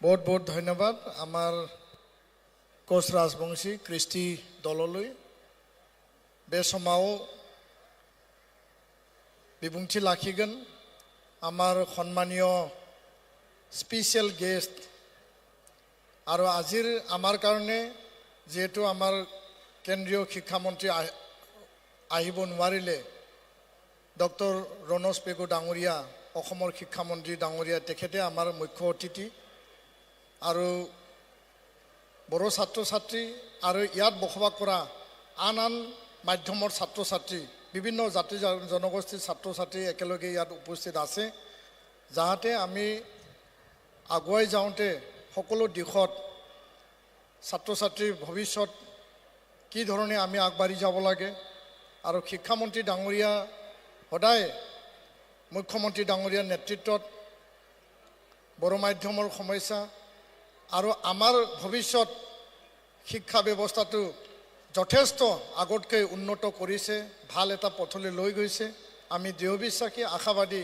बहुत बहुत धन्यवाद आमार कोच राजबंशी क्रिस्टी दलলৈ बे समाव बिबुंथि लाखिगोन आमार सम्मानीय स्पेशल गेस्ट और आजिर आमार कारणे जेहेतु आमार केंद्रीय शिक्षा मंत्री आहिब नोवारिले डॉक्टर रनज पेगु डांगरिया অসমৰ শিক্ষা মন্ত্ৰী ডাঙৰীয়া তেখেতে আমাৰ মুখ্য অতিথি আৰু বড় ছাত্ৰ ছাত্ৰী আৰু ইয়াত বসবাস কৰা আন মাধ্যমৰ ছাত্ৰ ছাত্ৰী বিভিন্ন জাতি জনগোষ্ঠীৰ ছাত্ৰ ছাত্ৰী একেলগে ইয়াত উপস্থিত আছে যাহাতে আমি আগুৱাই যাওঁতে সকলো দিশত ছাত্ৰ ছাত্ৰীৰ ভৱিষ্যত কি ধৰণে আমি আগবাঢ়ি যাব লাগে আৰু শিক্ষামন্ত্ৰী ডাঙৰীয়া সদায় মুখ্যমন্ত্ৰী ডাঙৰীয়াৰ নেতৃত্বত বড় মাধ্যমৰ সমস্যা আৰু আমাৰ ভৱিষ্যত শিক্ষা ব্যৱস্থাটো যথেষ্ট আগতকৈ উন্নত কৰিছে ভাল এটা পথলৈ লৈ গৈছে আমি দৃঢ় বিশ্বাসী আশাবাদী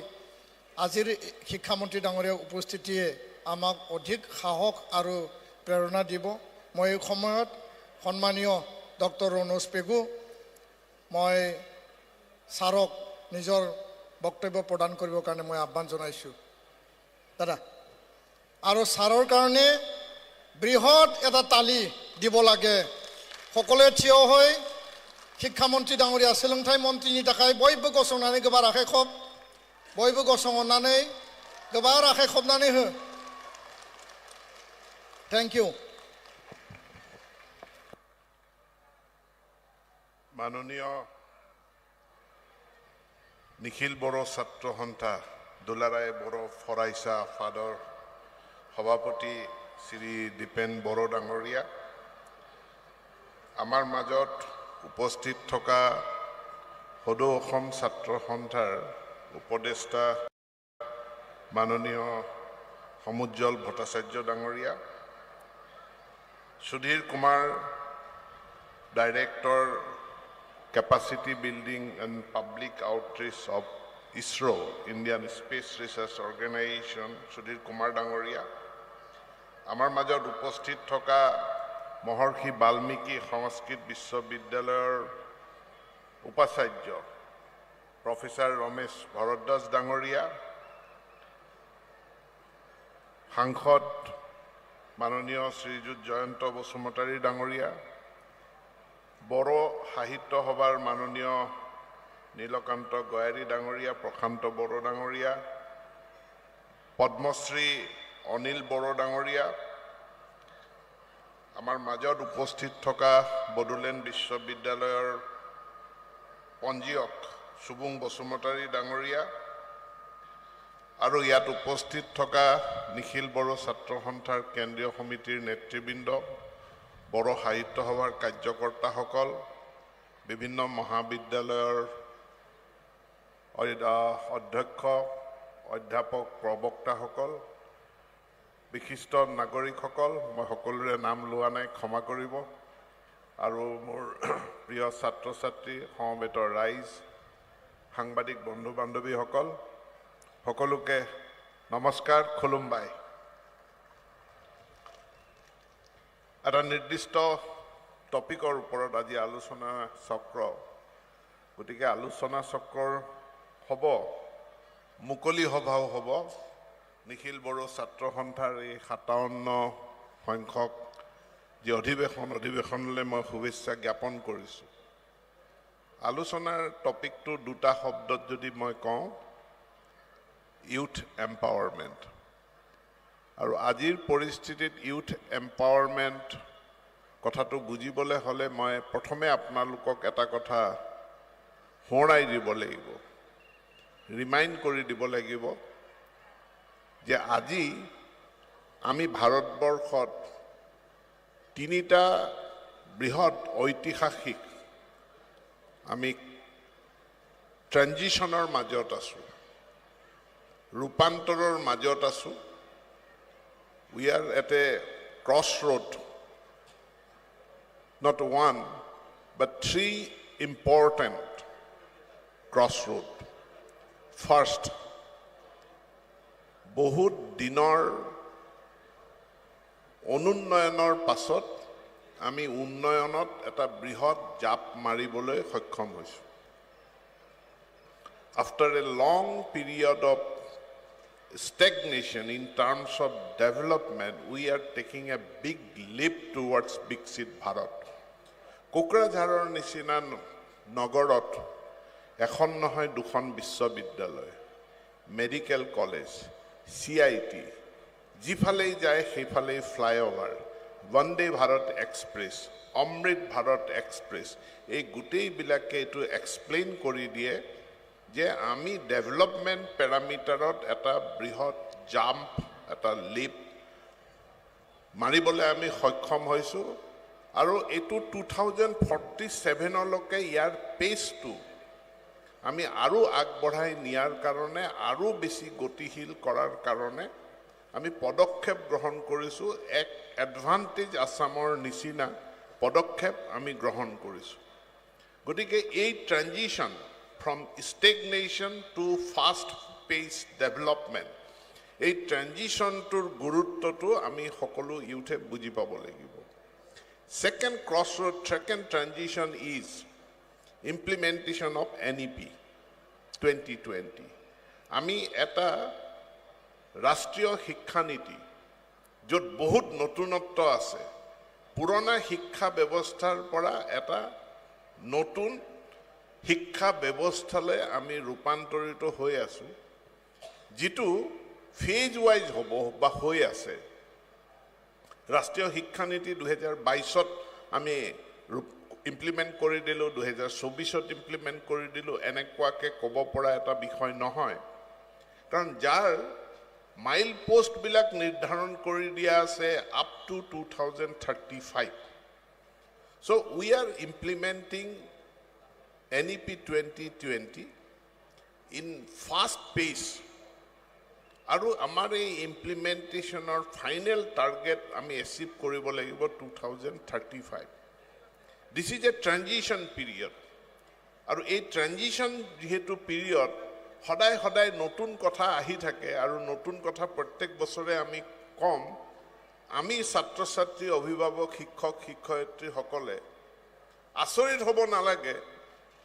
আজিৰ শিক্ষামন্ত্ৰী ডাঙৰীয়াৰ উপস্থিতিয়ে আমাক অধিক সাহস আৰু প্ৰেৰণা দিব মই এই সময়ত সন্মানীয় ডক্টৰ ৰনজ পেগু মই ছাৰক নিজৰ বক্তব্য প্ৰদান কৰিবৰ কাৰণে মই আহ্বান জনাইছো দাদা আৰু ছাৰৰ কাৰণে বৃহৎ এটা তালি দিব লাগে সকলোৱে থিয় হৈ শিক্ষামন্ত্ৰী ডাঙৰীয়া সোलोंथाइ মন্ত্ৰীनि थाखाय बयबो गसंनानै गोबार आखाइ खब बयबो गसंनानै गोबार आखाइ खबनानै हो थैंक यू माननीय निखिल बड़ो छात्र सन्था दुलाराय बड़ो फरायसा आफादर सभापति श्री दीपेन बड़ो डांगरिया आमार माजत उपस्थित थका सदৌ অসম छात्र सन्थार उपदेष्टा माननीय समुज्जल भट्टाचार्य डांगरिया Sudhir Kumar director Capacity Building and Public Outreach of ISRO, Indian Space Research Organization, Sudhir Kumar Dangoria. Amar major উপস্থিত থকা মহৰ্ষি বাল্মীকি সংস্কৃত বিশ্ববিদ্যালয়ৰ উপাচাৰ্য প্ৰফেসৰ ৰমেশ ভৰদ্বাজ ডাঙৰীয়া সাংসদ মাননীয় শ্ৰীযুত জয়ন্ত বসুমতাৰী ডাঙৰীয়া বড়ো সাহিত্য সভাৰ মাননীয় নীলকান্ত গয়াৰী ডাঙৰীয়া প্ৰশান্ত বড়ো ডাঙৰীয়া পদ্মশ্ৰী অনিল বড়ো ডাঙৰীয়া আমাৰ মাজত উপস্থিত থকা বড়োলেণ্ড বিশ্ববিদ্যালয়ৰ পঞ্জীয়ক সুবুং বসুমতাৰী ডাঙৰীয়া আৰু ইয়াত উপস্থিত থকা নিখিল বড়ো ছাত্ৰ সন্থাৰ কেন্দ্ৰীয় সমিতিৰ নেতৃবৃন্দ বড়ো সাহিত্য সভাৰ কাৰ্যকৰ্তাসকল বিভিন্ন মহাবিদ্যালয়ৰ অধ্যক্ষ অধ্যাপক প্ৰবক্তাসকল বিশিষ্ট নাগৰিকসকল মই সকলোৰে নাম লোৱা নাই ক্ষমা কৰিব আৰু মোৰ প্ৰিয় ছাত্ৰ ছাত্ৰী সমবেত ৰাইজ সাংবাদিক বন্ধু বান্ধৱীসকল সকলোকে নমস্কাৰ খুলুমবাই এটা নিৰ্দিষ্ট টপিকৰ ওপৰত আজি আলোচনা চক্ৰ গতিকে আলোচনা চক্ৰৰ হ'ব মুকলি সভাও হ'ব নিখিল বড়ো ছাত্ৰ সন্থাৰ এই 57 সংখ্যক যে অধিৱেশনলৈ মই শুভেচ্ছা জ্ঞাপন কৰিছোঁ আলোচনাৰ টপিকটো দুটা শব্দত যদি মই কওঁ ইউথ এম্পাৱাৰমেণ্ট আৰু আজিৰ পৰিস্থিতিত ইউথ এম্পাৱাৰমেণ্ট কথাটো বুজিবলৈ হ'লে মই প্ৰথমে আপোনালোকক এটা কথা সোঁৱৰাই দিব লাগিব ৰিমাইণ্ড কৰি দিব লাগিব যে আজি আমি ভাৰতবৰ্ষত তিনিটা বৃহৎ ঐতিহাসিক আমি ট্ৰেনজিশ্যনৰ মাজত আছোঁ ৰূপান্তৰৰ মাজত আছোঁ We are at a crossroad, not one, but three important crossroads. First, বহুত দিনৰ অনুন্নয়নৰ পাছত আমি উন্নয়নত এটা বৃহৎ জাপ মাৰিবলৈ সক্ষম হৈছো After a long period of stagnation in terms of development, we are taking a big leap towards Viksit Bharat. Kokrajharar nisina nagarot এখন নহয় দুখন বিশ্ববিদ্যালয় মেডিকেল কলেজ CIT যিফালেই যায় সেইফালেই ফ্লাইওভাৰ বন্দে ভাৰত এক্সপ্ৰেছ অমৃত ভাৰত এক্সপ্ৰেছ এই গোটেইবিলাকে এইটো এক্সপ্লেইন কৰি দিয়ে যে আমি ডেভেলপমেন্ট প্যাৰামিটাৰত এটা বৃহৎ জাম্প এটা লিপ মাৰিবলৈ আমি সক্ষম হৈছো আৰু এটো 2047 লকে ইয়াৰ পেজটো আমি আৰু আগবঢ়াই নিয়াৰ কাৰণে আৰু বেছি গতিশীল কৰাৰ কাৰণে আমি পদক্ষেপ গ্ৰহণ কৰিছো এক এডভান্টেজ আসামৰ নিচিনা পদক্ষেপ আমি গ্ৰহণ কৰিছো গতিকে এই transition from stagnation to fast paced development এই ট্ৰানজিশনটোৰ গুৰুত্বটো আমি সকলো ইউথে বুজি পাব লাগিব second transition is implementation of NEP 2020 আমি এটা ৰাষ্ট্ৰীয় শিক্ষা নীতি য'ত বহুত নতুনত্ব আছে পুৰণা শিক্ষা ব্যৱস্থাৰ পৰা এটা নতুন শিক্ষা ব্যৱস্থালৈ আমি ৰূপান্তৰিত হৈ আছো যেটো ফেজ ওয়াইজ হ'ব বা হৈ আছে ৰাষ্ট্ৰীয় শিক্ষা নীতি 2022ত আমি ইমপ্লিমেন্ট কৰি দিলো 2024ত ইমপ্লিমেন্ট কৰি দিলো এনেকুৱাকে ক'ব পৰা এটা বিষয় নহয় কাৰণ যাৰ মাইল পোস্ট বিলাক নিৰ্ধাৰণ কৰি দিয়া আছে up to 2035 so we are implementing NEP 2020 in fast pace আৰু আমাৰ এই ইমপ্লিমেন্টেশনৰ ফাইনাল টাৰ্গেট আমি অ্যাচিভ কৰিব লাগিব 2035 this is a transition period আৰু এই ট্ৰানজিশন যেহেতু পিৰিয়ড সদায় সদায় নতুন কথা আহি থাকে আৰু নতুন কথা প্ৰত্যেক বছৰে আমি কম আমি ছাত্ৰ ছাত্ৰী অভিভাৱক শিক্ষক শিক্ষয়িত্ৰী সকলে আচৰিত হ'ব নালাগে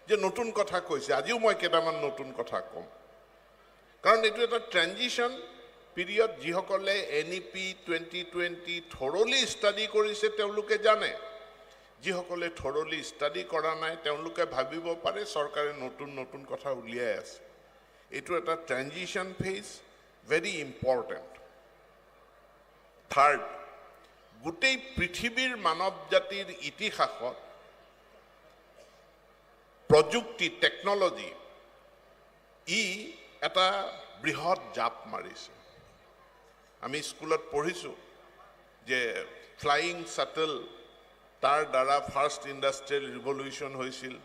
যে নতুন কথা কৈছে আজিও মই কেইটামান নতুন কথা কম কাৰণ এটো এটা ট্ৰানজিশন পিৰিয়ড যিসকলে NEP 2020 থৰলি ষ্টাডি কৰিছে তেওঁলোকে জানে যিসকলে থৰলি ষ্টাডি কৰা নাই তেওঁলোকে ভাবিব পাৰে চৰকাৰে নতুন নতুন কথা উলিয়াই আছে এটো এটা transition phase very important third গোটেই পৃথিৱীৰ মানৱ জাতিৰ ইতিহাসত প্ৰযুক্তি টেকনলজি ই এটা বৃহৎ জাপ মাৰিছে আমি স্কুলত পঢ়িছো যে ফ্লাইং শাটল তাৰ দ্বাৰা ফাৰ্স্ট ইন্ডাষ্ট্ৰিয়েল ৰিভলিউশন হৈছিল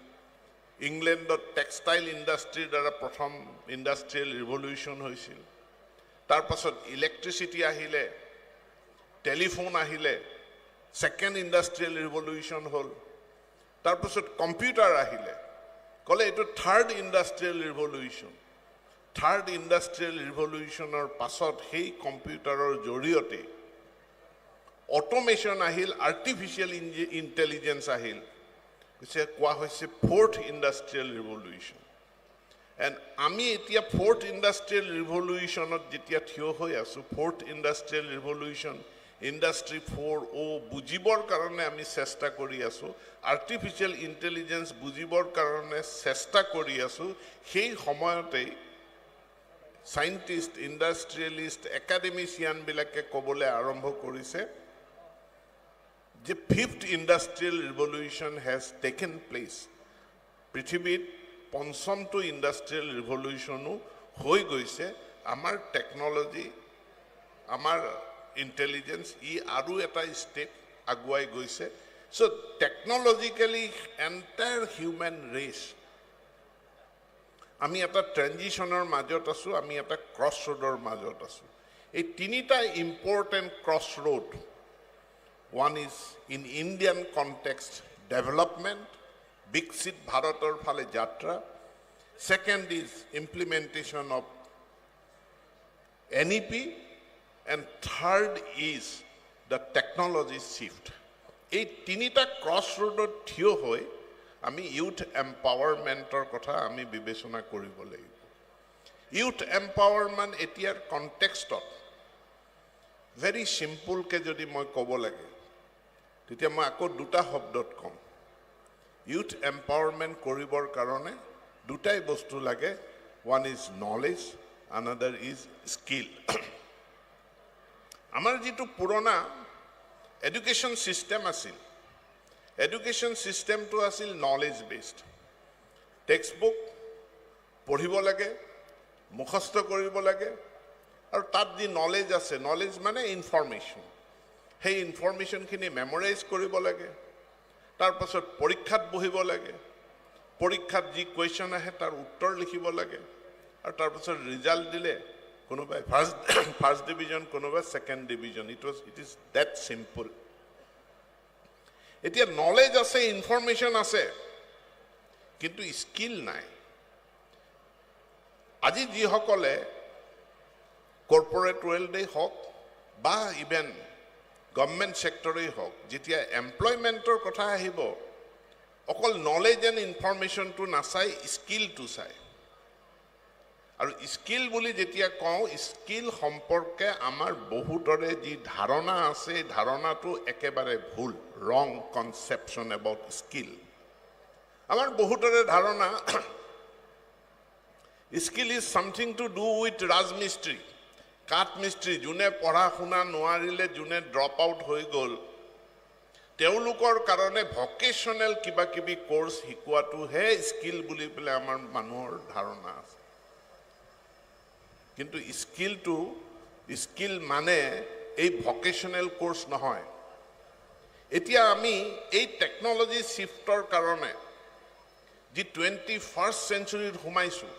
ইংলেণ্ডত টেক্সটাইল ইন্ডাষ্ট্ৰিৰ দ্বাৰা প্ৰথম ইন্ডাষ্ট্ৰিয়েল ৰিভলিউশন হৈছিল তাৰ পাছত ইলেক্ট্ৰিচিটি আহিলে টেলিফোন আহিলে সেকেন্ড ইন্ডাষ্ট্ৰিয়েল ৰিভলিউশন হল তাৰ পাছত কম্পিউটাৰ আহিলে কলে এটো থাৰ্ড ইন্ডাষ্ট্ৰিয়েল ৰিভলিউশন থাৰ্ড ইন্ডাষ্ট্ৰিয়েল ৰিভলিউশনৰ পাছত সেই কম্পিউটাৰৰ জৰিয়তে অটোমেশন আহিল আৰ্টিফিশিয়াল ইন্টেলিজেন্স আহিল কিছে কোৱা হৈছে ফোৰ্থ ইন্ডাষ্ট্ৰিয়েল ৰিভলিউশন এন্ড আমি এতিয়া ফোৰ্থ ইন্ডাষ্ট্ৰিয়েল ৰিভলিউশনত যেতিয়া থিয় হৈ আছো ফোৰ্থ ইন্ডাষ্ট্ৰিয়েল ৰিভলিউশন ইন্ডাষ্ট্ৰি 4.0 বুজিবৰ কাৰণে আমি চেষ্টা কৰি আছো আৰ্টিফিশিয়াল ইন্টেলিজেন্স বুজিবৰ কাৰণে চেষ্টা কৰি আছো সেই সময়তে সাইন্টিস্ট ইন্ডাষ্ট্ৰিয়েলিস্ট একাডেমিচিয়ান বিলাকে কবলে আৰম্ভ কৰিছে যে fifth industrial revolution has taken place পৃথিৱীত পঞ্চমটো ইন্ডাষ্ট্ৰিয়েল ৰিভলিউশনো হৈ গৈছে আমাৰ টেকনলজি আমাৰ ইন্টেলিজেন্স ই আৰু এটা স্টেপ আগুৱাই গৈছে সো টেকনলজিক্যালি এন্টায়াৰ হিউম্যান ৰেস আমি এটা ট্ৰানজিশনৰ মাজত আছো আমি এটা ক্ৰছ ৰোডৰ মাজত আছো এই তিনিটা important cross road one is in Indian context development Viksit Bharator phale jatra second is implementation of NEP and third is the technology shift এই তিনিটা ক্ৰছ ৰোডত থিয় হৈ আমি ইউথ এম্পাৱাৰমেণ্টৰ কথা আমি বিবেচনা কৰিব লাগিব ইউথ এম্পাৱাৰমেণ্ট এতিয়াৰ কনটেক্সটত ভেৰি চিম্পুলকৈ যদি মই ক'ব লাগে তেতিয়া মই আকৌ দুটা শব্দত ক'ম ইউথ এম্পাৱাৰমেণ্ট কৰিবৰ কাৰণে দুটাই বস্তু লাগে one is knowledge another is skill আমাৰ যিটো পুৰণা এডুকেশ্যন চিষ্টেম আছিল এডুকেশ্যন চিষ্টেমটো আছিল নলেজ বেছড টেক্সট বুক পঢ়িব লাগে মুখস্থ কৰিব লাগে আৰু তাত যি নলেজ আছে নলেজ মানে ইনফৰমেশ্যন সেই ইনফৰমেশ্যনখিনি মেমৰাইজ কৰিব লাগে তাৰপাছত পৰীক্ষাত বহিব লাগে পৰীক্ষাত যি কুৱেশ্যন আহে তাৰ উত্তৰ লিখিব লাগে আৰু তাৰপাছত ৰিজাল্ট দিলে কোনোবাই ফাৰ্ষ্ট ডিভিজন কোনোবাই second division it is that simple এতিয়া নলেজ আছে ইনফৰমেশ্যন আছে কিন্তু স্কিল নাই আজি যিসকলে কৰ্পৰেট ৱৰ্ল্ডেই হওক বা ইভেন গভৰ্ণমেণ্ট ছেক্টৰেই হওক যেতিয়া এমপ্লয়মেণ্টৰ কথা আহিব অকল নলেজ এণ্ড ইনফৰমেশ্যনটো নাচাই স্কিলটো চায় আৰু স্কিল বুলি যেতিয়া কওঁ স্কিল সম্পৰ্কে আমাৰ বহুতৰে যি ধাৰণা আছে ধাৰণাটো একেবাৰে ভুল ৰং কনচেপশ্যন এবাউট স্কিল আমাৰ বহুতৰে ধাৰণা skill is something to do with ৰাজমিস্ত্ৰী কাঠ মিস্ত্ৰী যোনে পঢ়া শুনা নোৱাৰিলে যোনে ড্ৰপ আউট হৈ গ'ল তেওঁলোকৰ কাৰণে ভকেশ্যনেল কিবা কিবি কোৰ্চ শিকোৱাটোহে স্কিল বুলি পেলাই আমাৰ মানুহৰ ধাৰণা আছে কিন্তু স্কিল মানে এই ভকেশ্যনেল কোৰ্চ নহয় এতিয়া আমি এই টেকনলজি শিফটৰ কাৰণে যি 21st চেঞ্চুৰীত সোমাইছোঁ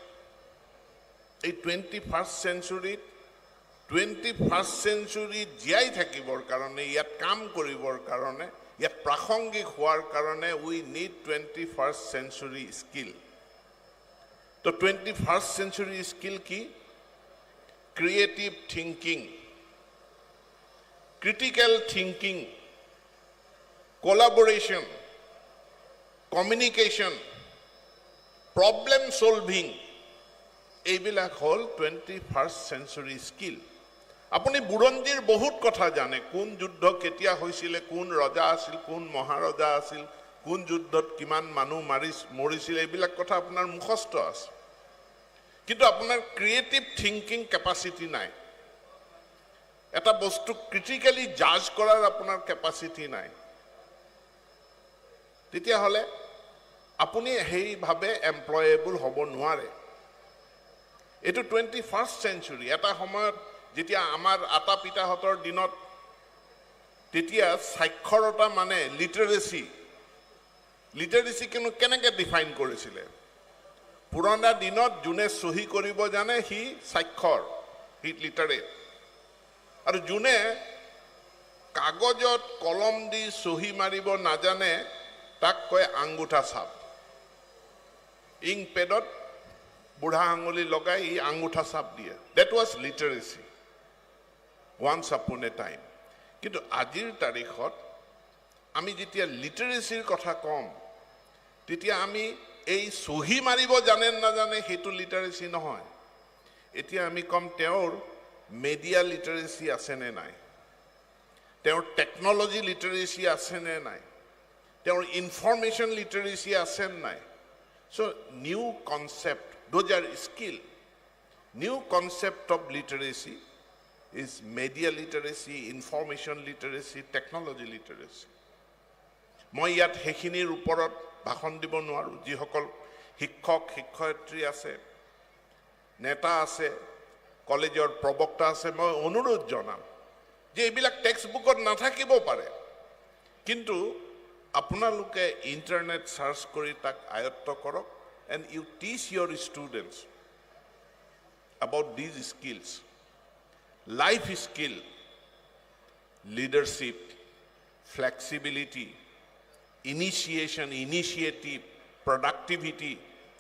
এই 21st চেঞ্চুৰীত 21st চেঞ্চুৰীত জীয়াই থাকিবৰ কাৰণে ইয়াত কাম কৰিবৰ কাৰণে ইয়াত প্ৰাসংগিক হোৱাৰ কাৰণে উই নিড 21st চেঞ্চুৰী স্কিল তো 21st চেঞ্চুৰী স্কিল কি creative thinking critical thinking collaboration communication problem solving এইবিলাক হ'ল 21st চেঞ্চুৰী স্কিল আপুনি বুৰঞ্জীৰ বহুত কথা জানে কোন যুদ্ধ কেতিয়া হৈছিলে কোন ৰজা আছিল কোন মহাৰজা আছিল কোন যুদ্ধত কিমান মানুহ মৰিছিল এইবিলাক কথা আপোনাৰ মুখস্থ আছে কিন্তু আপোনাৰ ক্ৰিয়েটিভ থিংকিং কেপাচিটি নাই এটা বস্তু ক্ৰিটিক্যালি জাজ কৰাৰ আপোনাৰ কেপাচিটি নাই তেতিয়াহ'লে আপুনি সেইভাৱে এমপ্লয়েবল হ'ব নোৱাৰে এইটো 21st চেঞ্চুৰী এটা সময়ত যেতিয়া আমাৰ আটা পিতাহঁতৰ দিনত তেতিয়া সাক্ষৰতা মানে লিটাৰেসি কেনেকৈ ডিফাইন কৰিছিলে পুৰণা দিনত যোনে সহি কৰিব জানে হি সাক্ষৰ হি লিটাৰেট আৰু যোনে কাগজত কলম দি সহি মাৰিব নাজানে তাক কয় আঙ্গুঠা ছাপ ইংক পেডত বুঢ়া আঙুলি লগাই ই আঙ্গুঠা ছাপ দিয়ে that was literacy once upon a time কিন্তু আজিৰ তাৰিখত আমি যেতিয়া লিটাৰেসিৰ কথা কম তেতিয়া আমি এই সহি মাৰিব জানে নাজানে হেতু লিটাৰেসি নহয় এতিয়া আমি কম তেওঁৰ মিডিয়া লিটাৰেসি আছে নে নাই তেওঁৰ টেকনলজি লিটাৰেসি আছে নে নাই তেওঁৰ ইনফৰমেশ্যন লিটাৰেসি আছে নে নাই so new concept those are skill new concept of literacy is media literacy information literacy technology literacy মই ইয়াত হেখিনিৰ ওপৰত ভাষণ দিব নোৱাৰো যিসকল শিক্ষক শিক্ষয়িত্ৰী আছে নেতা আছে কলেজৰ প্ৰবক্তা আছে মই অনুৰোধ জনাম যে এইবিলাক টেক্সট বুকত নাথাকিব পাৰে কিন্তু আপোনালোকে ইন্টাৰনেট সাৰ্চ কৰি তাক আয়ত্ত কৰক and you teach your students about these skills life skill leadership flexibility initiative productivity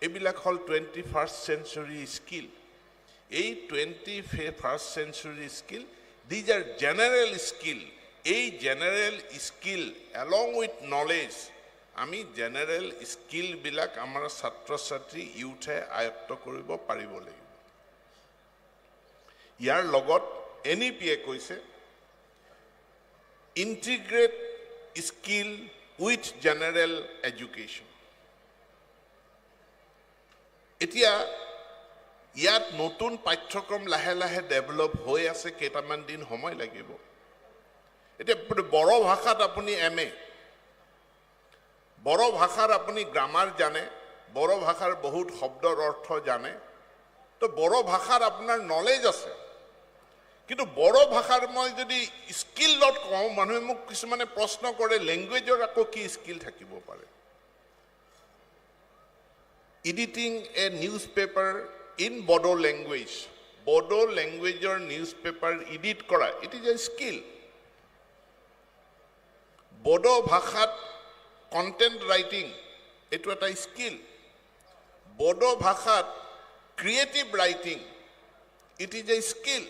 ebilak hol 21st century skill এই 21st century skill these are general skill এই general skill along with knowledge আমি general স্কিলবিলাক আমাৰ ছাত্ৰ ছাত্ৰী ইউথে আয়ত্ত কৰিব পাৰিব লাগিব ইয়াৰ লগত এনইপিয়ে কৈছে ইন্টিগ্ৰেট স্কিল উইথ জেনাৰেল এডুকেশ্যন এতিয়া ইয়াত নতুন পাঠ্যক্ৰম লাহে লাহে ডেভেলপ হৈ আছে কেইটামান দিন সময় লাগিব এতিয়া বড় ভাষাত আপুনি এমএ বড় ভাষাৰ আপুনি গ্ৰামাৰ জানে বড় ভাষাৰ বহুত শব্দৰ অৰ্থ জানে তো বড় ভাষাৰ আপোনাৰ নলেজ আছে কিন্তু বড় ভাষাৰ মই যদি স্কিলত কওঁ মানুহে মোক কিছুমানে প্ৰশ্ন কৰে লেংগুৱেজৰ আকৌ কি স্কিল থাকিব পাৰে editing a newspaper in Bodo language Bodo লেংগুৱেজৰ নিউজপেপাৰ এডিট কৰা it is a skill Bodo ভাষাত কন্টেন্ট ৰাইটিং এটো এটা স্কিল বড়ো ভাষাত creative writing it is a skill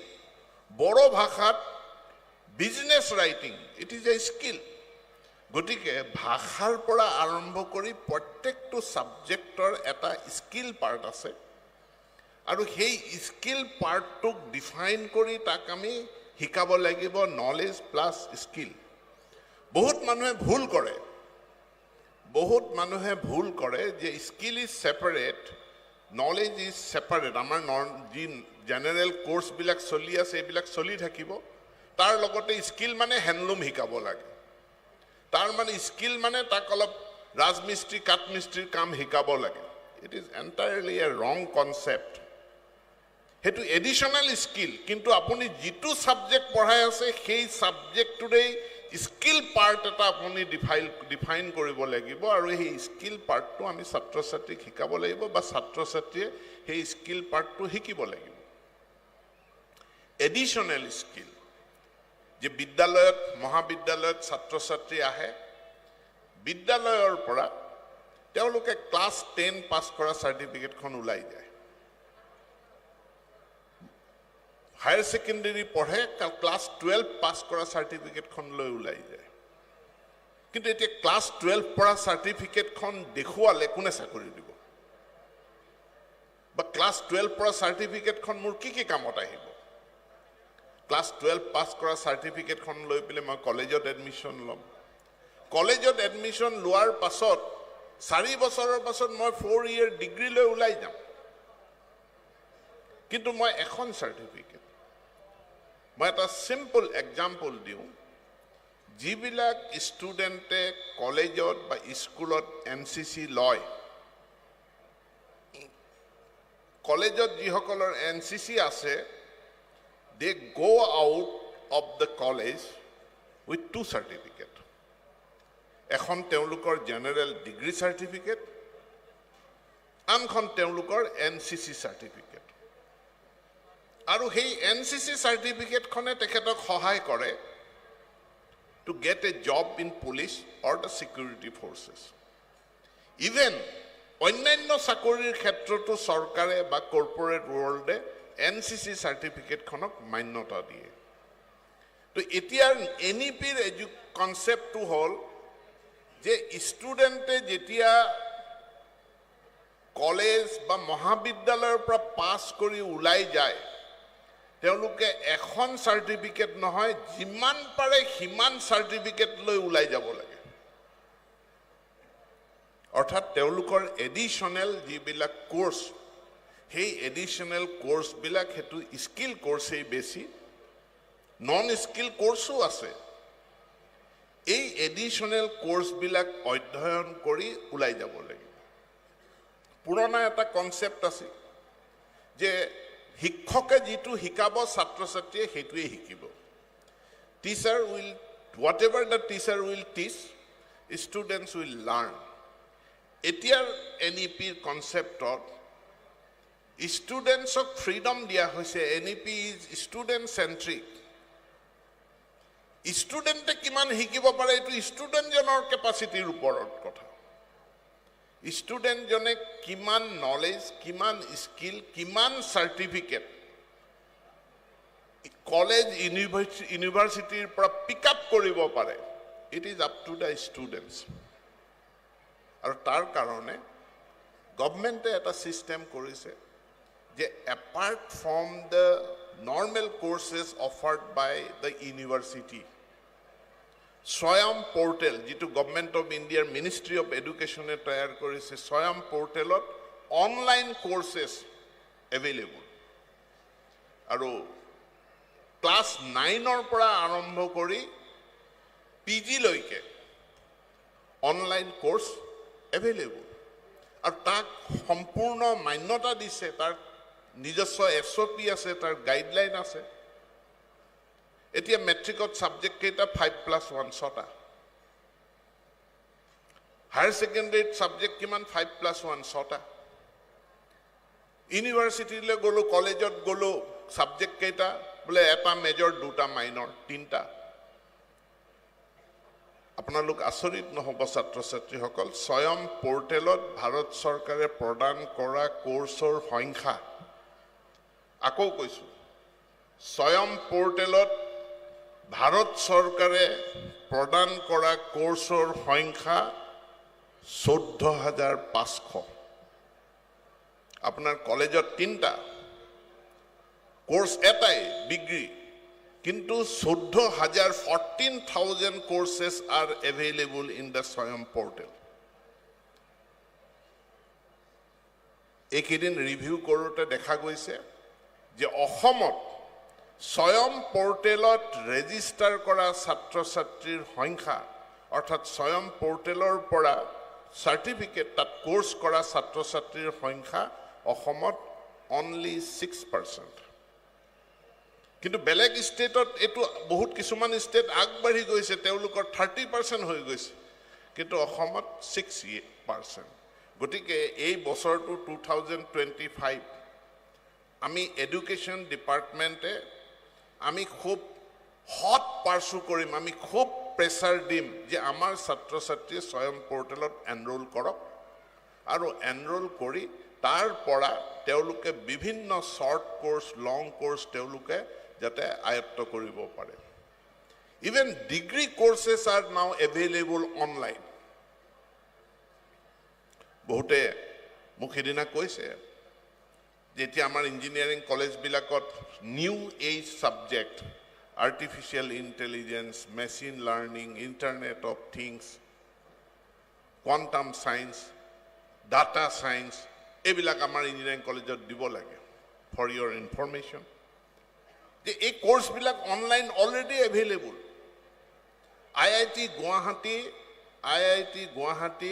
Bodo ভাষাত business writing it is a skill গতিকে ভাষাৰ পৰা আৰম্ভ কৰি প্ৰত্যেকটো সাবজেক্টৰ এটা স্কিল পাৰ্ট আছে আৰু সেই স্কিল পাৰ্টটোক ডিফাইন কৰি তাক আমি শিকাব লাগিব নলেজ প্লাস স্কিল বহুত মানুহে ভুল কৰে যে skill is separate knowledge is separate আমাৰ জেনাৰেল কোৰ্স বিলাক চলি আছে এইবিলাক চলি থাকিব তাৰ লগতে স্কিল মানে হ্যান্ডলুম শিকাব লাগে তাৰ মানে স্কিল মানে তাক অলপ ৰাজমিস্ত্ৰী কাঠমিস্ত্ৰীৰ কাম শিকাব লাগে ইট ইজ এন্টায়াৰলি এ ৰং কনসেপ্ট হেতু এডিশনাল স্কিল কিন্তু আপুনি যেটো সাবজেক্ট পঢ়াই আছে সেই সাবজেক্টটোৰেই স্কিল পাৰ্ট এটা আপুনি ডিফাইন কৰিব লাগিব আৰু এই স্কিল পাৰ্টটো আমি ছাত্ৰ ছাত্ৰীক শিকাব লাগিব বা ছাত্ৰ ছাত্ৰীয়ে সেই স্কিল পাৰ্টটো শিকিব লাগিব এডিশনাল স্কিল যে বিদ্যালয়ত মহাবিদ্যালয়ত ছাত্ৰ ছাত্ৰী আহে বিদ্যালয়ৰ পৰা তেওঁলোকে ক্লাস 10 পাস কৰা সাৰ্টিফিকেটখন উলাই যায় হায়াৰ সেকেন্ডাৰী পঢ়ে ক্লাস 12 পাস কৰা সাৰ্টিফিকেটখন লৈ উলাই যায় কিন্তু এতিয়া ক্লাস 12 পঢ়া সাৰ্টিফিকেটখন দেখুৱালে কোনে চাকৰি দিব বা ক্লাস 12 পঢ়া সাৰ্টিফিকেটখন মোৰ কি কামত আহিব ক্লাস 12 পাস কৰা সাৰ্টিফিকেটখন লৈ পেলে মই কলেজত এডমিশন লম কলেজত এডমিশন লোৱাৰ পাছত 4 বছৰৰ পাছত মই 4 ইয়াৰ ডিগ্ৰী লৈ উলাই যাম কিন্তু মই এখন সাৰ্টিফিকেট মই এটা সিম্পল এক্সাম্পল দিও যিবিলাক ষ্টুডেন্টে কলেজত বা স্কুলত এনসিসি লয় কলেজত যিসকলৰ এনসিসি আছে they go out of the college with 2 certificates এখন তেওঁলোকৰ জেনাৰেল ডিগ্ৰী সাৰ্টিফিকেট আনখন তেওঁলোকৰ এনসিসি সাৰ্টিফিকেট আৰু সেই এনসিসি সাৰ্টিফিকেটখনে তেখেতক সহায় কৰে to get a job in police or the security forces even অন্যান্য চাকৰিৰ ক্ষেত্ৰতো চৰকাৰে বা কৰ্পোৰেট ৱৰ্ল্ডে এনসিসি সাৰ্টিফিকেটখনক মান্যতা দিয়ে তো এতিয়া এনইপিৰ কনসেপ্টটো হল যে ষ্টুডেন্টে যেতিয়া কলেজ বা মহাবিদ্যালয়ৰ পৰা পাস কৰি উলাই যায় তেওঁলোকে এখন সাৰ্টিফিকেট নহয় যিমান পাৰে হিমান সাৰ্টিফিকেট লৈ উলাই যাব লাগে অৰ্থাৎ তেওঁলোকৰ এডিশনাল যিবিলাক কোৰ্স সেই এডিশনাল কোর্স বিলাক হেতু স্কিল কোর্সেই বেশি নন স্কিল কোর্সও আছে এই এডিশনাল কোর্স বিলাক অধ্যয়ন কৰি উলাই যাব লাগিব পুৰণা এটা কনসেপ্ট আছে যে শিক্ষকে যেটো শিকাব ছাত্ৰ ছাত্ৰীয়ে হেতুৱে শিকিব teacher will whatever the teacher will teach students will learn এতিয়াৰ এনইপিৰ কনসেপ্টত স্টুডেন্টসক ফ্ৰিডম দিয়া হৈছে এনইপি ইজ স্টুডেন্ট সেন্ট্ৰিক স্টুডেন্টে কিমান শিকিব পাৰে এটো স্টুডেন্ট জনৰ ক্যাপাসিটিৰ ওপৰত কথা স্টুডেন্ট জনে কিমান নলেজ কিমান স্কিল কিমান সাৰ্টিফিকেট কলেজ ইউনিভাৰ্চিটিৰ পৰা পিক আপ কৰিব পাৰে it is up to the students আৰু তাৰ কাৰণে গভৰ্ণমেণ্টে এটা ছিষ্টেম কৰিছে যে apart from the normal courses offered by the university Swayam portal যিটো গভৰ্ণমেণ্ট অফ ইণ্ডিয়াৰ মিনিষ্ট্ৰী অফ এডুকেশ্যনে তৈয়াৰ কৰিছে স্বয়ং পোৰ্টেলত অনলাইন কোৰ্চেছ এভেইলেবল আৰু ক্লাছ 9ৰ পৰা আৰম্ভ কৰি পিজি লৈকে অনলাইন কোৰ্চ এভেইলেবল আৰু তাক সম্পূৰ্ণ মান্যতা দিছে তাৰ নিজস্ব SOP আছে তাৰ গাইডলাইন আছে এতিয়া মেট্ৰিকত সাবজেক্ট কেইটা 5+1 ছটা হায়াৰ সেকেন্ডাৰীত সাবজেক্ট কিমান 5+1 ছটা ইউনিভাৰ্চিটিলৈ গলো কলেজত গলো সাবজেক্ট কেইটা বোলে এটা মেজৰ দুটা মাইনৰ তিনটা আপোনালোক আচৰিত নহব ছাত্ৰ ছাত্ৰীসকল স্বয়ং পোৰ্টেলত ভাৰত চৰকাৰে প্ৰদান কৰা কোৰ্সৰ সংখ্যা আকৌ কৈছো স্বয়ং পোৰ্টেলত ভাৰত চৰকাৰে প্ৰদান কৰা কোৰ্সৰ সংখ্যা 14500 আপোনাৰ কলেজত তিনটা কোৰ্স এটাই ডিগ্ৰী কিন্তু 14,000 courses are available in the Swayam portal. একেদিন ৰিভিউ কৰোতে দেখা গৈছে যে অসমত স্বয়ং পোৰ্টেলত ৰেজিষ্টাৰ কৰা ছাত্ৰ ছাত্ৰীৰ সংখ্যা অৰ্থাৎ স্বয়ং পোৰ্টেলৰ পৰা সাৰ্টিফিকেট তাত কোৰ্স কৰা ছাত্ৰ ছাত্ৰীৰ সংখ্যা অসমত only 6%. কিন্তু বেলেগ ষ্টেটত এটো বহুত কিছুমান ষ্টেট আগবাঢ়ি গৈছে তেওঁলোকৰ 30% হৈ গৈছে কিন্তু অসমত 6%. গতিকে এই বছৰটো 2025 আমি এডুকেশ্যন ডিপাৰ্টমেণ্টে আমি খুব হট পাৰ্সু কৰিম আমি খুব প্ৰেছাৰ দিম যে আমাৰ ছাত্ৰ ছাত্ৰী স্বয়ং পোৰ্টেলত এনৰোল কৰক আৰু এনৰোল কৰি তাৰ পৰা তেওঁলোকে বিভিন্ন শৰ্ট কোৰ্স লং কোৰ্স তেওঁলোকে যাতে আয়ত্ত কৰিব পাৰে even degree courses are now available online বহুতে মুখেদিনা কৈছে যেতিয়া আমাৰ ইঞ্জিনিয়াৰিং কলেজ বিলাকত new age subject artificial intelligence machine learning internet of things quantum science data science এবিলাক আমাৰ ইঞ্জিনিয়াৰিং কলেজত দিব লাগে for your information এই কোৰ্স বিলাক online already available IIT Guwahati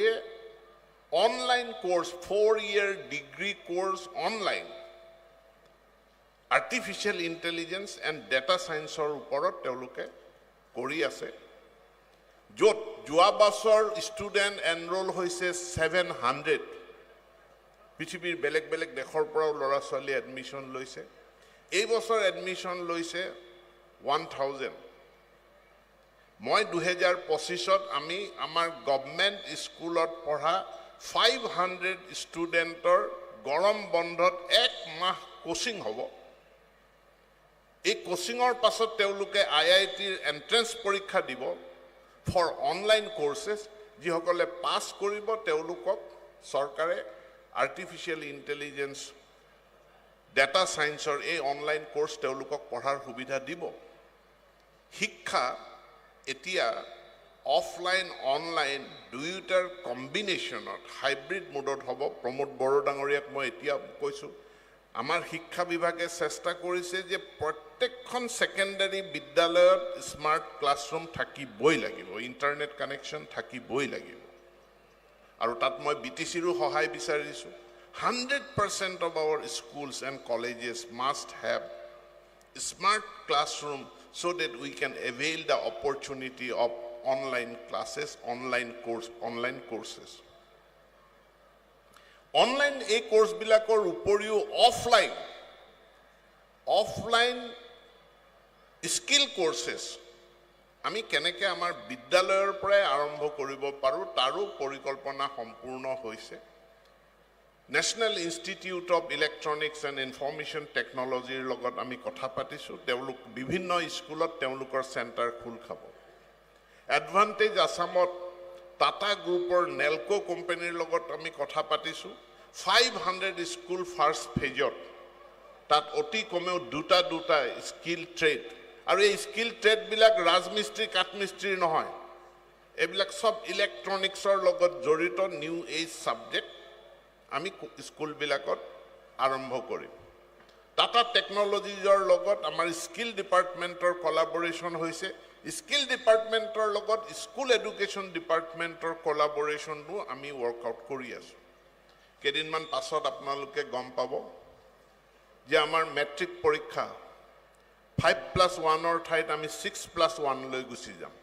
online course 4-year degree course online artificial intelligence and data সায়েন্সৰ ওপৰত তেওঁলোকে কৰি আছে যত যোৱা বছৰ ষ্টুডেন্ট এনৰোল হৈছে 700 পৃথিৱীৰ বেলেগ বেলেগ দেশৰ পৰা ল'ৰা ছোৱালী এডমিশন লৈছে এই বছৰ এডমিশন লৈছে 1000 মই 2025ত আমি আমাৰ গভৰ্ণমেণ্ট স্কুলত পঢ়া 500 ষ্টুডেন্টৰ গৰম বন্ধত এক মাহ কোচিং হ'ব এই কোচিংৰ পাছত তেওঁলোকে IITৰ এন্ট্ৰেন্স পৰীক্ষা দিব ফৰ অনলাইন কোৰ্সেছ যিসকলে পাস কৰিব তেওঁলোকক চৰকাৰে আৰ্টিফিশিয়াল ইন্টেলিজেন্স ডেটা সায়েন্সৰ এই অনলাইন কোৰ্স তেওঁলোকক পঢ়াৰ সুবিধা দিব শিক্ষা এতিয়া অফলাইন অনলাইন দুয়োটাৰ কম্বিনেশনত হাইব্ৰিড মোডত হ'ব প্ৰমোদ বড়োডাঙৰীয়াক মই এতিয়া কৈছো আমাৰ শিক্ষা বিভাগে চেষ্টা কৰিছে যে প্ৰত্যেকখন সেকেন্ডাৰী বিদ্যালয়ত স্মাৰ্ট ক্লাছৰুম থাকিবই লাগিব ইন্টাৰনেট কানেকশন থাকিবই লাগিব আৰু তাত মই BTCৰো সহায় বিচাৰিছো 100% of our schools and colleges must have smart classroom so that we can avail the opportunity of online classes, online courses. Online a course bilakor uporiu offline skill courses. আমি কেনেকে আমাৰ বিদ্যালয়ৰ পৰা আৰম্ভ কৰিব পাৰো তাৰো পৰিকল্পনা সম্পূৰ্ণ হৈছে national institute of electronics and information টেকনলজিৰ লগত আমি কথা পাতিছোঁ তেওঁলোক বিভিন্ন স্কুলত তেওঁলোকৰ চেণ্টাৰ খোল খাব এডভান্টেজ আসামত টাটা গ্ৰুপৰ নেলকো কোম্পানীৰ লগত আমি কথা পাতিছোঁ 500 স্কুল ফাৰ্ষ্ট ফেজত তাত অতি কমেও দুটা স্কিল ট্ৰেড আৰু এই স্কিল ট্ৰেডবিলাক ৰাজমিস্ত্ৰী কাঠমিস্ত্ৰী নহয় এইবিলাক সব ইলেক্ট্ৰনিক্সৰ লগত জড়িত নিউ এজ সাবজেক্ট আমি স্কুলবিলাকত আৰম্ভ কৰিম টাটা টেকনলজিজৰ লগত আমাৰ স্কিল ডিপাৰ্টমেণ্টৰ কোলাবৰেশ্যন হৈছে স্কিল ডিপাৰ্টমেণ্টৰ লগত স্কুল এডুকেশ্যন ডিপাৰ্টমেণ্টৰ কোলাবৰেশ্যনটো আমি ৱৰ্কআউট কৰি আছোঁ কেইদিনমান পাছত আপোনালোকে গম পাব যে আমাৰ মেট্ৰিক পৰীক্ষা 5+1 ঠাইত আমি 6+1 লৈ গুচি যাম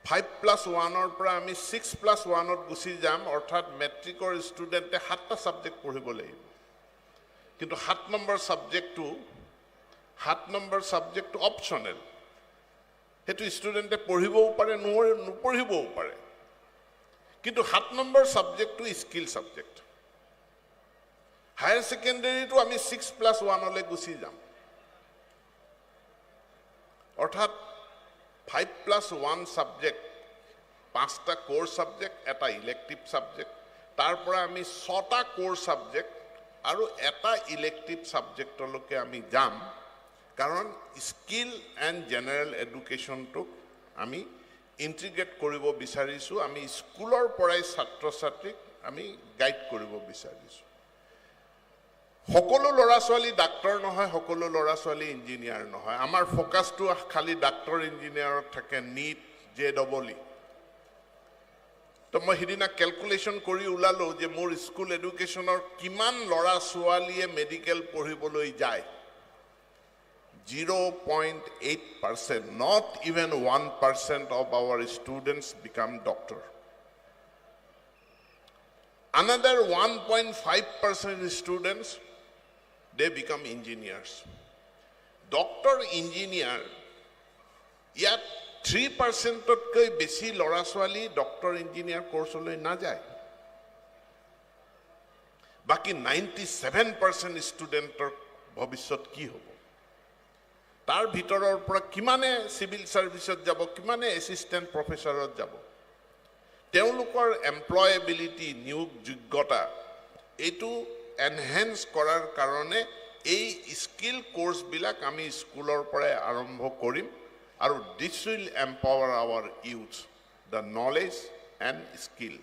5+1 পৰা আমি 6+1 গুচি যাম অৰ্থাৎ মেট্ৰিকৰ ষ্টুডেণ্টে 7টা সাবজেক্ট পঢ়িব লাগিব কিন্তু 7 নম্বৰ সাবজেক্টটো অপচনেল হেতু ষ্টুডেণ্টে পঢ়িবও পাৰে নপঢ়িবও পাৰে কিন্তু 7 নম্বৰ সাবজেক্টটো স্কিল সাবজেক্ট হায়াৰ সেকেন্ডাৰীটো আমি 6+1 লৈ গুচি যাম অৰ্থাৎ 5+1 সাবজেক্ট 5টা কোৰ সাবজেক্ট এটা ইলেক্টিভ সাবজেক্ট তাৰ পৰা আমি 6টা কোৰ সাবজেক্ট আৰু এটা ইলেক্টিভ সাবজেক্টলৈকে আমি যাম কাৰণ স্কিল এণ্ড জেনাৰেল এডুকেশ্যনটোক আমি ইন্টিগ্ৰেট কৰিব বিচাৰিছোঁ আমি স্কুলৰ পৰাই ছাত্ৰ ছাত্ৰীক আমি গাইড কৰিব বিচাৰিছোঁ সকলো ল'ৰা ছোৱালী ডাক্তৰ নহয় সকলো ল'ৰা ছোৱালী ইঞ্জিনিয়াৰ নহয় আমাৰ ফোকাসটো খালি ডাক্তৰ ইঞ্জিনিয়াৰত থাকে নীট জেডবল তো মই হিদিনা ক্যালকুলেশন কৰি উলালো যে মোৰ স্কুল এডুকেশ্যনৰ কিমান ল'ৰা ছোৱালীয়ে মেডিকেল পঢ়িবলৈ যায় 0.8% not even 1% of our students become doctor another 1.5% students they become engineers doctor engineer yet 3% তকৈ বেছি ল'ৰা ছোৱালী ডক্টৰ ইঞ্জিনিয়াৰ কোৰ্সলৈ না যায় বাকি 97% ষ্টুডেন্টৰ ভৱিষ্যত কি হ'ব তাৰ ভিতৰৰ পৰা কিমানে সিভিল সাৰ্ভিসত যাব কিমানে এসিস্ট্যান্ট প্ৰফেসৰত যাব তেওঁলোকৰ এমপ্লয়েবিলিটি নিয়োগ যোগ্যতা এটো এনহেন্স কৰাৰ কাৰণে এই স্কিল কোৰ্স বিলাক আমি স্কুলৰ পৰা আৰম্ভ কৰিম আৰু this will empower our youth the knowledge and skill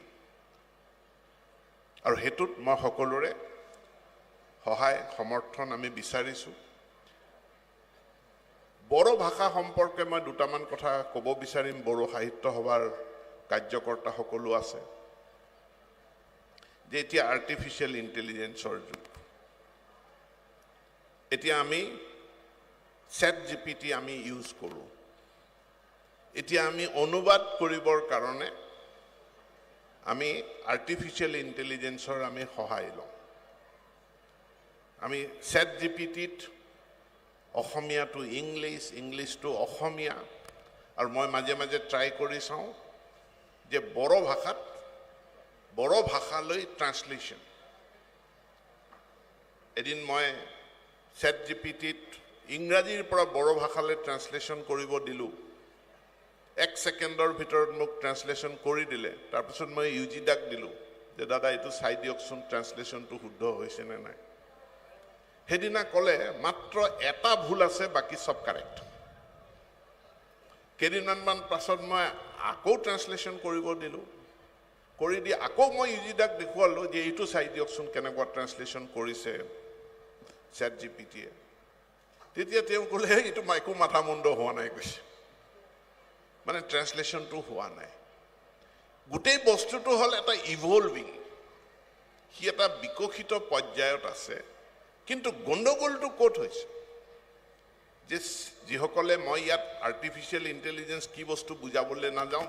আৰু হেতুত মই সকলোৰে সহায় সমৰ্থন আমি বিচাৰিছো বড়ো ভাষা সম্পৰ্কে মই দুটামান কথা ক'ব বিচাৰিম বড়ো সাহিত্য সভাৰ কাৰ্যকৰ্তা সকলো আছে যে এতিয়া আৰ্টিফিশিয়াল ইন্টেলিজেন্সৰ যুগ এতিয়া আমি চ্যাট জিপিটি আমি ইউজ কৰো এতিয়া আমি অনুবাদ কৰিবৰ কাৰণে আমি আৰ্টিফিশিয়াল ইন্টেলিজেন্সৰ আমি সহায় লওঁ আমি চ্যাট জিপিটিত Asomiya to English to Asomiya আৰু মই মাজে মাজে ট্ৰাই কৰি চাওঁ যে বড়ো ভাষালৈ ট্ৰান্সলেশন এদিন মই চ্যাট জিপিটিত ইংৰাজীৰ পৰা বড়ো ভাষালৈ ট্ৰান্সলেশন কৰিব দিলো 1 সেকেন্ডৰ ভিতৰত মোক ট্ৰান্সলেশন কৰি দিলে তাৰ পিছত মই ইউজি ডাক দিলো যে দাদা এটো চাই দিয়কচোন ট্ৰান্সলেশনটো শুদ্ধ হৈছে নে নাই হেদিনা কলে মাত্ৰ এটা ভুল আছে বাকি সব কাৰেক্ট কেদিনমান পাছত মই আকৌ ট্ৰান্সলেশন কৰিব দিলো কৰি দি আকৌ মই ইউজি ডাক দেখুৱালো যে এটো চাই দিয়কচোন কেনেকুৱা ট্ৰান্সলেশন কৰিছে চ্যাট জিপিটিয়ে তেতিয়া তেওঁ কলে এটো মাইকো মাথা মুণ্ড হোৱা নাই কৈছে মানে ট্ৰান্সলেশনটো হোৱা নাই গোটেই বস্তুটো হল এটা ইভলভিং হি এটা বিকশিত পৰ্যায়ত আছে কিন্তু গণ্ডগোলটো ক'ত হৈছে যে যিসকলে মই ইয়াত আৰ্টিফিশিয়াল ইন্টেলিজেন্স কি বস্তু বুজাবলৈ না যাওঁ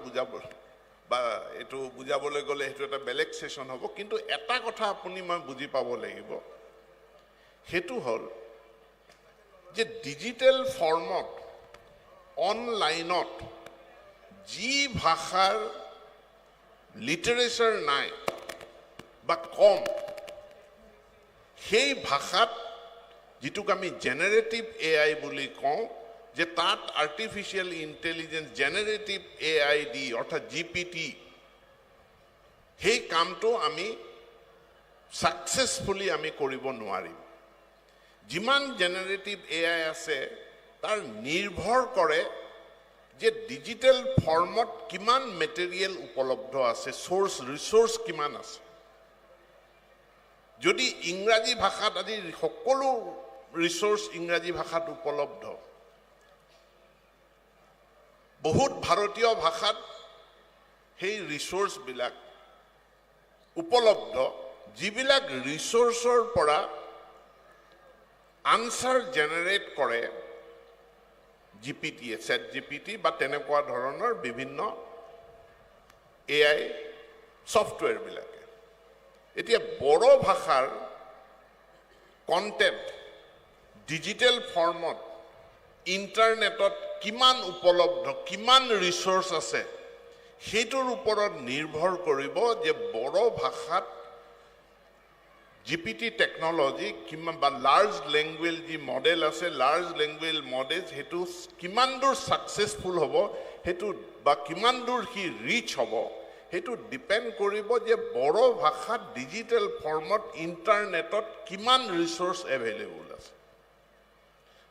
বা এটো বুজাবলৈ গলে হেতু এটা বেলেগ সেশন হ'ব কিন্তু এটা কথা আপুনি মই বুজি পাব লাগিব হেতু হল যে ডিজিটাল ফৰ্মত অনলাইনত যি ভাষাৰ লিটাৰেচাৰ নাই বা কম সেই ভাষাত যিটোক আমি জেনেৰেটিভ AI বুলি কওঁ যে তাত আৰ্টিফিচিয়েল ইণ্টেলিজেন্স জেনেৰেটিভ AI দি অৰ্থাৎ GPT সেই কামটো আমি সাকসেসফুলি আমি কৰিব নোৱাৰিম যিমান জেনেৰেটিভ AI আছে তাৰ নিৰ্ভৰ কৰে যে ডিজিটেল ফৰ্মত কিমান মেটেৰিয়েল উপলব্ধ আছে সোৰ্স ৰিসোৰ্স কিমান আছে যদি ইংৰাজী ভাষাত আজি সকলো ৰিসোৰ্স ইংৰাজী ভাষাত উপলব্ধ বহুত ভাৰতীয় ভাষাত সেই ৰিসোৰ্স বিলাক উপলব্ধ যিবিলাক ৰিসোৰ্সৰ পৰা আনসাৰ জেনাৰেট কৰে GPT সেট GPT বা তেনেকুৱা ধৰণৰ বিভিন্ন AI সফটওয়্যাৰ বিলাকে এতিয়া বড়ো ভাষাৰ কন্টেন্ট ডিজিটেল ফৰ্মত ইন্টাৰনেটত কিমান উপলব্ধ কিমান ৰিসোৰ্স আছে সেইটোৰ ওপৰত নিৰ্ভৰ কৰিব যে বড়ো ভাষাত GPT টেকনলজি কিমান বা লাৰ্জ ল্যাঙ্গুৱেজ যি মডেল আছে লাৰ্জ ল্যাঙ্গুৱেজ মডেল হেতু কিমান দূৰ সাকসেসফুল হ'ব হেতু বা কিমান দূৰ হি ৰিচ হ'ব হেতু ডিপেন্ড কৰিব যে বড়ো ভাষাত ডিজিটেল ফৰ্মত ইন্টাৰনেটত কিমান ৰিসোৰ্স এভেইলেবল আছে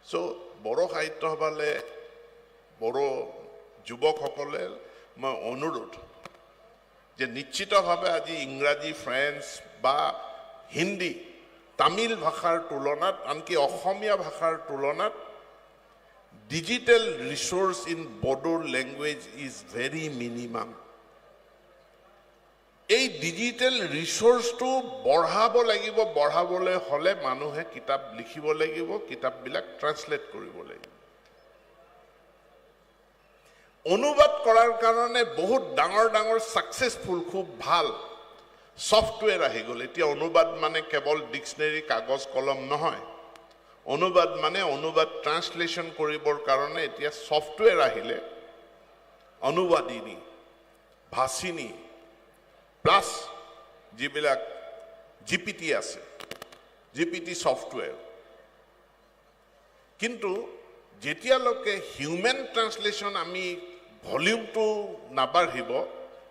সো বড়ো সাহিত্য সভালে বড়ো যুৱকসকলে মই অনুৰোধ যে নিশ্চিতভাৱে আজি ইংৰাজী ফ্ৰেঞ্চ বা হিন্দী তামিল ভাষাৰ তুলনাত আনকি অসমীয়া ভাষাৰ তুলনাত digital resource in Bodo language is very minimum এই ডিজিটেল ৰিসোৰ্সটো বঢ়াব লাগিব বঢ়াবলৈ হলে মানুহে কিতাপ লিখিব লাগিব কিতাপবিলাক ট্ৰান্সলেট কৰিব লাগিব অনুবাদ কৰাৰ কাৰণে বহুত ডাঙৰ ডাঙৰ সাকসেসফুল খুব ভাল সফটওয়্যাৰ আহি গ'ল এতিয়া অনুবাদ মানে কেৱল ডিকশনাৰী কাগজ কলম নহয় অনুবাদ মানে অনুবাদ ট্ৰান্সলেশন কৰিবৰ কাৰণে এতিয়া সফটওয়্যাৰ আহিলে অনুবাদিনী ভাষিনী প্লাস যিবিলাক GPT আছে GPT সফটওয়্যাৰ কিন্তু যেতিয়ালৈকে হিউম্যান ট্ৰান্সলেশন আমি ভলিউমটো নাবাঢ়িব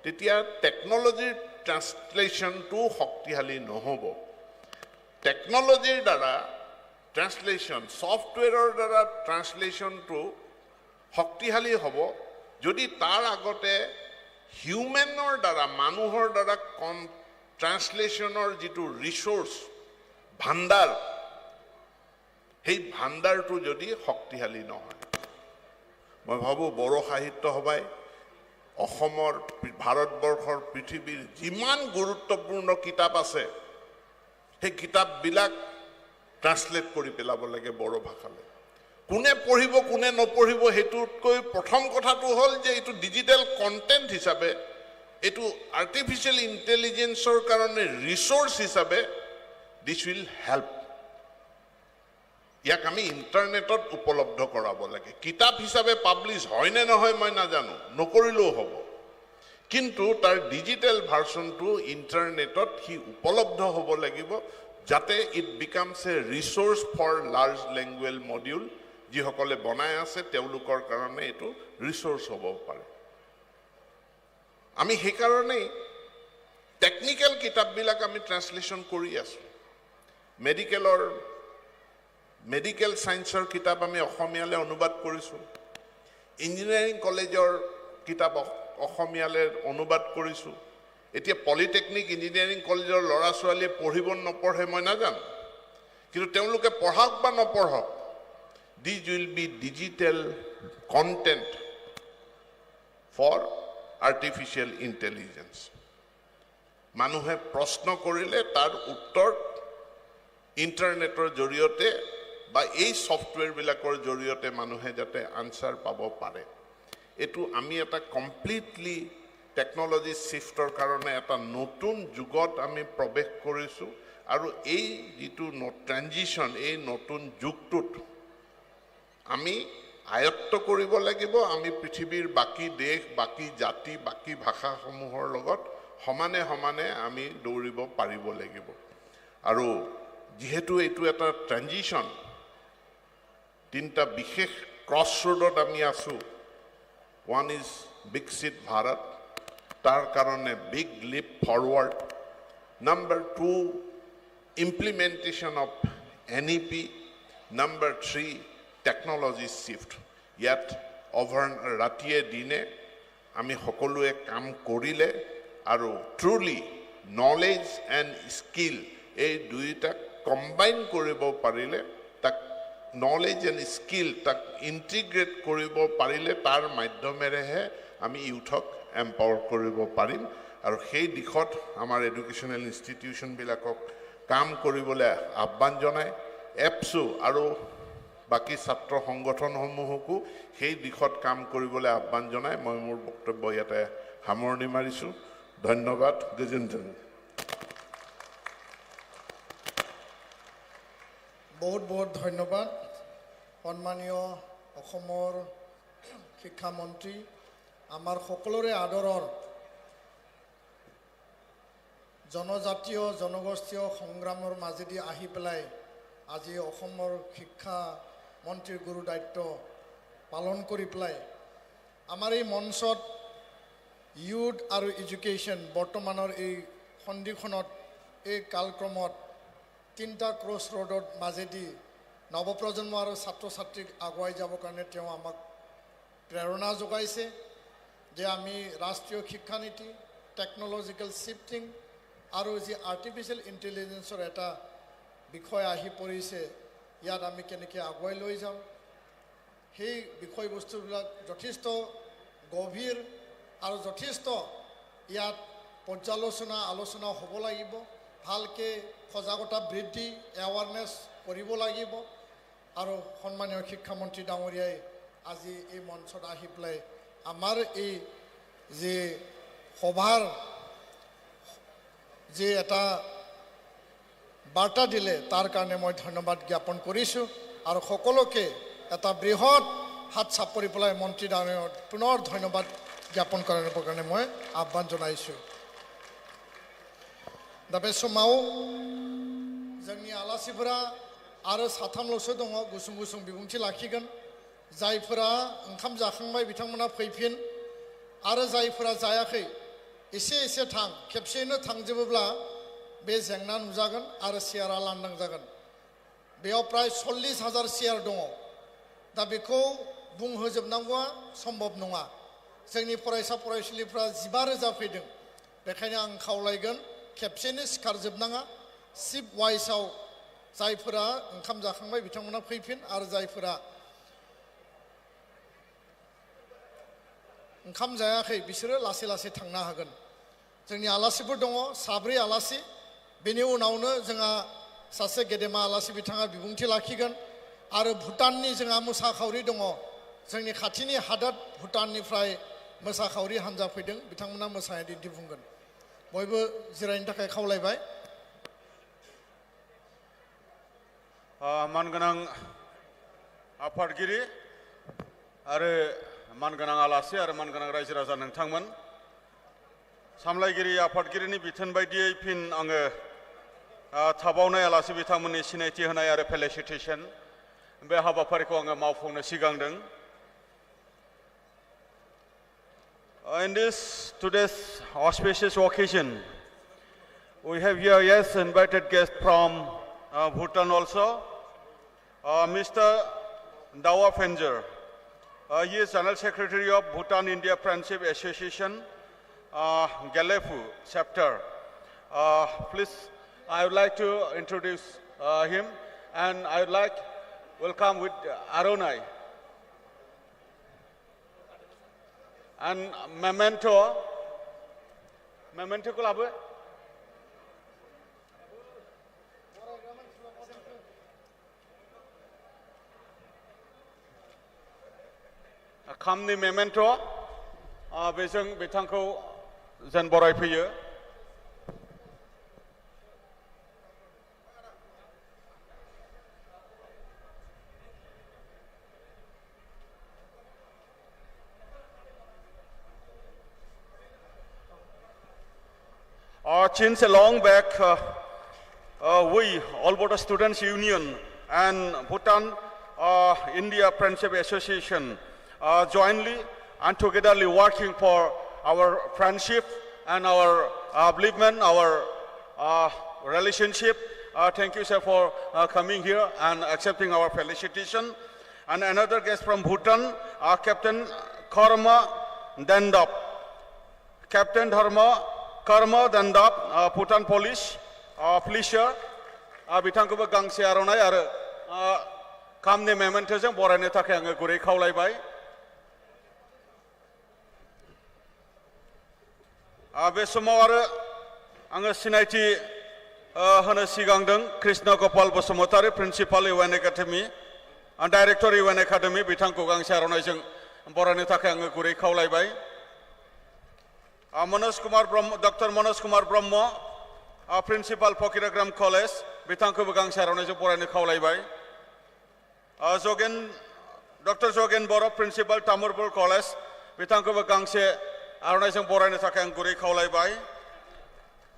তেতিয়া টেকনলজিৰ ট্ৰান্সলেশনটো শক্তিশালী নহব টেকনলজিৰ দ্বাৰা ট্ৰান্সলেশন সফটওয়্যাৰৰ দ্বাৰা ট্ৰান্সলেশনটো শক্তিশালী হ'ব যদি তাৰ আগতে হিউম্যানৰ দ্বাৰা মানুহৰ দ্বাৰা ট্ৰান্সলেশনৰ যিটো ৰিসোৰ্স ভাণ্ডাৰ সেই ভাণ্ডাৰটো যদি শক্তিশালী নহয় মই ভাবো বড়ো সাহিত্য সভাই অসমৰ ভাৰতবৰ্ষৰ পৃথিৱীৰ যিমান গুৰুত্বপূৰ্ণ কিতাপ আছে সেই কিতাপবিলাক ট্ৰান্সলেট কৰি পেলাব লাগে বড়ো ভাষালৈ কোনে পঢ়িব কোনে নপঢ়িব হেতুতকৈ প্ৰথম কথাটো হ'ল যে এটো ডিজিটেল কন্টেন্ট হিচাপে এটো আৰ্টিফিশিয়াল ইন্টেলিজেন্সৰ কাৰণে ৰিসোৰ্স হিচাপে দিস উইল হেল্প ইয়াক আমি ইন্টাৰনেটত উপলব্ধ কৰাব লাগে কিতাপ হিচাপে পাবলিশ হয় নে নহয় মই নাজানো নকৰিলেও হ'ব কিন্তু তাৰ ডিজিটেল ভাৰ্সনটো ইন্টাৰনেটত হি উপলব্ধ হ'ব লাগিব যাতে it becomes a resource for large language module যিসকলে বনাই আছে তেওঁলোকৰ কাৰণে এটো ৰিসোৰ্স হ'ব পাৰে আমি সেই কাৰণে টেকনিক্যাল কিতাপবিলাক আমি ট্ৰান্সলেশন কৰি আছো মেডিকেল সায়েন্সৰ কিতাপ আমি অসমীয়ালৈ অনুবাদ কৰিছো ইঞ্জিনিয়াৰিং কলেজৰ কিতাপ অসমীয়ালৈ অনুবাদ কৰিছো এতিয়া পলিটেকনিক ইঞ্জিনিয়াৰিং কলেজৰ ল'ৰা ছোৱালীয়ে পঢ়িব নপঢ়ে মই নাজানো কিন্তু তেওঁলোকে পঢ়াক বা নপঢ়ক this will be digital content for artificial intelligence মানুহে প্ৰশ্ন কৰিলে তাৰ উত্তৰ ইন্টাৰনেটৰ জৰিয়তে বা এই সফটওয়্যাৰ বিলাকৰ জৰিয়তে মানুহে যাতে আনসাৰ পাব পাৰে এটো আমি এটা কমপ্লিটলি টেকনলজি শিফটৰ কাৰণে এটা নতুন যুগত আমি প্ৰৱেশ কৰিছো আৰু এই যেটো ট্ৰানজিশন এই নতুন যুগটোত আমি আয়ত্ত কৰিব লাগিব আমি পৃথিৱীৰ বাকি দেশ বাকি জাতি বাকি ভাষাসমূহৰ লগত সমানে সমানে আমি দৌৰিব পাৰিব লাগিব আৰু যেহেতু এইটো এটা ট্ৰানজিশন তিনটা বিশেষ ক্ৰছ ৰোডত আমি আছো one is Viksit Bharat তাৰ কাৰণে big leap forward number 2 implementation of NEP number 3 technology shift yet over ৰাতিয়ে দিনে আমি সকলোৱে কাম কৰিলে আৰু truly knowledge and skill এই দুইটা কম্বাইন কৰিব পাৰিলে তাক knowledge and skill তাক ইন্টিগ্ৰেট কৰিব পাৰিলে তাৰ মাধ্যমেৰেহে আমি ইউথক এম্পাৱাৰ কৰিব পাৰিম আৰু সেই দিশত আমাৰ এডুকেশ্যনেল ইনষ্টিটিউচন বিলাকক কাম কৰিবলৈ আহ্বান জনায় এপছো আৰু বাকি ছাত্ৰ সংগঠনসমূহকো সেই দিশত কাম কৰিবলৈ আহ্বান জনায় মই মোৰ বক্তব্য ইয়াতে সামৰণি মাৰিছো ধন্যবাদ গজেন্দ্ৰন বহুত বহুত ধন্যবাদ সন্মানীয় অসমৰ শিক্ষা মন্ত্ৰী আমাৰ সকলোৰে আদৰৰ জনজাতীয় জনগোষ্ঠীয় সংগ্ৰামৰ মাজেদি আহি পেলাই আজি অসমৰ শিক্ষা মন্ত্ৰীৰ গুৰু দায়িত্ব পালন কৰি পেলাই আমাৰ এই মঞ্চত ইউথ আৰু এডুকেশ্যন বৰ্তমানৰ এই সন্ধিখনত এই কালক্ৰমত তিনটা ক্ৰছ ৰোডৰ মাজেদি নৱপ্ৰজন্ম আৰু ছাত্ৰ ছাত্ৰীক আগুৱাই যাবৰ কাৰণে তেওঁ আমাক প্ৰেৰণা যোগাইছে যে আমি ৰাষ্ট্ৰীয় শিক্ষানীতি টেকনলজিকেল শিফটিং আৰু যি আৰ্টিফিচিয়েল ইণ্টেলিজেন্সৰ এটা বিষয় আহি পৰিছে ইয়াত আমি কেনেকৈ আগুৱাই লৈ যাওঁ সেই বিষয়বস্তুবিলাক যথেষ্ট গভীৰ আৰু যথেষ্ট ইয়াত পৰ্যালোচনা আলোচনা হ'ব লাগিব ভালকৈ সজাগতা বৃদ্ধি এৱাৰনেছ কৰিব লাগিব আৰু সন্মানীয় শিক্ষামন্ত্ৰী ডাঙৰীয়াই আজি এই মঞ্চত আহি পেলাই আমাৰ এই যে সভাৰ যে এটা বাৰ্তা দিলে তাৰ কাৰণে মই ধন্যবাদ জ্ঞাপন কৰিছোঁ আৰু সকলোকে এটা বৃহৎ হাত চাপৰি পেলাই মন্ত্ৰী ডাঙৰীয়াক পুনৰ ধন্যবাদ জ্ঞাপন কৰাৰ কাৰণে মই আহ্বান জনাইছোঁ दा बे समाव जोंनि आलासिफोरा आरो साथामल'सो दङ गुसुं गुसुं बिबुंथि लाखिगोन जायफोरा ओंखाम जाखांबाय बिथांमोना फैफिन आरो जायफोरा जायाखै एसे एसे थां खेबसेयैनो थांजोबोब्ला बे जेंना नुजागोन आरो सियारा लांदां जागोन बेयाव प्राय 40,000 सियार दङ दा बेखौ बुंहोजोबनांगौआ सम्भब नङा जोंनि फरायसा फरायसुलिफ्रा 15,000 फैदों बेखायनो आं खावलायगोन खेबसेनो सिखारजोबनाङा सिफ्ट वाइसआव जायफोरा ओंखाम जाखांबाय बिथांमोना फैफिन आरो जायफोरा ओंखाम जायाखै बिसोरो लासै लासै थांनो हागोन जोंनि आलासिफोर दङ साब्रै आलासि बेनि उनावनो जोंहा सासे गेदेमा आलासि बिथाङा बिबुंथि लाखिगोन आरो भुटाननि जोंहा मोसाखावरि दङ जोंनि खाथिनि हादोर भुटाननिफ्राय मोसाखावरि हान्जा फैदों बिथांमोना मोसानाय दिन्थिफुंगोन बयबो जिरायनो थाखाय खावलायबाय मानगोनां आफादगिरि आरो मानगोनां आलासि आरो मानगोनां रायजो राजा नोंथांमोन सामलायगिरि आफादगिरिनि बिथोन बायदियै फिन आङो थाबावनाय आलासि बिथांमोननि सिनायथि होनाय आरो फेलिसिटेसन बे हाबाफारिखौ आङो मावफुंनो सिगांदों In this today's auspicious occasion, we have here invited guests from Bhutan also, Mr. Dawa Fenjer. He is General Secretary of Bhutan India Friendship Association, Galefu chapter. Please, I would like to introduce him, and I would like welcome with Arunai. And memento ko labu kamni memento बेजों बिथांखौ जेन बरायफैयो since a long back, we, All Bota Students Union and Bhutan India Friendship Association, jointly and togetherly working for our friendship and our upliftment, our relationship. Thank you, sir, for coming here and accepting our felicitation. And another guest from Bhutan, Captain Karma Dandap. Captain Karma Dandap, Bhutan Police, Policer, Bitangkuba Gangse Aronai, Kamne Mementism, Boraneta Kanga Gure Kaulai Bai. Besumawara Anga Sinaiti Hana Sigangdang, Krishna Gopal Basumotari, Principal UN Academy, and Director UN Academy, Bitangku Gang Saronajang, Boraneta Kanga Gure Kaulai Bai. Manoj Kumar Brahma, Dr. Manoj Kumar Brahma, Principal Pokiragram College, Bitangku Gang Saronajang Borane Kaulai Bai. Dr. Zogen Boro, Principal Tamurbur College, Bitangku Gangse. Arunachal Borane Takang Guri Kaulai Bai.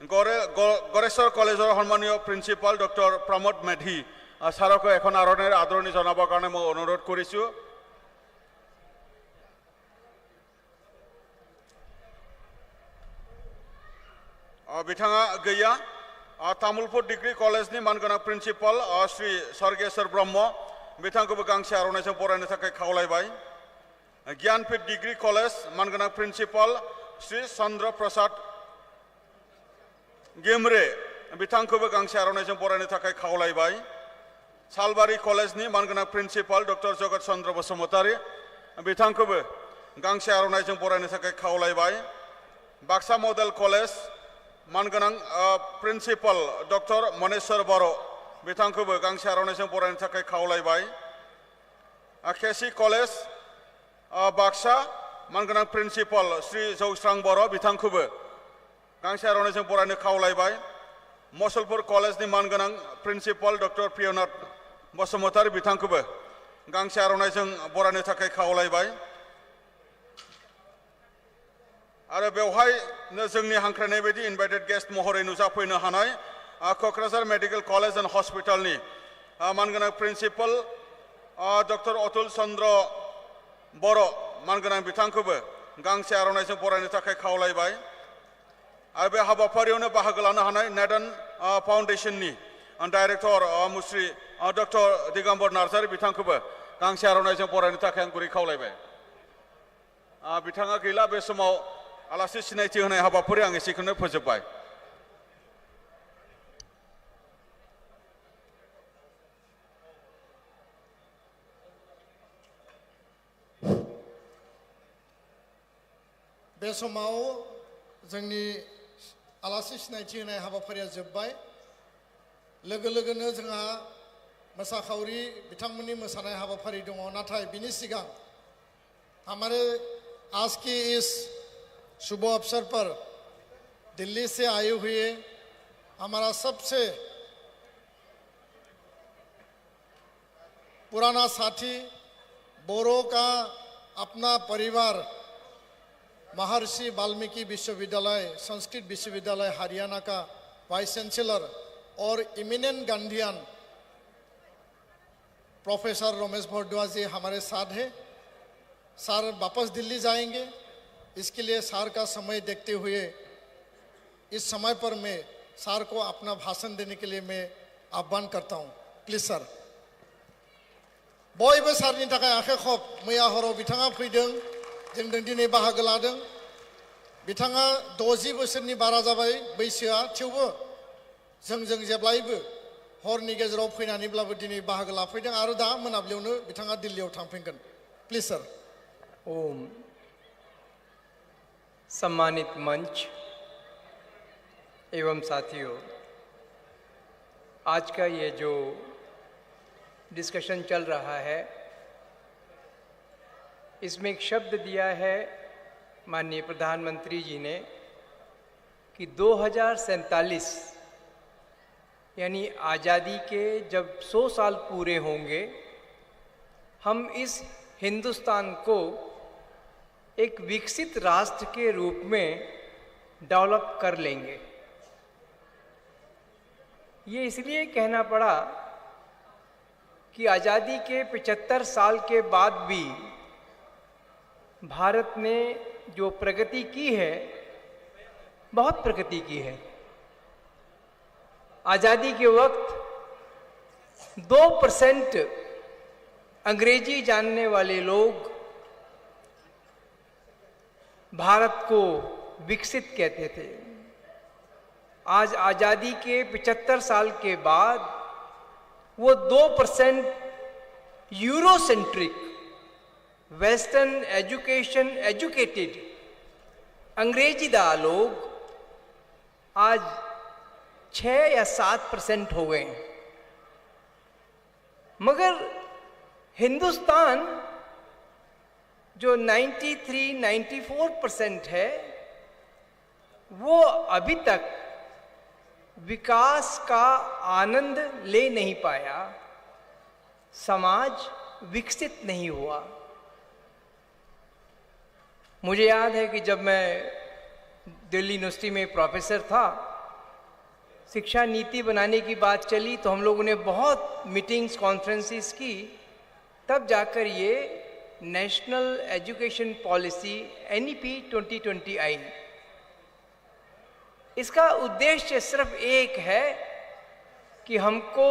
Goresar College of Harmonio Principal Dr. Pramod Medhi. Sarako Ekon Aroner Adroni Zanabakane Mo Honorot Kurisu. Bitanga Gaya. Tamulpur Degree College ni Mangana Principal Sri Sargesar Brahma. Bitangu Gangse Arunachal Borane Takai Kaulai Bai. Gyanpit Degree College, Mangana Principal, Sri Sandra Prasad Gemre, Bitangkuba Gangse Aronajam Borane Takai Kaulai Bai. Salbari College ni Mangana Principal, Dr. Jogat Sandra Basumotari, Bitangkuba Gangse Aronajam Borane Takai Kaulai Bai. Baksa Model College, Manganang Principal, Dr. Monesar Baro, Bitangkuba Gangse Aronajam Borane Takai Kaulai Bai. Akesi College, Baksa, Manganang Principal, Sri Zogsrang Boro, Bitangkuba, Gangse Aronajam Borane Kaulai Bai, Mosulpur College ni Manganang Principal, Dr. Pionat Basumotari, Bitangkuba, Gangse Aronajam Borane Takai Kaulai Bai. Ara Bewhai, Nazungni Hankrane Bedi, invited guest Mohore Nuzapoina Hanai, Kokrasar Medical College and Hospital ni, Manganang Principal, Dr. Otul Sandro Boro, Manganang Bitangkuba, Gangse Aronajam Borane Takai Kaulai Bai. Arbe Habapariona Bahagalana Hanai, Nadan Foundation ni, and Director Musri, Dr. Digambor Narsari Bitangkuba, Gangse Aronajam Borane Takai Guri Kaulai Bai. Bitanga Gila Besamo, Alasis Nati Hana Habapuri and Sikuna Pujabai. Besomao, Zangni Alasis Nineteen Habaparia Zubai, Legalugana Zanga, Masakauri, Bitamuni Masana Habapari Dongo Natai, Binisigang. Hamare Aski is Subo अवसर पर दिल्ली से आए हुए हमारा सबसे पुराना साथी बोरो का अपना परिवार महर्षि वाल्मीकि विश्वविद्यालय संस्कृत विश्वविद्यालय हरियाणा का वाइस चांसलर और eminent Gandhian professor Ramesh Bharadwaj ji हमारे साथ हैं। सर वापस दिल्ली जाएंगे, इसके लिए सर का समय देखते हुए इस समय पर मैं सर को अपना भाषण देने के लिए मैं आह्वान करता हूं। Please sir. बयबो सरनि थाखाय आखाइ खब मैया हराव बिथाङा फैदों, जों दिनै बाहागो लादों। बिथाङा 60 बोसोरनि बारा जाबाय बैसोआ, थेवबो जों जेब्लायबो हरनि गेजेराव फैनानैब्लाबो दिनै बाहागो लाफैदों आरो दा मोनाबिलियावनो बिथाङा दिल्लीयाव थांफिनगोन। Please sir. ओम। सम्मानित मंच एवं साथियों, आज का ये जो डिस्कशन चल रहा है, इसमें एक शब्द दिया है माननीय प्रधानमंत्री जी ने कि 2047 यानी आज़ादी के जब 100 साल पूरे होंगे, हम इस हिंदुस्तान को एक विकसित राष्ट्र के रूप में डेवलप कर लेंगे। ये इसलिए कहना पड़ा कि आज़ादी के 75 साल के बाद भी भारत ने जो प्रगति की है, बहुत प्रगति की है। आज़ादी के वक्त 2% अंग्रेजी जानने वाले लोग भारत को विकसित कहते थे। आज आज़ादी के 75 साल के बाद वो 2% यूरोसेंट्रिक, वेस्टर्न एजुकेशन एजुकेटेड अंग्रेजीदा लोग आज 6 या 7% हो गए हैं। मगर हिंदुस्तान जो 93-94% है, वो अभी तक विकास का आनंद ले नहीं पाया, समाज विकसित नहीं हुआ। मुझे याद है कि जब मैं दिल्ली यूनिवर्सिटी में प्रोफेसर था, शिक्षा नीति बनाने की बात चली तो हम लोगों ने बहुत मीटिंग्स, कॉन्फ्रेंसेस की, तब जाकर ये नेशनल एजुकेशन पॉलिसी NEP 2020 आई। इसका उद्देश्य सिर्फ एक है कि हमको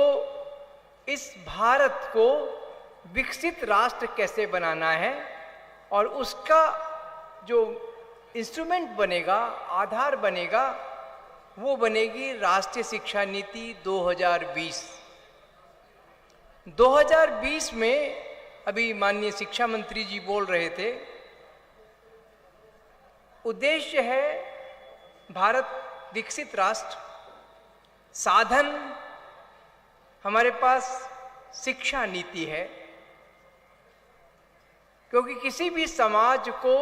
इस भारत को विकसित राष्ट्र कैसे बनाना है, और उसका जो इंस्ट्रूमेंट बनेगा, आधार बनेगा, वो बनेगी राष्ट्रीय शिक्षा नीति 2020। 2020 में अभी माननीय शिक्षा मंत्री जी बोल रहे थे, उद्देश्य है भारत विकसित राष्ट्र, साधन हमारे पास शिक्षा नीति है। क्योंकि किसी भी समाज को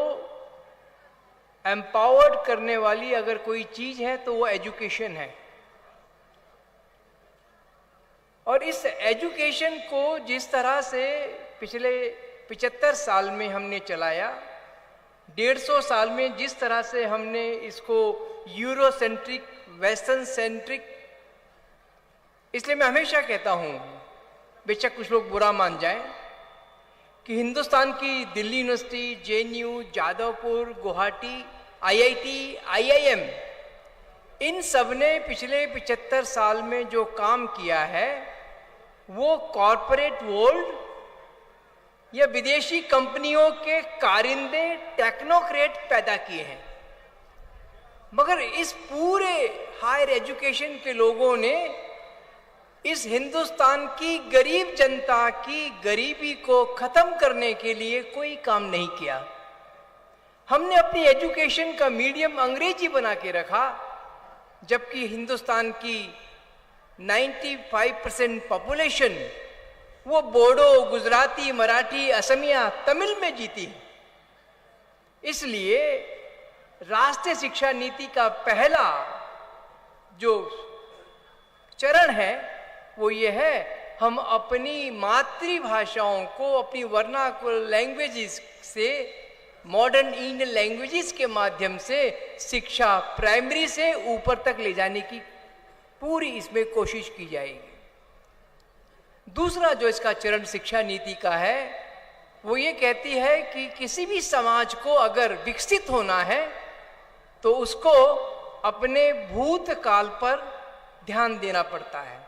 एम्पावर्ड करने वाली अगर कोई चीज है तो वो एजुकेशन है। और इस एजुकेशन को जिस तरह से पिछले 75 साल में हमने चलाया, 150 साल में जिस तरह से हमने इसको यूरोसेंट्रिक, वेस्टर्न सेंट्रिक, इसलिए मैं हमेशा कहता हूं, बेशक कुछ लोग बुरा मान जाएं, कि हिंदुस्तान की Delhi university, JNU, Jadavpur, Guwahati, IIT, IIM, इन सब ने पिछले 75 साल में जो काम किया है वो कॉरपोरेट वर्ल्ड या विदेशी कंपनियों के कारिंदे, टेक्नोक्रेट पैदा किए हैं। मगर इस पूरे हायर एजुकेशन के लोगों ने इस हिंदुस्तान की गरीब जनता की गरीबी को खत्म करने के लिए कोई काम नहीं किया। हमने अपनी एजुकेशन का मीडियम अंग्रेजी बना के रखा, जबकि हिंदुस्तान की 95% पॉपुलेशन वो बोडो, गुजराती, मराठी, असमिया, तमिल में जीती। इसलिए राष्ट्रीय शिक्षा नीति का पहला जो चरण है वो ये है, हम अपनी मातृभाषाओं को, अपनी वर्नाकुलर लैंग्वेजेस से मॉडर्न इंडियन लैंग्वेजेस के माध्यम से शिक्षा प्राइमरी से ऊपर तक ले जाने की पूरी इसमें कोशिश की जाएगी। दूसरा जो इसका चरण शिक्षा नीति का है वो ये कहती है कि किसी भी समाज को अगर विकसित होना है तो उसको अपने भूतकाल पर ध्यान देना पड़ता है।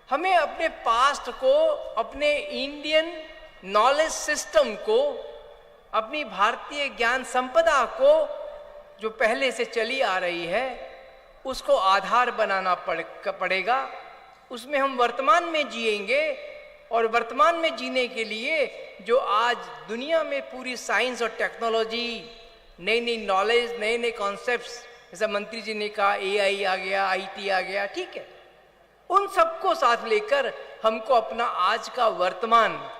हमें अपने पास्ट को, अपने इंडियन नॉलेज सिस्टम को, अपनी भारतीय ज्ञान संपदा को जो पहले से चली आ रही है उसको आधार बनाना पड़ेगा। उसमें हम वर्तमान में जिएंगे, और वर्तमान में जीने के लिए जो आज दुनिया में पूरी साइंस और टेक्नोलॉजी, नई नई नॉलेज, नए नए कॉन्सेप्ट्स, जैसा मंत्री जी ने कहा AI आ गया, IT आ गया, ठीक है, उन सबको साथ लेकर हमको अपना आज का वर्तमान,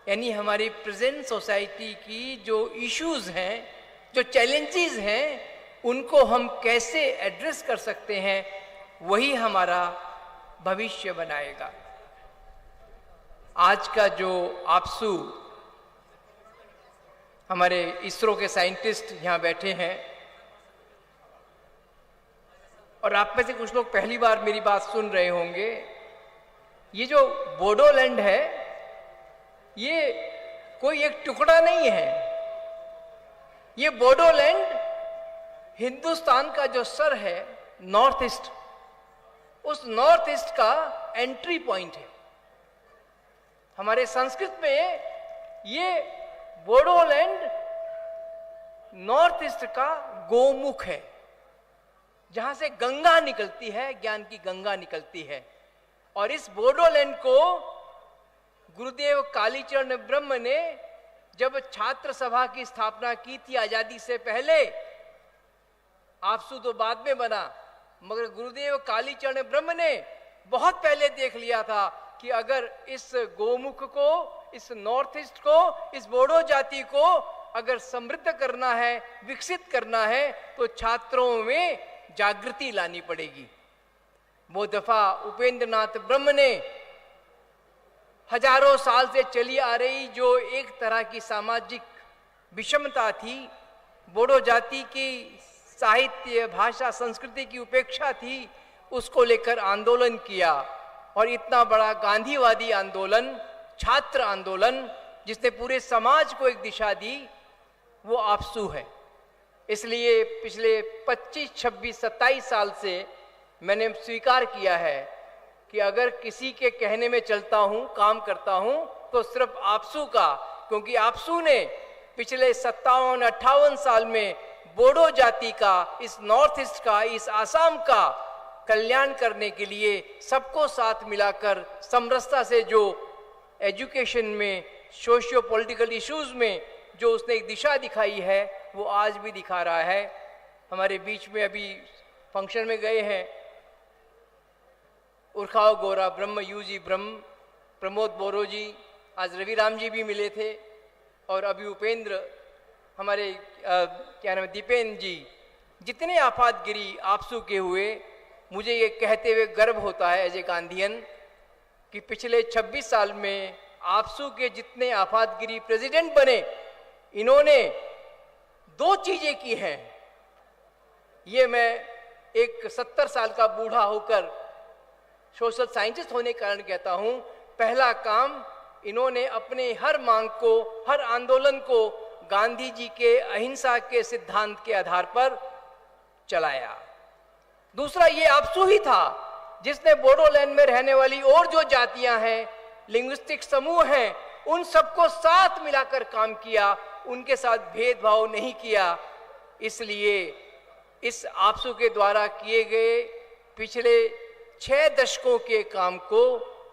यानी हमारी प्रेजेंट सोसाइटी की जो इश्यूज हैं, जो चैलेंजेस हैं, उनको हम कैसे एड्रेस कर सकते हैं, वही हमारा भविष्य बनाएगा। आज का जो आपसू हमारे इसरो के साइंटिस्ट यहाँ बैठे हैं, और आप में से कुछ लोग पहली बार मेरी बात सुन रहे होंगे, ये जो बोडोलैंड है ये कोई एक टुकड़ा नहीं है। ये बोडोलैंड हिंदुस्तान का जो सर है, नॉर्थ ईस्ट, उस नॉर्थ ईस्ट का एंट्री पॉइंट है। हमारे संस्कृत में ये बोडोलैंड नॉर्थ ईस्ट का गोमुख है, जहां से गंगा निकलती है, ज्ञान की गंगा निकलती है। और इस बोडोलैंड को गुरुदेव कालीचरण ब्रह्म ने जब छात्र सभा की स्थापना की थी आजादी से पहले, आपसू तो बाद में बना, मगर गुरुदेव कालीचरण ब्रह्म ने बहुत पहले देख लिया था कि अगर इस गोमुख को, इस नॉर्थ ईस्ट को, इस बोडो जाति को अगर समृद्ध करना है, विकसित करना है, तो छात्रों में जागृति लानी पड़ेगी। वो दफा उपेंद्र नाथ ब्रह्म ने हजारों साल से चली आ रही जो एक तरह की सामाजिक विषमता थी, बोडो जाति की साहित्य, भाषा, संस्कृति की उपेक्षा थी, उसको लेकर आंदोलन किया। और इतना बड़ा गांधीवादी आंदोलन, छात्र आंदोलन, जिसने पूरे समाज को एक दिशा दी, वो आपसू है। इसलिए पिछले 25, 26, 27 साल से मैंने स्वीकार किया है कि अगर किसी के कहने में चलता हूं, काम करता हूं, तो सिर्फ आपसू का, क्योंकि आपसू ने पिछले 57-58 साल में बोडो जाति का, इस नॉर्थ ईस्ट का, इस आसाम का कल्याण करने के लिए सबको साथ मिलाकर समरसता से जो एजुकेशन में, सोशियो पॉलिटिकल इश्यूज में जो उसने एक दिशा दिखाई है, वो आज भी दिखा रहा है। हमारे बीच में अभी फंक्शन में गए हैं उर्खाव गोरा ब्रह्म, यूजी ब्रह्म, प्रमोद बोरो जी, आज रवि राम जी भी मिले थे, और अभी उपेंद्र, हमारे क्या नाम है, दीपेंद्र जी, जितने आफातगिरी आपसू के हुए, मुझे ये कहते हुए गर्व होता है एज ए गांधीयन कि पिछले 26 साल में आपसू के जितने आफातगिरी प्रेसिडेंट बने, इन्होंने 2 चीजें की हैं। ये मैं एक 70 साल का बूढ़ा होकर सोशल साइंटिस्ट होने के कारण कहता हूं। पहला काम, इन्होंने अपने हर मांग को, हर आंदोलन को गांधी जी के अहिंसा के सिद्धांत के आधार पर चलाया। दूसरा, ये आपसू ही था जिसने बोडोलैंड में रहने वाली और जो जातियां हैं, लिंग्विस्टिक समूह हैं, उन सबको साथ मिलाकर काम किया, उनके साथ भेदभाव नहीं किया। इसलिए इस आपसू के द्वारा किए गए पिछले 6 दशकों के काम को,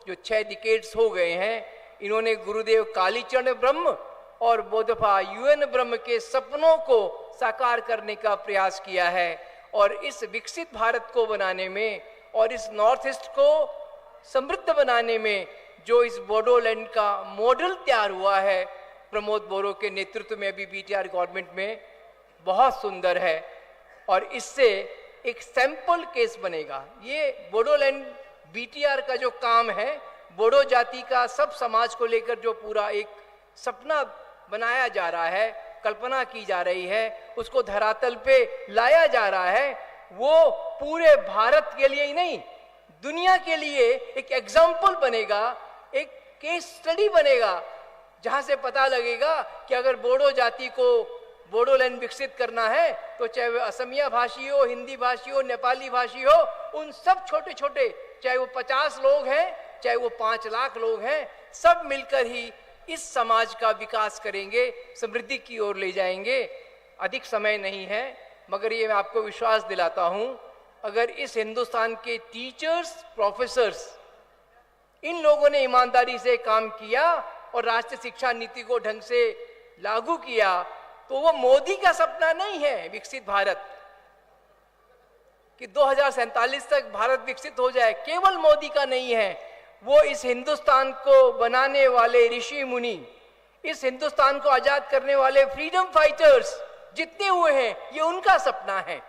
जो 6 डिकेड्स हो गए हैं, इन्होंने गुरुदेव कालीचरण ब्रह्म और बोधफा यूएन ब्रह्म के सपनों को साकार करने का प्रयास किया है। और इस विकसित भारत को बनाने में और इस नॉर्थ ईस्ट को समृद्ध बनाने में जो इस बोडोलैंड का मॉडल तैयार हुआ है प्रमोद बोरो के नेतृत्व में अभी बीटीआर गवर्नमेंट में, बहुत सुंदर है। और इससे एक सैंपल केस बनेगा। ये बोडोलैंड बीटीआर का जो काम है, बोडो जाति का सब समाज को लेकर जो पूरा एक सपना बनाया जा रहा है, कल्पना की जा रही है, उसको धरातल पे लाया जा रहा है, वो पूरे भारत के लिए ही नहीं, दुनिया के लिए एक एग्जाम्पल बनेगा, एक केस स्टडी बनेगा, जहां से पता लगेगा कि अगर बोडो जाति को बोडोलैंड विकसित करना है, तो चाहे वो असमिया भाषी हो, हिंदी भाषी हो, नेपाली भाषी हो, उन सब छोटे छोटे, चाहे वो 50 लोग हैं, चाहे वो 5 लाख लोग हैं, सब मिलकर ही इस समाज का विकास करेंगे, समृद्धि की ओर ले जाएंगे। अधिक समय नहीं है, मगर ये मैं आपको विश्वास दिलाता हूं, अगर इस हिंदुस्तान के टीचर्स, प्रोफेसर्स, इन लोगों ने ईमानदारी से काम किया और राष्ट्रीय शिक्षा नीति को ढंग से लागू किया, तो वो मोदी का सपना नहीं है विकसित भारत कि 2047 तक भारत विकसित हो जाए, केवल मोदी का नहीं है। वो इस हिंदुस्तान को बनाने वाले ऋषि मुनि, इस हिंदुस्तान को आजाद करने वाले फ्रीडम फाइटर्स जितने हुए हैं, ये उनका सपना है।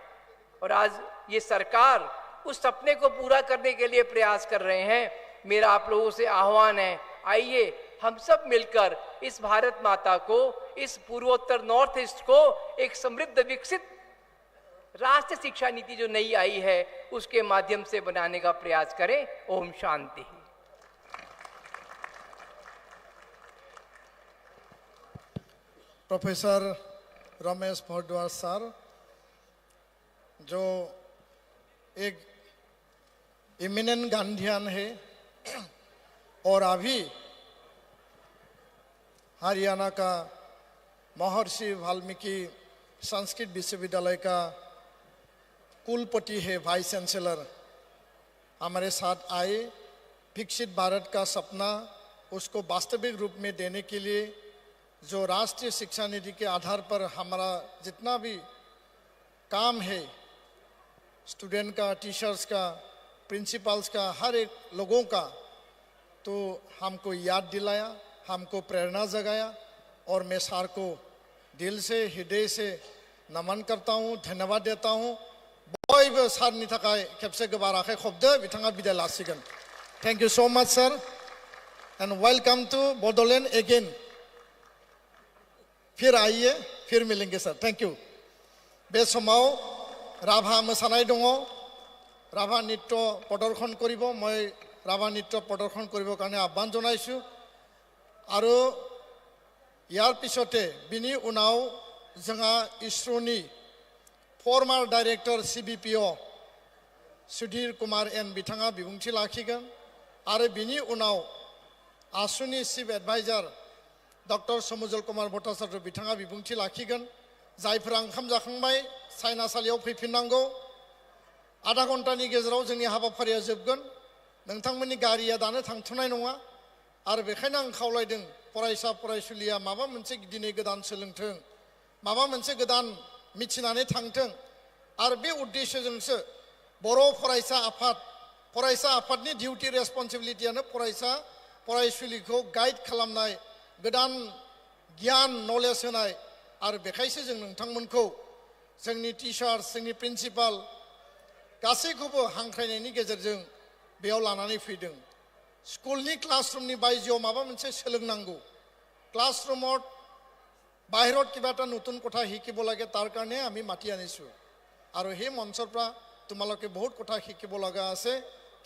और आज ये सरकार उस सपने को पूरा करने के लिए प्रयास कर रहे हैं। मेरा आप लोगों से आह्वान है, आइए हम सब मिलकर इस भारत माता को, इस पूर्वोत्तर नॉर्थ ईस्ट को एक समृद्ध विकसित राष्ट्रीय शिक्षा नीति जो नई आई है उसके माध्यम से बनाने का प्रयास करें। ओम शांति। प्रोफेसर रमेश भारद्वाज सर, जो एक इमिनेंट गांधीयन है और अभी हरियाणा का महर्षि वाल्मीकि संस्कृत विश्वविद्यालय का कुलपति है, वाइस चांसलर, हमारे साथ आए। विकसित भारत का सपना उसको वास्तविक रूप में देने के लिए जो राष्ट्रीय शिक्षा नीति के आधार पर हमारा जितना भी काम है, स्टूडेंट का, टीचर्स का, प्रिंसिपल्स का, हर एक लोगों का, तो हमको याद दिलाया, हमको प्रेरणा जगाया और मैं सर को दिल से, हृदय से नमन करता हूँ, धन्यवाद देता हूँ। बयबो सारनि थाखाय खेबसे गोबार आखाइ खबदो, बिथाङा बिदाय लासिगोन। Thank you so much sir and welcome to Bodoland again. फिर आइए, फिर मिलेंगे सर। Thank you. बे समाव राभा मोसानाय दङ, राभा नृत्य प्रदर्शन करिब, मैं राभा नृत्य प्रदर्शन करिब कारणे आह्वान जनाइछु। आरो यार पिछते बिनि उनाव जोंहा इसरोनि former director CBPO Sudhir Kumar एन बिथाङा बिबुंथि लाखिगोन आरो बिनि उनाव आसुनि chief adviser doctor Samujjal Kumar Bhattacharya बिथाङा बिबुंथि लाखिगोन। जायफोरा ओंखाम जाखांबाय सायनासालियाव फैफिननांगौ। आधा घन्टानि गेजेराव जोंनि हाबाफारिया जोबगोन। नोंथांमोननि गारिया दानो थांथ'नाय नङा आरो बेखायनो आं खावलायदों फरायसा फरायसुलिया माबा मोनसे दिनै गोदान सोलोंथों, माबा मोनसे गोदान मिथिनानै थांथों आरो बे उद्देश्यजोंसो बर' फरायसा आफादनि डिउटी रेसपन्सिबिलिटियानो फरायसा फरायसुलिखौ गाइड खालामनाय, गोदान गियान नलेज होनाय आरो बेखायसो जों नोंथांमोनखौ जोंनि टीचार्स, जोंनि प्रिन्सिपाल गासैखौबो हांख्रायनायनि गेजेरजों बेयाव लानानै फैदों। स्कुलनि क्लासरूमनि बायजोआव माबा मोनसे सोलोंनांगौ, क्लासरूमত বাহিৰত কিবা এটা নতুন কথা শিকিব লাগে, তাৰ কাৰণে আমি মাতি আনিছোঁ আৰু সেই মঞ্চৰ পৰা তোমালোকে বহুত কথা শিকিব লগা আছে,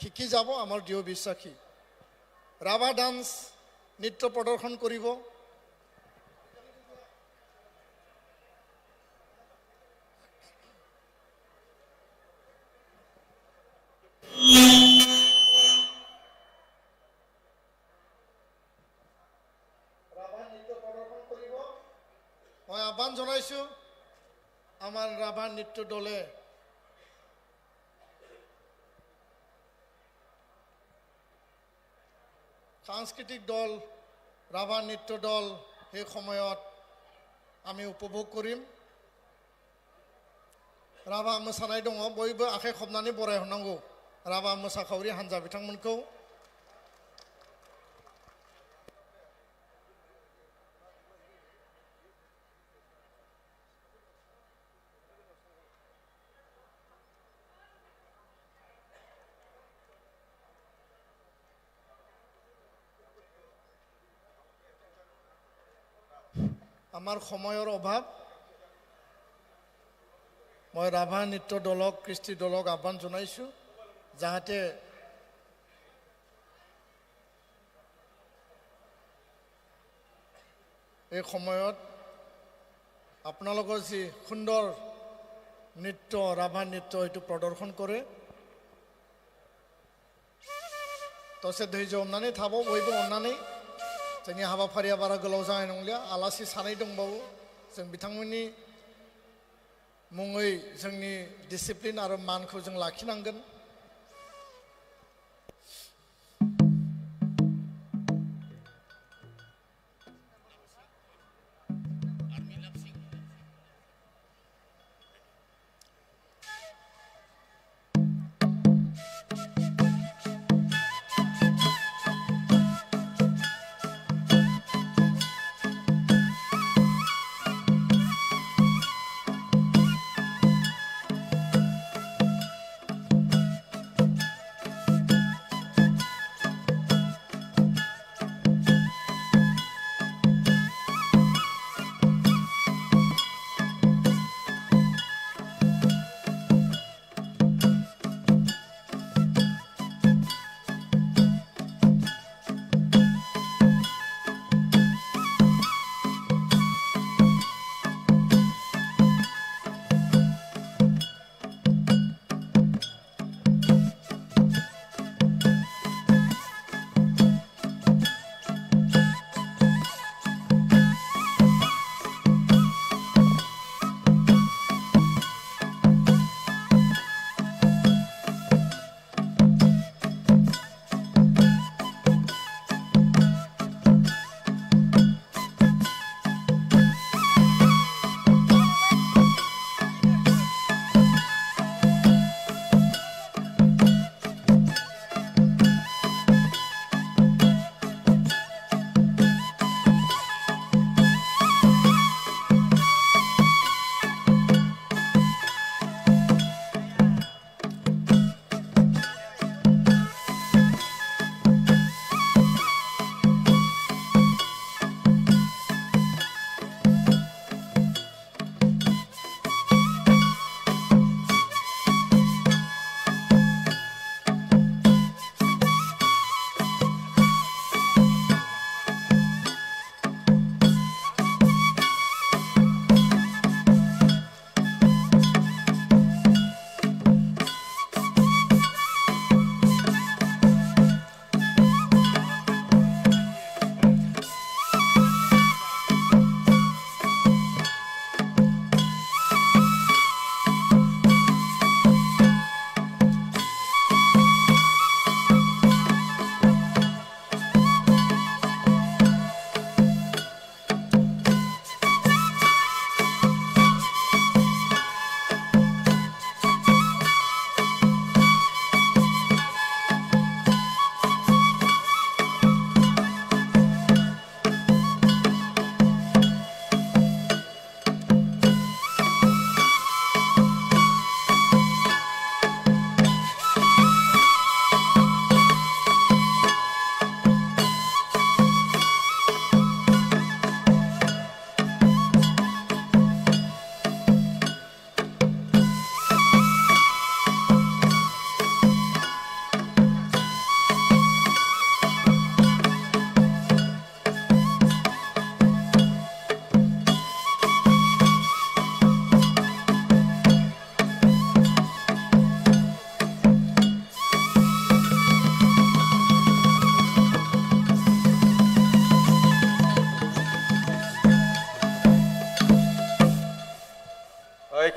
শিকি যাব আমাৰ দৃঢ় বিশ্বাসী। ৰাভা ডান্স নৃত্য প্ৰদৰ্শন কৰিব। मैं आह्वान जनाइछु आमार राभा नृत्य दले सांस्कृतिक दल, राभा नृत्य दल সেই সময়ত আমি উপভোগ কৰিম। राभा मोसानाय दङ, बयबो आखाइ खबनानै बराय हरनांगौ राभा मोसाखावरि हान्जा बिथांमोनखौ। आमार समयर अभाव, मैं राभा नृत्य दलक, कृष्टि दलक आह्वान जनाइछु जाहाते এই সময়ত আপোনালোকৰ যি সুন্দৰ নৃত্য, ৰাভা নৃত্য এইটো প্ৰদৰ্শন কৰে। दसे धैर्य हमनानै थाबाव, बयबो अननानै। जोंनि हाबाफारिया बारा गोलाव जानाय नंलिया, आलासि सानै दंबावो। जों बिथांमोननि मुङै जोंनि डिसिप्लिन आरो मानखौ जों लाखिनांगोन।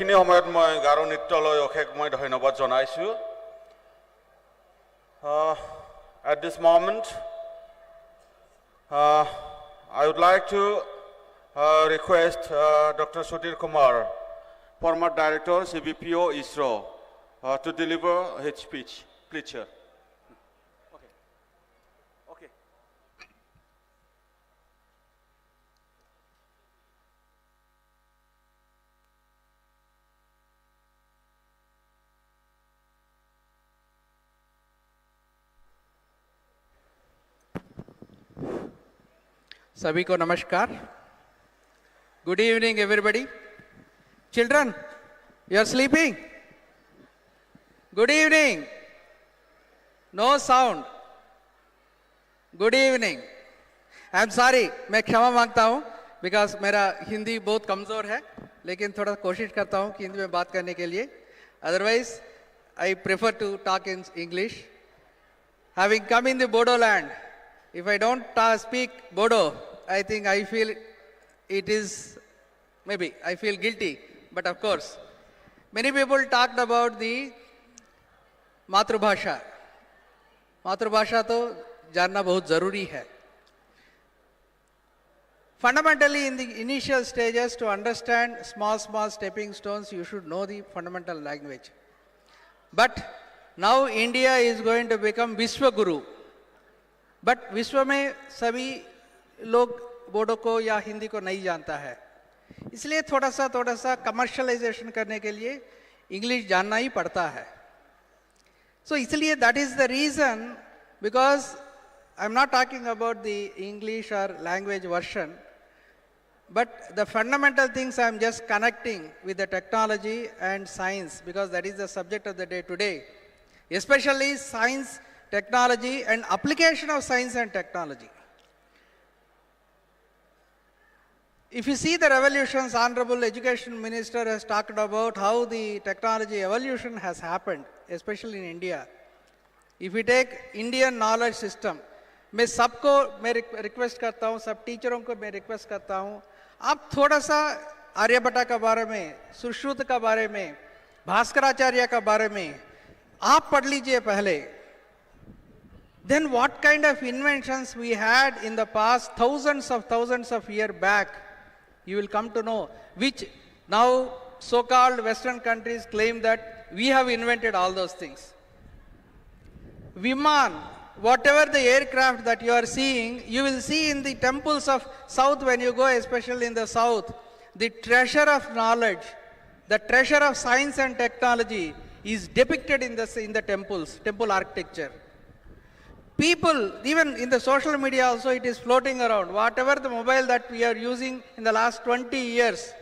এইখিনি সময়ত মই গাৰো নৃত্যলৈ অশেষ মই ধন্যবাদ জনাইছো। At this moment, I would like to request Dr. Sudhir Kumar, former Director, CBPO, ISRO, to deliver his speech. Please, sir. Okay. सभी को नमस्कार. Good evening, everybody. Children, you are sleeping? Good evening. No sound. Good evening. I am sorry, मैं क्षमा मांगता हूँ because मेरा हिंदी बहुत कमज़ोर है, लेकिन थोड़ा कोशिश करता हूँ कि हिंदी में बात करने के लिए. Otherwise, I prefer to talk in English. Having come in the Bodo land, if I don't speak Bodo, I think I feel it is, maybe I feel guilty. But of course, many people talked about the मातृभाषा. मातृभाषा तो जानना बहुत जरूरी है. Fundamentally, in the initial stages, to understand small stepping stones, you should know the fundamental language. But now India is going to become Vishwa Guru. But विश्व में सभी लोग बोडो को या हिंदी को नहीं जानता है, इसलिए थोड़ा सा कमर्शलाइजेशन करने के लिए इंग्लिश जानना ही पड़ता है. So इसलिए that is the reason, because I am not talking about the English or language version, but the fundamental things I am just connecting with the technology and science, because that is the subject of the day today, especially science, technology and application of science and technology. If you see the revolutions, Honorable Education Minister has talked about how the technology evolution has happened, especially in India. If we take Indian knowledge system, मैं सबको मैं request करता हूँ, सब टीचरों को मैं request करता हूँ, आप थोड़ा सा आर्यभट्ट का बारे में, सुश्रुत का बारे में, भास्कराचार्य का बारे में आप पढ़ लीजिए पहले. Then what kind of inventions we had in the past, thousands of years back, you will come to know, which now so-called Western countries claim that we have invented all those things. Viman, whatever the aircraft that you are seeing, you will see in the temples of South when you go, especially in the South, the treasure of knowledge, the treasure of science and technology is depicted in the temples, temple architecture. People, even in the social media also, it is floating around. Whatever the mobile that we are using in the last 20 years,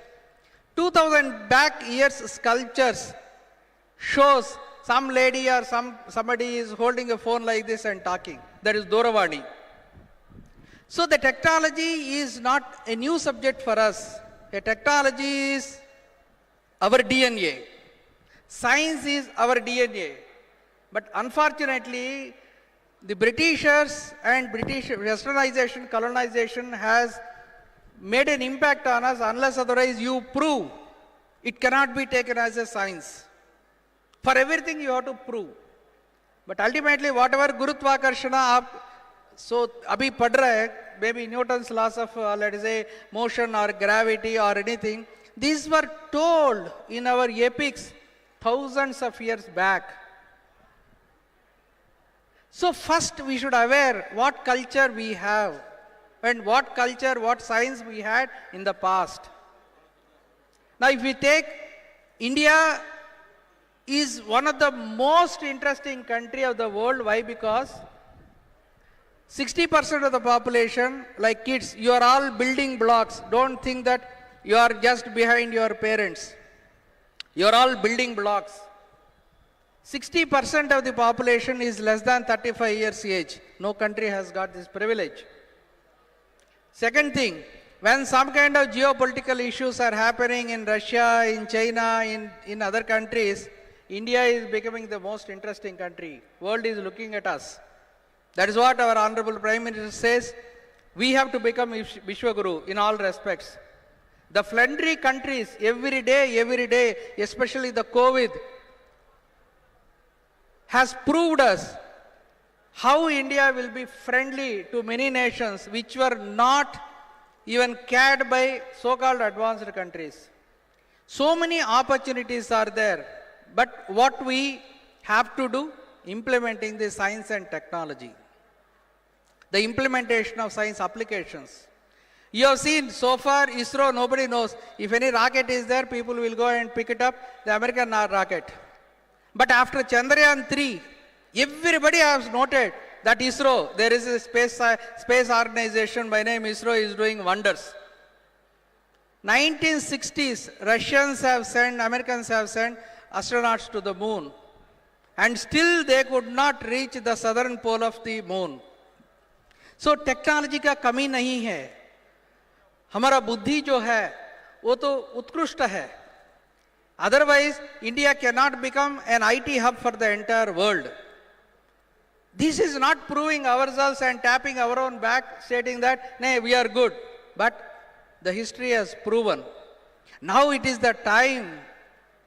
2000 back years sculptures shows some lady or somebody is holding a phone like this and talking. That is Doravani. So the technology is not a new subject for us. A technology is our DNA. Science is our DNA. But unfortunately, the Britishers and British westernization, colonization has made an impact on us. Unless otherwise you prove, it cannot be taken as a science. For everything you have to prove. But ultimately whatever Gurutvakarshana aap so abhi padh rahe, maybe Newton's laws of let us say motion or gravity or anything, these were told in our epics thousands of years back. So first we should aware what culture we have and what culture, what science we had in the past. Now if we take India is one of the most interesting country of the world. Why? Because 60% of the population, like kids, you are all building blocks. Don't think that you are just behind your parents. You are all building blocks. 60% of the population is less than 35 years age. No country has got this privilege. Second thing, when some kind of geopolitical issues are happening in Russia, in China, in other countries, India is becoming the most interesting country. World is looking at us. That is what our Honorable Prime Minister says. We have to become Vishwa Guru in all respects. The friendly countries, every day, especially the COVID, has proved us how India will be friendly to many nations which were not even cared by so-called advanced countries. So many opportunities are there, but what we have to do, implementing the science and technology. The implementation of science applications. You have seen so far ISRO, nobody knows. If any rocket is there, people will go and pick it up, the American rocket. But after Chandrayaan 3, everybody has noted that ISRO, there is a space organization by name ISRO is doing wonders. 1960s, Russians have sent, Americans have sent astronauts to the moon. And still they could not reach the southern pole of the moon. So technology का कमी नहीं है. हमारा बुद्धि जो है वो तो उत्कृष्ट है. Otherwise, India cannot become an IT hub for the entire world. This is not proving ourselves and tapping our own back, stating that, nay, we are good. But the history has proven. Now it is the time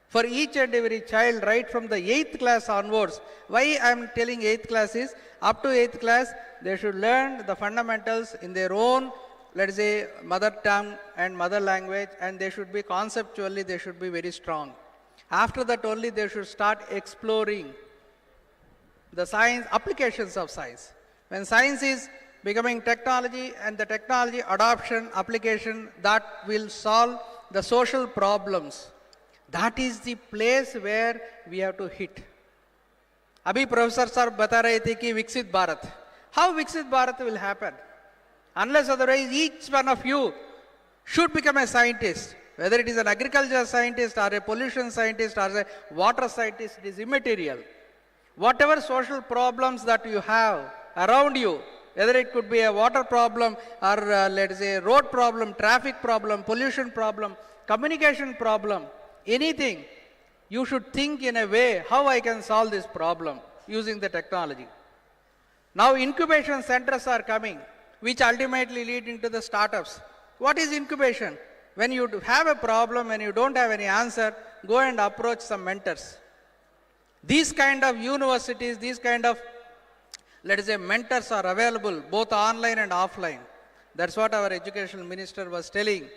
for each and every child, right from the 8th class onwards. Why I am telling 8th class is, up to 8th class, they should learn the fundamentals in their own, let us say, mother tongue and mother language, and they should be conceptually, they should be very strong. After that only they should start exploring the science, applications of science. When science is becoming technology and the technology adoption, application that will solve the social problems, that is the place where we have to hit. Abhi Professor sir bata rahe the ki Viksit Bharat. How Viksit Bharat will happen? Unless otherwise each one of you should become a scientist. Whether it is an agriculture scientist or a pollution scientist or a water scientist, it is immaterial. Whatever social problems that you have around you, whether it could be a water problem or let us say road problem, traffic problem, pollution problem, communication problem, anything, you should think in a way how I can solve this problem using the technology. Now incubation centers are coming, which ultimately lead into the startups. What is incubation? When you have a problem and you don't have any answer, go and approach some mentors. These kind of universities, these kind of, let us say, mentors are available both online and offline. That's what our education minister was telling.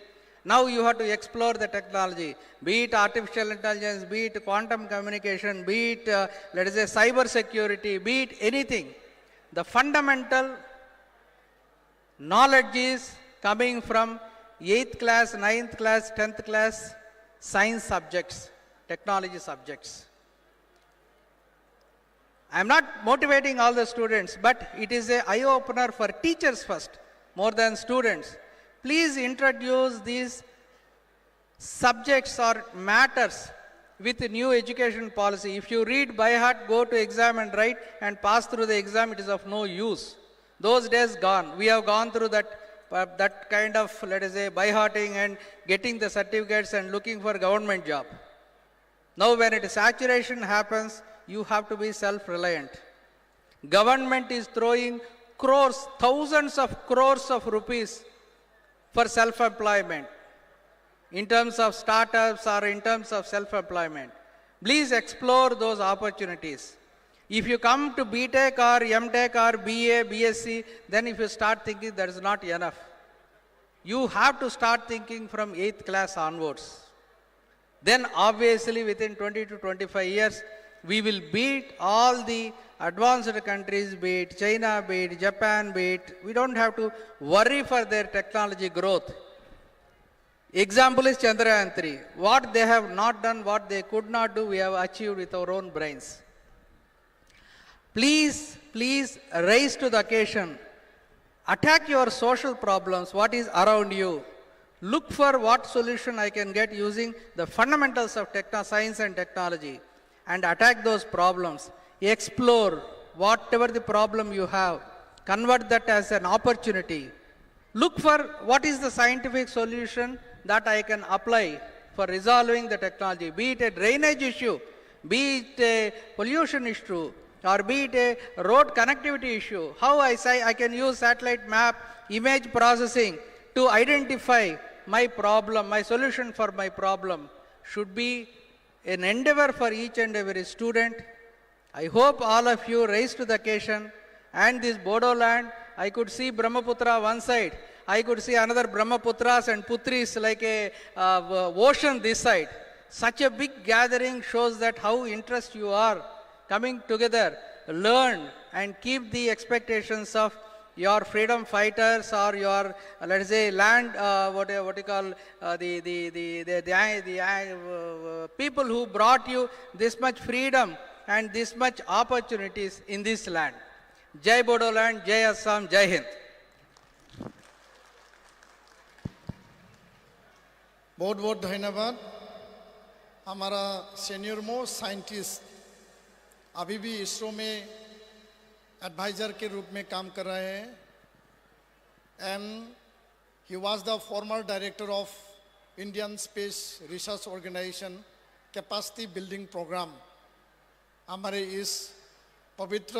Now you have to explore the technology, be it artificial intelligence, be it quantum communication, be it, let us say, cyber security, be it anything. The fundamental knowledge is coming from 8th class, 9th class, 10th class, science subjects, technology subjects. I am not motivating all the students, but it is an eye-opener for teachers first, more than students. Please introduce these subjects or matters with new education policy. If you read by heart, go to exam and write and pass through the exam, it is of no use. Those days gone. We have gone through that kind of, let us say, by hearting and getting the certificates and looking for government job. Now when it is saturation happens, you have to be self-reliant. Government is throwing crores, thousands of crores of rupees for self-employment in terms of startups or in terms of self-employment. Please explore those opportunities. If you come to BTech or MTech or BA, BSc, then if you start thinking that is not enough. You have to start thinking from 8th class onwards. Then obviously within 20 to 25 years, we will beat all the advanced countries, be it China, be it Japan, be it, we don't have to worry for their technology growth. Example is Chandrayaan 3. What they have not done, what they could not do, we have achieved with our own brains. Please rise to the occasion. Attack your social problems, what is around you. Look for what solution I can get using the fundamentals of science and technology, and attack those problems. Explore whatever the problem you have. Convert that as an opportunity. Look for what is the scientific solution that I can apply for resolving the technology. Be it a drainage issue, be it a pollution issue, or be it a road connectivity issue. How I can use satellite map, image processing to identify my problem, my solution for my problem should be an endeavor for each and every student. I hope all of you rise to the occasion, and this Bodoland, I could see Brahmaputra one side, I could see another Brahmaputras and Putris like a ocean this side. Such a big gathering shows that how interested you are coming together, learn and keep the expectations of your freedom fighters or your, let us say, land, what you call, the people who brought you this much freedom and this much opportunities in this land. Jai Bodoland, Jai Assam, Jai Hind. बहुत बहुत धन्यवाद। हमारा senior most scientist अभी भी इसरो में adviser के रूप में काम कर रहे हैं, and he was the former director of Indian Space Research Organisation capacity building programme. हमारे इस पवित्र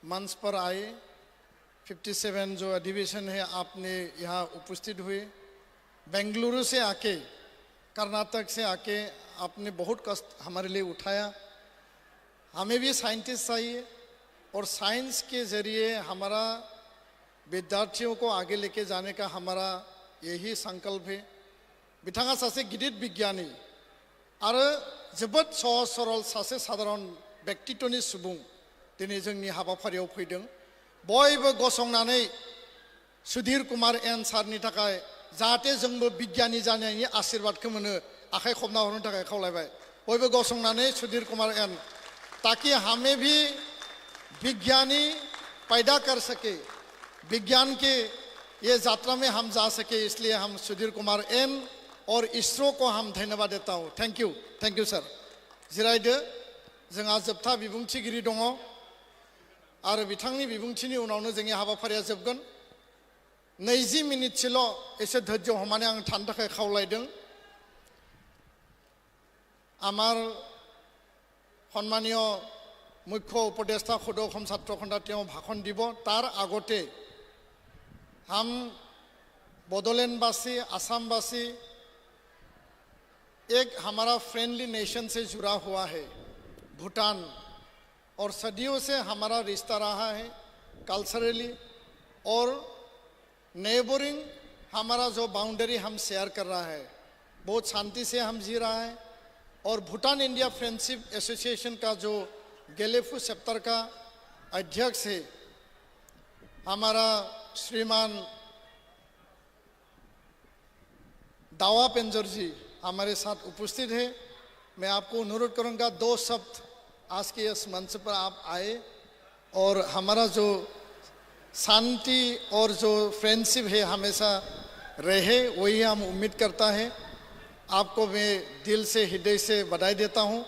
मंच पर आए 57 जो अधिवेशन है आपने यहाँ उपस्थित हुए। बेंगलुरु से आके, कर्नाटक से आके आपने बहुत कष्ट हमारे लिए उठाया। हमें भी साइंटिस्ट चाहिए और साइंस के ज़रिए हमारा विद्यार्थियों को आगे लेके जाने का हमारा यही संकल्प है। बिथाङा सासे गिदिर विज्ञानी आरो जोबोद सहज सरल सासे साधारण व्यक्तित्वनि सुबुं दिनै जोंनि हाबाफारियाव फैदों। बयबो गसंनानै सुधीर कुमार एन सारनि थाखाय जाहाथे जोंबो विज्ञानी जानायनि आशीर्वादखौ मोनो आखाइ खबना हरनो थाखाय खावलायबाय। बयबो गसंनानै सुधीर कुमार एन, ताकि हमें भी विज्ञानी पैदा कर सके, विज्ञान के ये यात्रा में हम जा सके, इसलिए हम सुधीर कुमार एन और इसरो को हम धन्यवाद देता हूँ। Thank you sir. जिरायदो, जोंहा जोबथा बिबुंथिगिरि दङ आरो बिथांनि बिबुंथिनि उनावनो जोंनि हाबाफारिया जोबगोन। 20 मिनिटसोल' एसे धैर्य हमनानै आं थानो थाखाय खावलायदों। আমার সম্মানীয় মুখ্য উপদেষ্টা সদৌ অসম ছাত্ৰ সন্থা তেওঁ ভাষণ দিব। তাৰ আগতে हम बोडोलैंडवासी, आसामवासी एक हमारा फ्रेंडली नेशन से जुड़ा हुआ है, भूटान, और सदियों से हमारा रिश्ता रहा है कल्चरली, और नेबरिंग हमारा जो बाउंड्री हम शेयर कर रहा है, बहुत शांति से हम जी रहा है। और भूटान इंडिया फ्रेंडशिप एसोसिएशन का जो गेलेफू चैप्टर का अध्यक्ष है हमारा श्रीमान दावा पेंजर जी हमारे साथ उपस्थित है। मैं आपको अनुरोध करूंगा 2 शब्द आज के इस मंच पर आप आए और हमारा जो शांति और जो फ्रेंडशिप है हमेशा रहे, वही हम उम्मीद करता है। आपको मैं दिल से, हृदय से बधाई देता हूँ।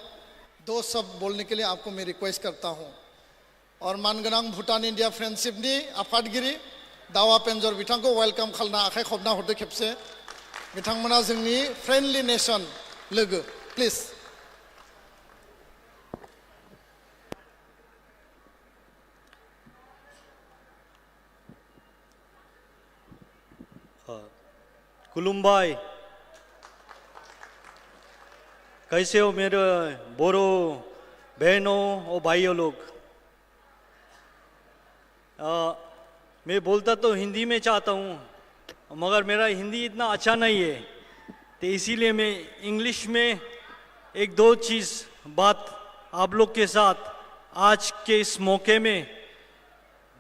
2 शब्द बोलने के लिए आपको मैं रिक्वेस्ट करता हूँ। और मानगोनां भूटान इंडिया फ्रेंडशिप नि आफादगिरि दावा पेंजर बिथांखौ वेलकाम खालामना आखाइ खबना हरदो खेबसे। बिथांमोना जोंनि फ्रेंडलि नेशन लोगो, प्लिज। कुलुम्बाई, कैसे हो मेरे बोरो बहनों और भाइयों लोग। मैं बोलता तो हिंदी में चाहता हूँ, मगर मेरा हिंदी इतना अच्छा नहीं है, तो इसीलिए मैं इंग्लिश में 1-2 चीज़ बात आप लोग के साथ आज के इस मौके में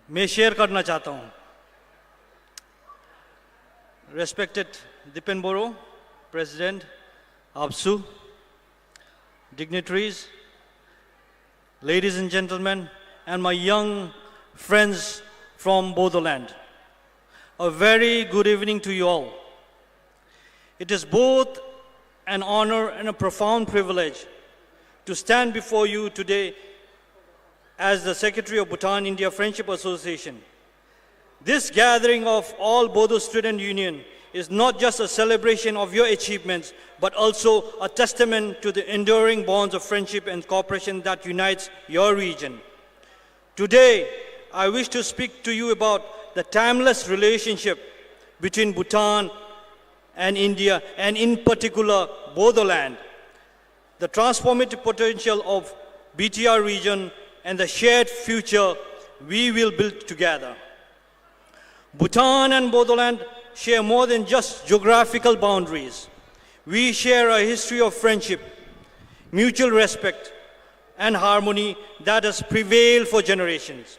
मैं शेयर करना चाहता हूँ। Respected Dipen Boro, President, Apsu, dignitaries, ladies and gentlemen, and my young friends from Bodoland, a very good evening to you all. It is both an honor and a profound privilege to stand before you today as the Secretary of Bhutan India Friendship Association. This gathering of all Bodo Student Union is not just a celebration of your achievements, but also a testament to the enduring bonds of friendship and cooperation that unites your region. Today, I wish to speak to you about the timeless relationship between Bhutan and India, and in particular, Bodoland. The transformative potential of BTR region and the shared future we will build together. Bhutan and Bodoland share more than just geographical boundaries. We share a history of friendship, mutual respect, and harmony that has prevailed for generations.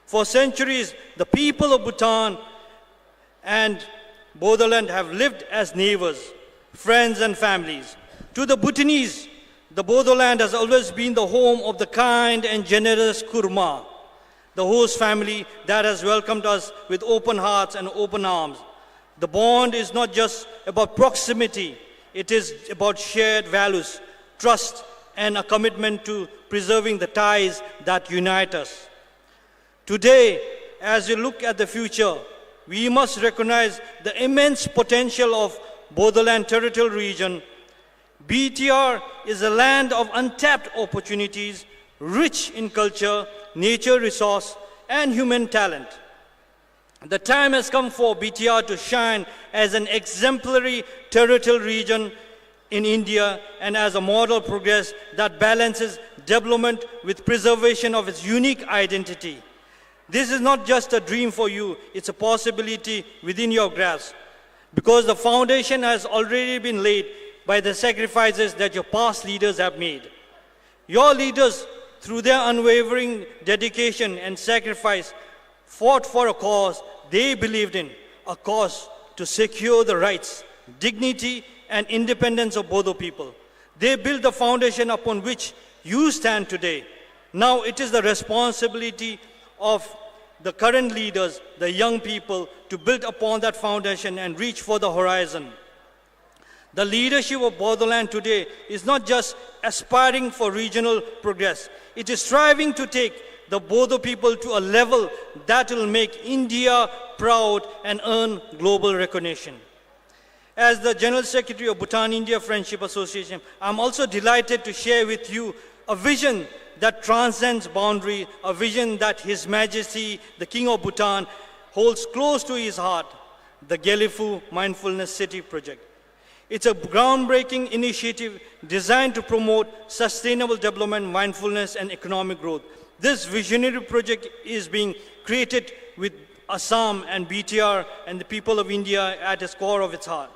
For centuries, the people of Bhutan and Bodoland have lived as neighbors, friends, and families. To the Bhutanese, the Bodoland has always been the home of the kind and generous Kurma, the host family that has welcomed us with open hearts and open arms. The bond is not just about proximity, it is about shared values, trust, and a commitment to preserving the ties that unite us. Today, as we look at the future, we must recognize the immense potential of Bodoland Territorial Region. BTR is a land of untapped opportunities, rich in culture, nature resource, and human talent. The time has come for BTR to shine as an exemplary territorial region in India and as a model progress that balances development with preservation of its unique identity. This is not just a dream for you, it's a possibility within your grasp, because the foundation has already been laid by the sacrifices that your past leaders have made. Your leaders, through their unwavering dedication and sacrifice, fought for a cause they believed in, a cause to secure the rights, dignity, and independence of Bodo people. They built the foundation upon which you stand today. Now it is the responsibility of the current leaders, the young people, to build upon that foundation and reach for the horizon. The leadership of Bodoland today is not just aspiring for regional progress. It is striving to take the Bodo people to a level that will make India proud and earn global recognition. As the General Secretary of Bhutan-India Friendship Association, I'm also delighted to share with you a vision that transcends boundary, a vision that His Majesty, the King of Bhutan, holds close to his heart, the Gellifu Mindfulness City project. It's a groundbreaking initiative designed to promote sustainable development, mindfulness, and economic growth. This visionary project is being created with Assam and BTR and the people of India at its core of its heart.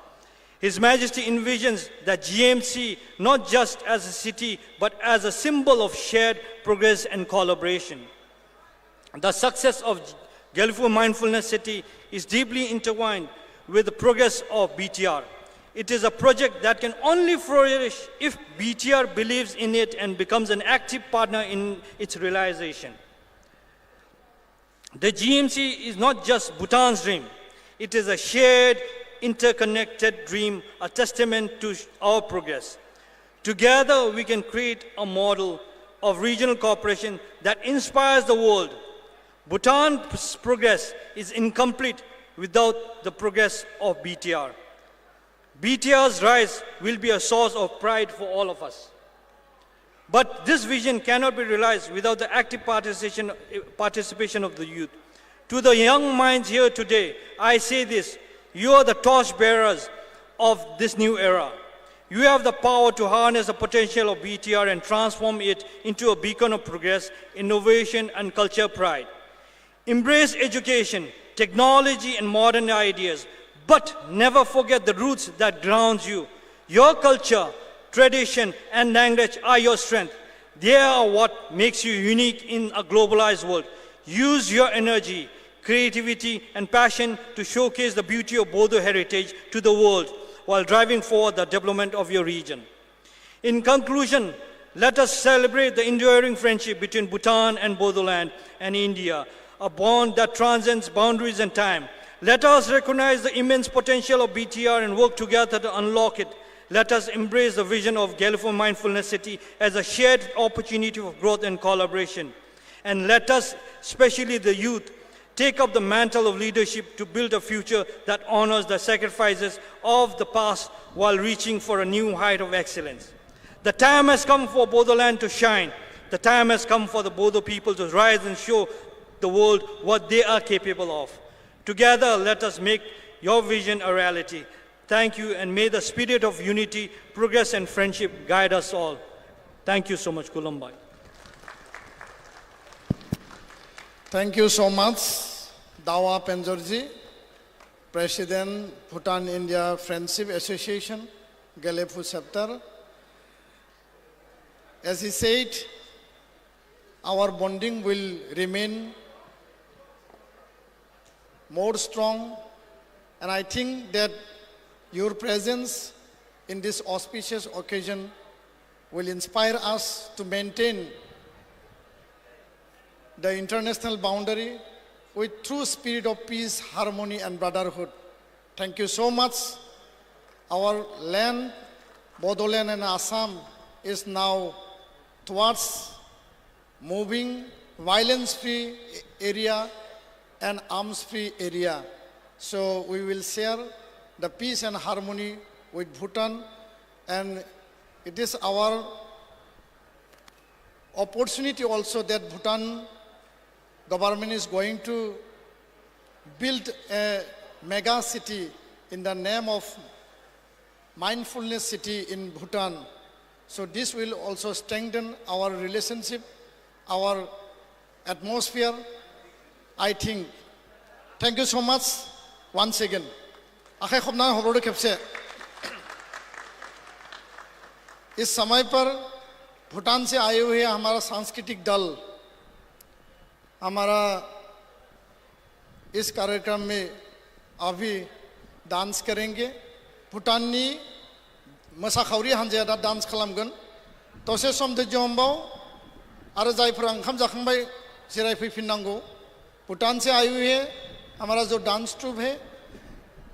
His Majesty envisions the GMC not just as a city, but as a symbol of shared progress and collaboration. The success of Gellifu Mindfulness City is deeply intertwined with the progress of BTR. It is a project that can only flourish if BTR believes in it and becomes an active partner in its realization. The GMC is not just Bhutan's dream. It is a shared, interconnected dream, a testament to our progress. Together, we can create a model of regional cooperation that inspires the world. Bhutan's progress is incomplete without the progress of BTR. BTR's rise will be a source of pride for all of us. But this vision cannot be realized without the active participation of the youth. To the young minds here today, I say this: you are the torch bearers of this new era. You have the power to harness the potential of BTR and transform it into a beacon of progress, innovation, and culture pride. Embrace education, technology, and modern ideas, but never forget the roots that grounds you. Your culture, tradition, and language are your strength. They are what makes you unique in a globalized world. Use your energy, creativity, and passion to showcase the beauty of Bodo heritage to the world while driving forward the development of your region. In conclusion, let us celebrate the enduring friendship between Bhutan and Bodoland and India, a bond that transcends boundaries and time. Let us recognize the immense potential of BTR and work together to unlock it. Let us embrace the vision of Gellifu Mindfulness City as a shared opportunity for growth and collaboration. And let us, especially the youth, take up the mantle of leadership to build a future that honors the sacrifices of the past while reaching for a new height of excellence. The time has come for Bodoland to shine. The time has come for the Bodo people to rise and show the world what they are capable of. Together, let us make your vision a reality. Thank you, and may the spirit of unity, progress, and friendship guide us all. Thank you so much, Kulambai. Thank you so much, Dawa Penjorji, President, Bhutan-India Friendship Association, Galepu chapter. As he said, our bonding will remain more strong, and I think that your presence in this auspicious occasion will inspire us to maintain the international boundary with true spirit of peace, harmony, and brotherhood. Thank you so much. Our land, Bodoland and Assam, is now towards moving violence-free area and arms-free area. So we will share the peace and harmony with Bhutan, and it is our opportunity also that Bhutan government is going to build a mega city in the name of mindfulness city in Bhutan. So this will also strengthen our relationship, our atmosphere, I think. Thank you so much once again. आखे खुबना होबोड़ खेपसे इस समय पर भूटान से आए हुए हमारा सांस्कृतिक दल हमारा इस कार्यक्रम में अभी डांस करेंगे भूटाननी मोसाखावरी हानजाया दा डांस खालामगोन दसे सम धैर्य हमबाव आरो जायफोरा ओंखाम जाखांबाय जिरायफैफिननांगौ भूटान से आए हुए हमारा जो डांस ट्रूप है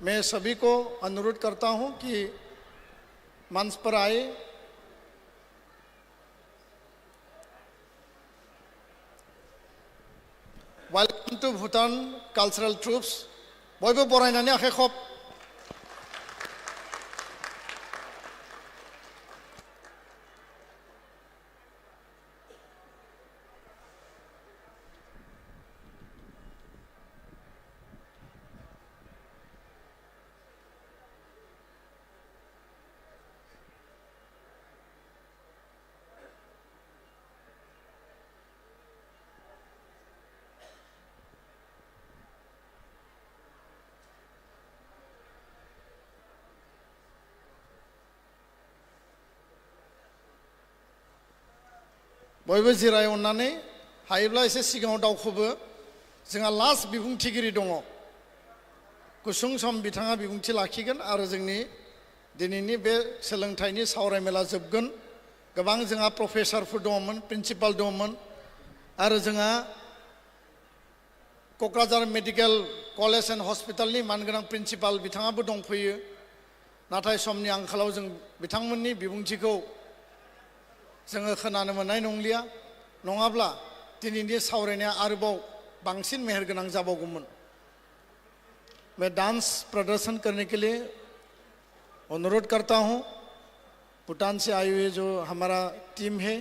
मैं सभी को अनुरोध करता हूं कि मंच पर आए welcome to Bhutan cultural troupes बयबो बरायनानै आखाइ खब बयबो जिराय अननानै हायोब्ला एसे सिगाङाव दावखोबो जोंहा लास्ट बिबुंथिगिरि दङ गुसुं सम बिथाङा बिबुंथि लाखिगोन आरो जोंनि दिनैनि बे सोलोंथाइनि सावरायमेला जोबगोन गोबां जोंहा प्रफेसारफोर दङमोन प्रिन्सिपाल दङमोन आरो जोंहा क'क्राझार मेडिकेल कलेज एन्ड हस्पिटालनि मानगोनां प्रिन्सिपाल बिथाङाबो दंफैयो नाथाय समनि आंखालाव जों बिथांमोननि बिबुंथिखौ जोङो खोनानो मोननाय नंलिया नङाब्ला दिनैनि सावरायनाया आरोबाव बांसिन मेहेरगोनां जाबावगौमोन मैं डांस प्रदर्शन करने के लिए अनुरोध करता हूं भूटान से आए हुए जो हमारा टीम है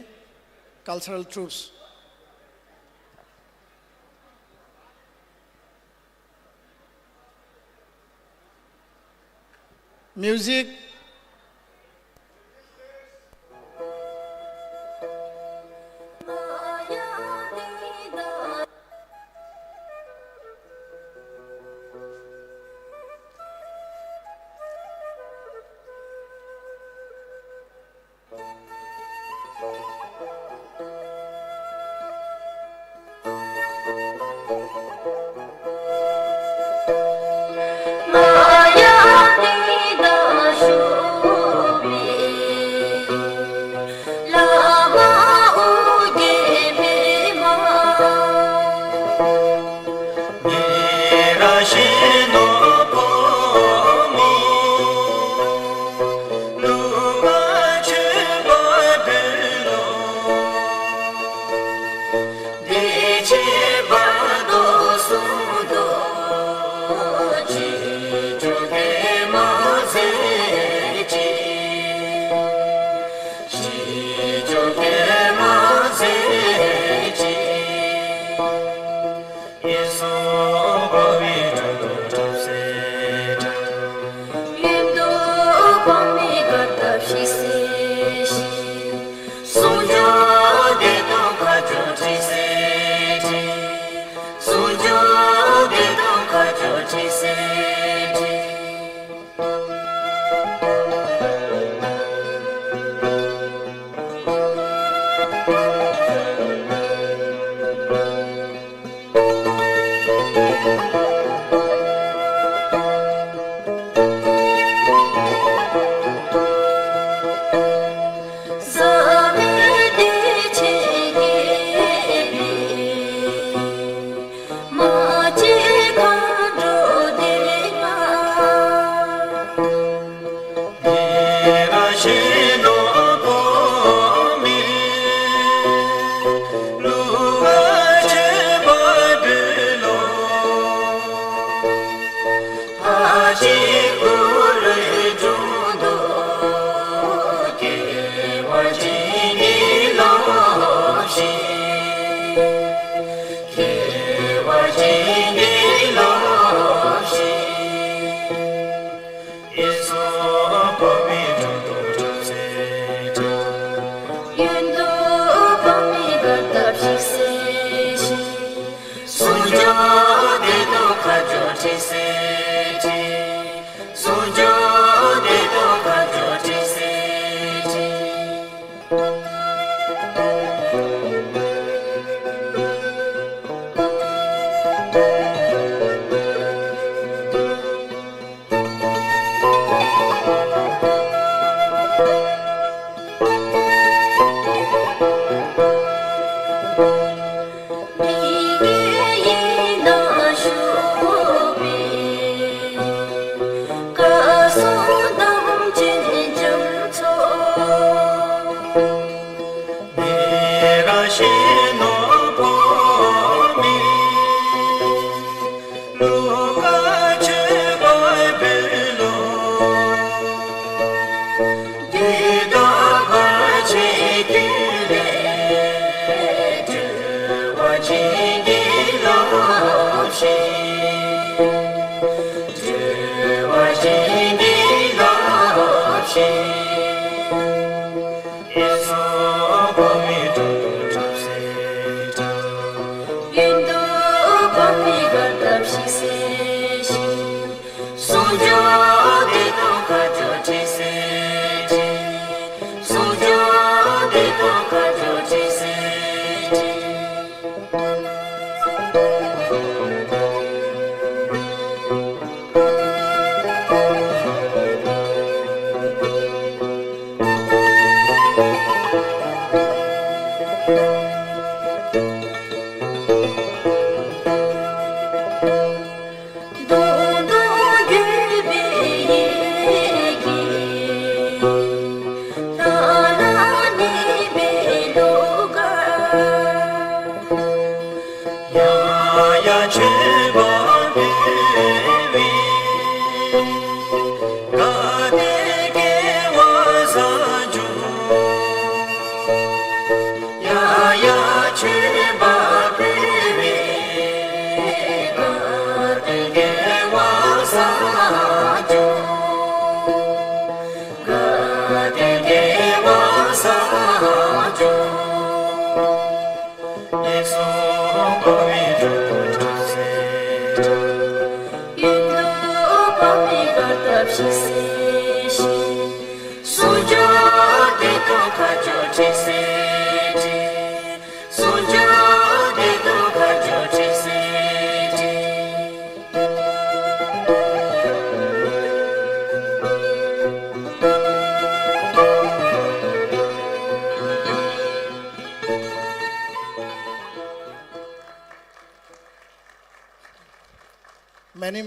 cultural troops music Maya Dida Shu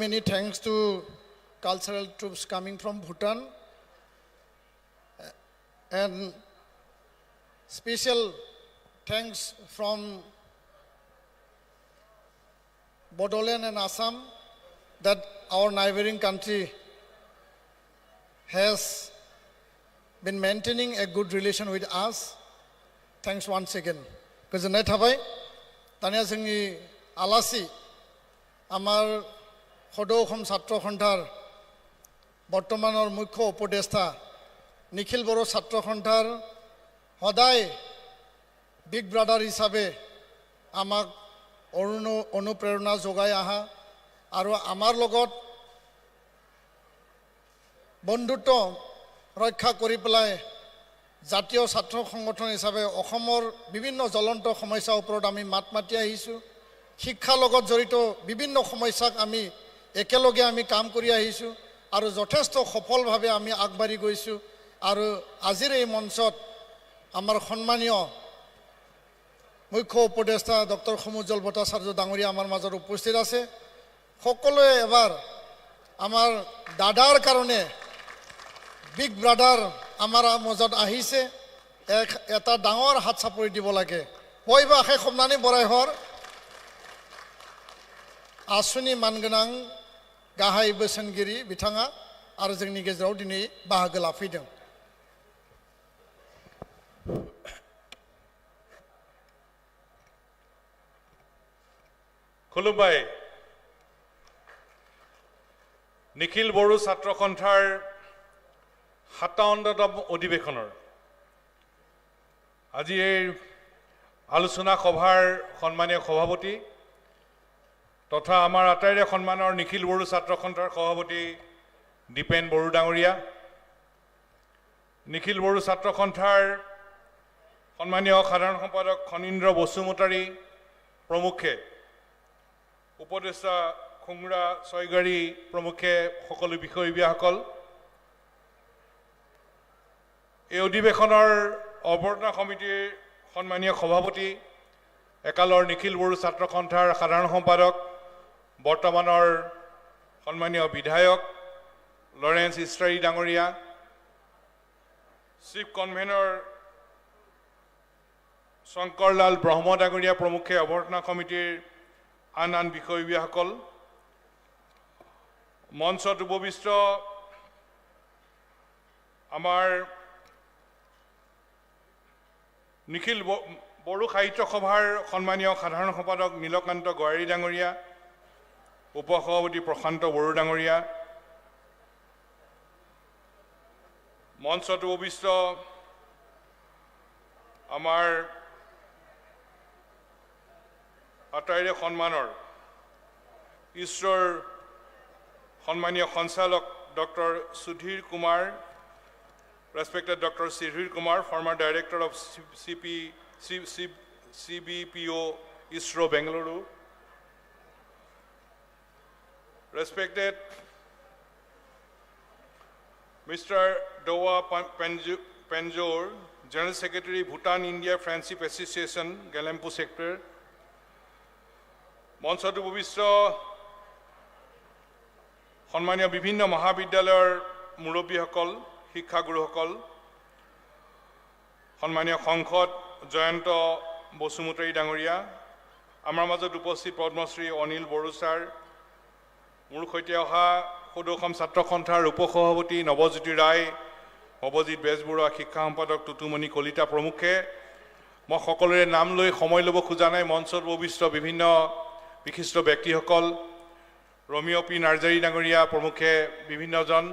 Many thanks to cultural troops coming from Bhutan, and special thanks from Bodoland and Assam that our neighboring country has been maintaining a good relation with us. Thanks once again. Goजोननाय थाबाय. दानिया जोंनि आलासि आमार सदौ अखम छात्र सन्थार बर्तमानर मुख्य उपदेष्टा निखिल बर' छात्र सन्थार सदाय big brother हिसाबे आमाक अनुप्रेरणा जोगाय आहा आरो आमार लगत बंधुत्व रक्षा करि पेलाय জাতীয় ছাত্ৰ সংগঠন হিচাপে অসমৰ বিভিন্ন জ্বলন্ত সমস্যাৰ ওপৰত আমি মাত মাতি আহিছোঁ শিক্ষাৰ লগত জড়িত বিভিন্ন সমস্যাক আমি একেলগে আমি কাম কৰি আহিছোঁ আৰু যথেষ্ট সফলভাৱে আমি আগবাঢ়ি গৈছোঁ আৰু আজিৰ এই মঞ্চত আমাৰ সন্মানীয় মুখ্য উপদেষ্টা ডক্টৰ সমুজ্জ্বল ভট্টাচাৰ্য ডাঙৰীয়া আমাৰ মাজত উপস্থিত আছে সকলোৱে এবাৰ আমাৰ দাদাৰ কাৰণে বিগ ব্ৰাদাৰ আমাৰ মজত আহিছে এটা ডাঙৰ হাত চাপৰি দিব লাগে বয়বা আখে খমনানি বৰাই হৰ आसुनि मानगोनां गाहाय बोसोनगिरि बिथाङा आरो जोंनि गेजेराव दिनै बाहागो लाफैदों खुलुमबाय निखिल बड़ो छात्र सन्थार 57তম অধিবেশনৰ আজি এই আলোচনা সভাৰ সন্মানীয় সভাপতি তথা আমাৰ আটাইৰে সন্মানৰ নিখিল বড়ো ছাত্ৰ সন্থাৰ সভাপতি দীপেন বড়ো ডাঙৰীয়া নিখিল বড়ো ছাত্ৰ সন্থাৰ সন্মানীয় সাধাৰণ সম্পাদক খনীন্দ্ৰ বসুমতাৰী প্ৰমুখে উপদেষ্টা খুংৰা ছয়গাৰী প্ৰমুখে সকলো বিষয়বিয়াসকল এই অধিবেশনৰ অৱৰ্তনা সমিতিৰ সন্মানীয় সভাপতি একালৰ নিখিল বড়ো ছাত্ৰ সন্থাৰ সাধাৰণ সম্পাদক বৰ্তমানৰ সন্মানীয় বিধায়ক লৰেন্স ইষ্ট্ৰাৰী ডাঙৰীয়া চিফ কনভেনৰ শংকৰলাল ব্ৰহ্ম ডাঙৰীয়া প্ৰমুখে অৱৰ্তনা সমিতিৰ আন বিষয়বিয়াসকল মঞ্চত উপবিষ্ট আমাৰ নিখিল বড়ো সাহিত্য সভাৰ সন্মানীয় সাধাৰণ সম্পাদক নীলকান্ত গোৱাৰী ডাঙৰীয়া উপসভাপতি প্ৰশান্ত বড়ো ডাঙৰীয়া মঞ্চত উপবিষ্ট আমাৰ আটাইৰে সন্মানৰ ইছৰোৰ সন্মানীয় সঞ্চালক doctor Sudhir Kumar respected Dr. Sudhir Kumar, former director of CBPO ISRO Bengaluru, respected Mr. Dowa Penjor, General Secretary Bhutan India Friendship Association, Galempu sector, মঞ্চত উপবিষ্ট সন্মানীয় বিভিন্ন মহাবিদ্যালয়ৰ মুৰব্বীসকল শিক্ষাগুৰুসকল সন্মানীয় সংসদ জয়ন্ত বসুমতাৰী ডাঙৰীয়া আমাৰ মাজত উপস্থিত পদ্মশ্ৰী অনিল বড়ো ছাৰ মোৰ সৈতে অহা সদৌ অসম ছাত্ৰ সন্থাৰ উপসভাপতি নৱজ্যোতি ৰায় অৱজিত বেজবৰুৱা শিক্ষা সম্পাদক টুটুমণি কলিতা প্ৰমুখে মই সকলোৰে নাম লৈ সময় ল'ব খোজা নাই মঞ্চত উপবিষ্ট বিভিন্ন বিশিষ্ট ব্যক্তিসকল ৰমিঅ পি নাৰ্জাৰী ডাঙৰীয়া প্ৰমুখে বিভিন্নজন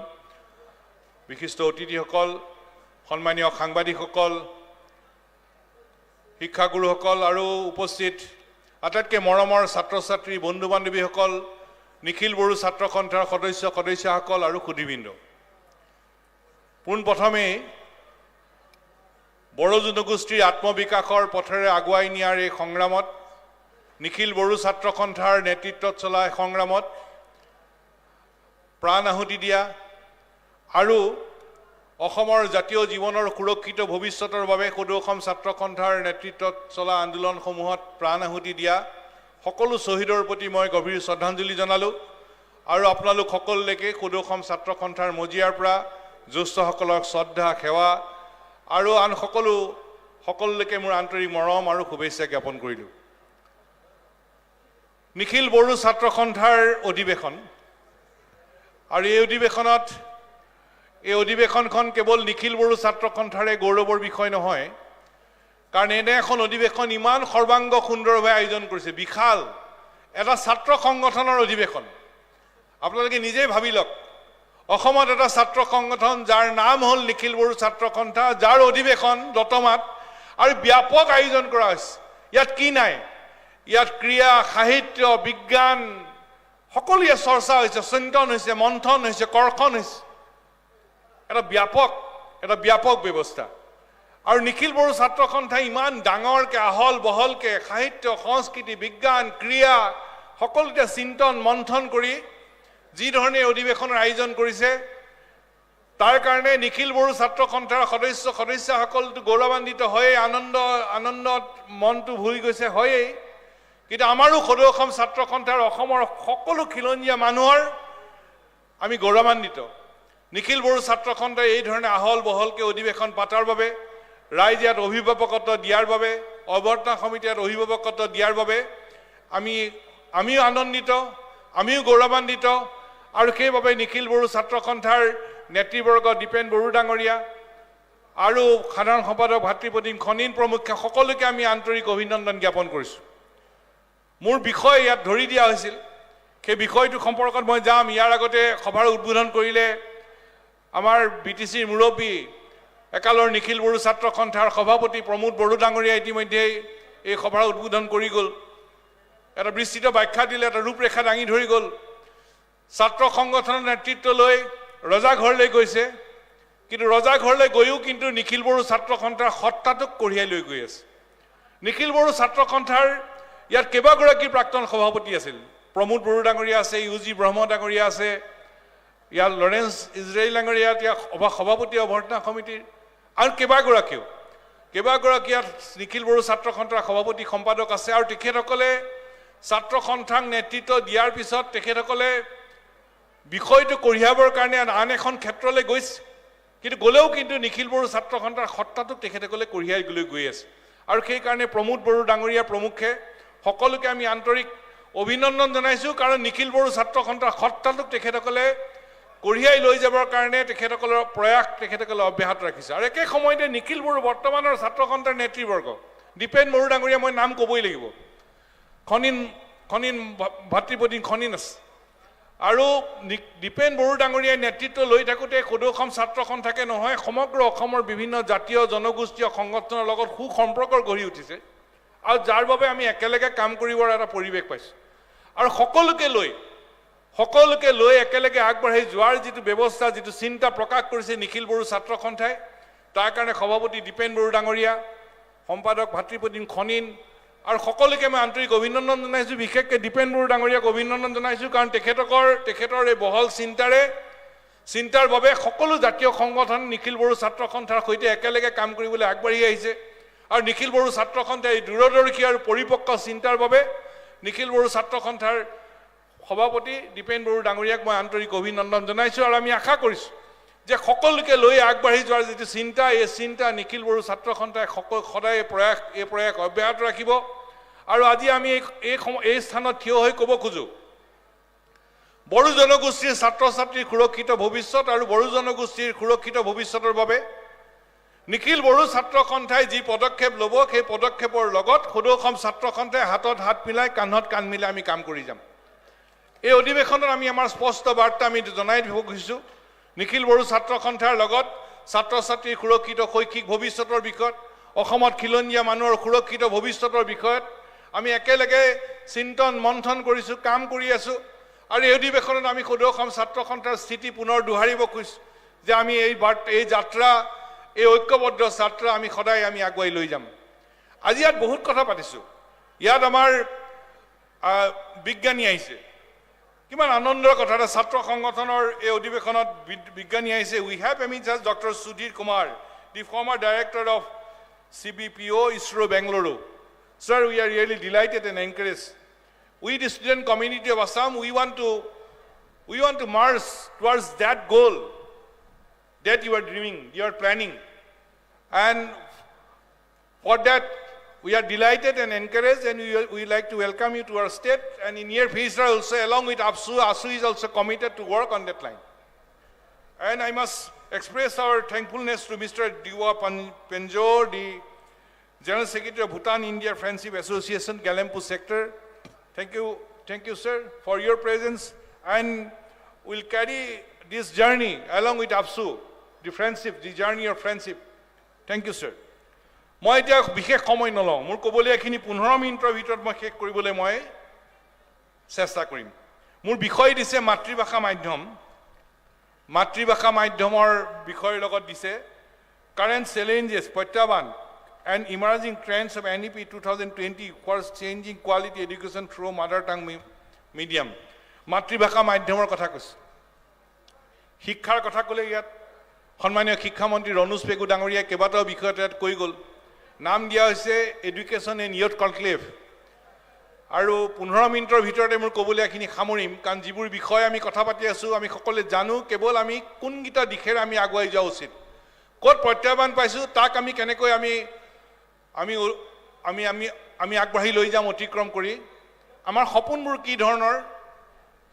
বিশিষ্ট অতিথিসকল সন্মানীয় সাংবাদিকসকল শিক্ষাগুৰুসকল আৰু উপস্থিত আটাইতকৈ মৰমৰ ছাত্ৰ ছাত্ৰী বন্ধু বান্ধৱীসকল নিখিল বড়ো ছাত্ৰ সন্থাৰ সদস্যসকল আৰু সুধীবৃন্দ পোনপ্ৰথমে বড়ো জনগোষ্ঠীৰ আত্মবিকাশৰ পথেৰে আগুৱাই নিয়াৰ এই সংগ্ৰামত নিখিল বড়ো ছাত্ৰ সন্থাৰ নেতৃত্বত চলা সংগ্ৰামত প্ৰাণ আহুতি দিয়া আৰু অসমৰ জাতীয় জীৱনৰ সুৰক্ষিত ভৱিষ্যতৰ বাবে সদৌ অসম ছাত্ৰ সন্থাৰ নেতৃত্বত চলা আন্দোলনসমূহত প্ৰাণ আহুতি দিয়া সকলো শ্বহীদৰ প্ৰতি মই গভীৰ শ্ৰদ্ধাঞ্জলি জনালোঁ আৰু আপোনালোক সকলোলৈকে সদৌ অসম ছাত্ৰ সন্থাৰ মজিয়াৰ পৰা জ্যেষ্ঠসকলক শ্ৰদ্ধা সেৱা আৰু আন সকলোলৈকে মোৰ আন্তৰিক মৰম আৰু শুভেচ্ছা জ্ঞাপন কৰিলোঁ নিখিল বড়ো ছাত্ৰ সন্থাৰ অধিৱেশন আৰু এই অধিৱেশনখন কেৱল নিখিল বড়ো ছাত্ৰ সন্থাৰে গৌৰৱৰ বিষয় নহয় কাৰণ এনে এখন অধিৱেশন ইমান সৰ্বাংগ সুন্দৰভাৱে আয়োজন কৰিছে বিশাল এটা ছাত্ৰ সংগঠনৰ অধিৱেশন আপোনালোকে নিজেই ভাবি লওক অসমত এটা ছাত্ৰ সংগঠন যাৰ নাম হ'ল নিখিল বড়ো ছাত্ৰ সন্থা যাৰ অধিৱেশন দতমাত আৰু ব্যাপক আয়োজন কৰা হৈছে ইয়াত কি নাই ইয়াত ক্ৰীড়া সাহিত্য বিজ্ঞান সকলোৱে চৰ্চা হৈছে চিন্তন হৈছে মন্থন হৈছে কৰ্ষণ হৈছে এটা ব্যাপক ব্যৱস্থা আৰু নিখিল বড়ো ছাত্ৰ সন্থাই ইমান ডাঙৰকৈ আহল বহলকৈ সাহিত্য সংস্কৃতি বিজ্ঞান ক্ৰীড়া সকলোতে চিন্তন মন্থন কৰি যি ধৰণে অধিৱেশনৰ আয়োজন কৰিছে তাৰ কাৰণে নিখিল বড়ো ছাত্ৰ সন্থাৰ সদস্যসকলটো গৌৰৱান্বিত হয়েই আনন্দত মনটো ভৰি গৈছে হয়েই কিন্তু আমাৰো সদৌ অসম ছাত্ৰ সন্থাৰ অসমৰ সকলো খিলঞ্জীয়া মানুহৰ আমি গৌৰৱান্বিত নিখিল বড়ো ছাত্ৰখণ্ডই এই ধৰণে আহল বহলকৈ অধিৱেশন পাতাৰ বাবে ৰাইজে ইয়াত অভিভাৱকত্ব দিয়াৰ বাবে অৱৰ্তনা সমিতিত অভিভাৱকত্ব দিয়াৰ বাবে আমিও আনন্দিত আমিও গৌৰৱান্বিত আৰু সেইবাবে নিখিল বড়ো ছাত্ৰসন্থাৰ নেতৃবৰ্গ দীপেন বড়ো ডাঙৰীয়া আৰু সাধাৰণ সম্পাদক ভাতৃপ্ৰতিম খনিন প্ৰমুখ্যে সকলোকে আমি আন্তৰিক অভিনন্দন জ্ঞাপন কৰিছোঁ মোৰ বিষয় ইয়াত ধৰি দিয়া হৈছিল সেই বিষয়টো সম্পৰ্কত মই যাম ইয়াৰ আগতে সভাৰ উদ্বোধন কৰিলে আমাৰ বিটিচিৰ মুৰব্বী একালৰ নিখিল বড়ো ছাত্ৰসন্থাৰ সভাপতি প্ৰমোদ বড়ো ডাঙৰীয়া ইতিমধ্যে এই সভাৰ উদ্বোধন কৰি গ'ল এটা বিস্তৃত ব্যাখ্যা দিলে এটা ৰূপৰেখা দাঙি ধৰি গ'ল ছাত্ৰ সংগঠনৰ নেতৃত্ব লৈ ৰজাঘৰলৈ গৈছে কিন্তু ৰজাঘৰলৈ গৈও কিন্তু নিখিল বড়ো ছাত্ৰসন্থাৰ সত্তাটোক কঢ়িয়াই লৈ গৈ আছে নিখিল বড়ো ছাত্ৰসন্থাৰ ইয়াত কেইবাগৰাকী প্ৰাক্তন সভাপতি আছিল প্ৰমোদ বড়ো ডাঙৰীয়া আছে ইউজি ব্ৰহ্ম ডাঙৰীয়া আছে ইয়াৰ লৰেন্স ইজৰাইল ডাঙৰীয়া এতিয়া সভাপতি অভ্যৰ্থনা সমিতিৰ আৰু কেইবাগৰাকী ইয়াত নিখিল বড়ো ছাত্ৰসন্থাৰ সভাপতি সম্পাদক আছে আৰু তেখেতসকলে ছাত্ৰসন্থাক নেতৃত্ব দিয়াৰ পিছত তেখেতসকলে বিষয়টো কঢ়িয়াবৰ কাৰণে আন এখন ক্ষেত্ৰলৈ গৈছে কিন্তু গ'লেও কিন্তু নিখিল বড়ো ছাত্ৰসন্থাৰ সত্তাটোক তেখেতসকলে কঢ়িয়াই লৈ গৈ আছে আৰু সেইকাৰণে প্ৰমোদ বড়ো ডাঙৰীয়া প্ৰমুখ্যে সকলোকে আমি আন্তৰিক অভিনন্দন জনাইছোঁ কাৰণ নিখিল বড়ো ছাত্ৰসন্থাৰ সত্তাটোক তেখেতসকলে কঢ়িয়াই লৈ যাবৰ কাৰণে তেখেতসকলৰ প্ৰয়াস তেখেতসকলে অব্যাহত ৰাখিছে আৰু একে সময়তে নিখিল বড়ো বৰ্তমানৰ ছাত্ৰসন্থাৰ নেতৃবৰ্গ দীপেন বড়ো ডাঙৰীয়া মই নাম ক'বই লাগিব খনিন ভাতৃপ্ৰতিম খনিন আছে আৰু দীপেন বড়ো ডাঙৰীয়াই নেতৃত্ব লৈ থাকোঁতে সদৌ অসম ছাত্ৰসন্থাকে নহয় সমগ্ৰ অসমৰ বিভিন্ন জাতীয় জনগোষ্ঠীয় সংগঠনৰ লগত সুসম্পৰ্ক গঢ়ি উঠিছে আৰু যাৰ বাবে আমি একেলগে কাম কৰিবৰ এটা পৰিৱেশ পাইছোঁ আৰু সকলোকে লৈ একেলগে আগবাঢ়ি যোৱাৰ যিটো ব্যৱস্থা যিটো চিন্তা প্ৰকাশ কৰিছে নিখিল বড়ো ছাত্ৰসন্থাই তাৰ কাৰণে সভাপতি দীপেন বড়ো ডাঙৰীয়া সম্পাদক ভাতৃপ্ৰতিম খনিন আৰু সকলোকে মই আন্তৰিক অভিনন্দন জনাইছোঁ বিশেষকৈ দীপেন বড়ো ডাঙৰীয়াক অভিনন্দন জনাইছোঁ কাৰণ তেখেতৰ এই বহল চিন্তাৰ বাবে সকলো জাতীয় সংগঠন নিখিল বড়ো ছাত্ৰসন্থাৰ সৈতে একেলগে কাম কৰিবলৈ আগবাঢ়ি আহিছে আৰু নিখিল বড়ো ছাত্ৰসন্থাৰ এই দূৰদৰ্শী আৰু পৰিপক্ক চিন্তাৰ বাবে নিখিল বড়ো ছাত্ৰসন্থাৰ সভাপতি দীপেন বড়ো ডাঙৰীয়াক মই আন্তৰিক অভিনন্দন জনাইছোঁ আৰু আমি আশা কৰিছোঁ যে সকলোকে লৈ আগবাঢ়ি যোৱাৰ যিটো চিন্তা এই চিন্তা নিখিল বড়ো ছাত্ৰসন্থাই সদায় এই প্ৰয়াস অব্যাহত ৰাখিব আৰু আজি আমি এই স্থানত থিয় হৈ ক'ব খোজোঁ বড়ো জনগোষ্ঠীৰ ছাত্ৰ ছাত্ৰীৰ সুৰক্ষিত ভৱিষ্যত আৰু বড়ো জনগোষ্ঠীৰ সুৰক্ষিত ভৱিষ্যতৰ বাবে নিখিল বড়ো ছাত্ৰসন্থাই যি পদক্ষেপ ল'ব সেই পদক্ষেপৰ লগত সদৌ অসম ছাত্ৰসন্থাই হাতত হাত মিলাই কান্ধত কান্ধ মিলাই আমি কাম কৰি যাম এই অধিৱেশনত আমি আমাৰ স্পষ্ট বাৰ্তা আমি জনাই দিব খুজিছোঁ নিখিল বড়ো ছাত্ৰসন্থাৰ লগত ছাত্ৰ ছাত্ৰীৰ সুৰক্ষিত শৈক্ষিক ভৱিষ্যতৰ বিষয়ত অসমত খিলঞ্জীয়া মানুহৰ সুৰক্ষিত ভৱিষ্যতৰ বিষয়ত আমি একেলগে চিন্তন মন্থন কৰিছোঁ কাম কৰি আছোঁ আৰু এই অধিৱেশনত আমি সদৌ অসম ছাত্ৰসন্থাৰ স্থিতি পুনৰ দোহাৰিব খুজিছোঁ যে আমি এই যাত্ৰা এই ঐক্যবদ্ধ যাত্ৰা আমি সদায় আমি আগুৱাই লৈ যাম আজি ইয়াত বহুত কথা পাতিছোঁ ইয়াত আমাৰ বিজ্ঞানী আহিছে কিমান আনন্দৰ কথা এটা ছাত্ৰ সংগঠনৰ এই অধিৱেশনত বিজ্ঞানী আহিছে উই হেভ এমিট জাজ doctor Sudhir Kumar the former director of CBPO ISRO Bengaluru. Sir, we are really delighted and encouraged. We the student community of Assam, we want to march towards that goal that you are dreaming, you are planning. And for that, we are delighted and encouraged, and we like to welcome you to our state. And in near future also, along with ASU is also committed to work on that line. And I must express our thankfulness to Mr. Diwa Penjor, the General Secretary of Bhutan India Friendship Association, Galempu sector. Thank you, sir, for your presence. And we'll carry this journey along with ASU, the friendship, the journey of friendship. Thank you, sir. মই এতিয়া বিশেষ সময় নলওঁ মোৰ ক'বলৈ এখিনি 15 মিনিটৰ ভিতৰত মই শেষ কৰিবলৈ মই চেষ্টা কৰিম মোৰ বিষয় দিছে মাতৃভাষা মাধ্যমৰ বিষয়ৰ লগত দিছে কাৰেন্ট চ্যালেঞ্জেছ প্ৰত্যাহ্বান and emerging trends of NEP 2020 for changing quality education through mother tongue medium মাতৃভাষা মাধ্যমৰ কথা কৈছে শিক্ষাৰ কথা ক'লে ইয়াত সন্মানীয় শিক্ষামন্ত্ৰী ৰনোজ পেগু ডাঙৰীয়া কেইবাটাও বিষয়ত কৈ গ'ল নাম দিয়া হৈছে এডুকেশ্যন এণ্ড ইয়থ কনক্লেভ আৰু 15 মিনিটৰ ভিতৰতে মোৰ ক'বলগীয়াখিনি সামৰিম কাৰণ যিবোৰ বিষয় আমি কথা পাতি আছো আমি সকলোৱে জানো কেৱল আমি কোনগিটা দিশেৰে আমি আগুৱাই যোৱা উচিত ক'ত প্ৰত্যাহ্বান পাইছো তাক আমি কেনেকৈ আমি আমি আমি আমি আমি আগবাঢ়ি লৈ যাম অতিক্ৰম কৰি আমাৰ সপোনবোৰ কি ধৰণৰ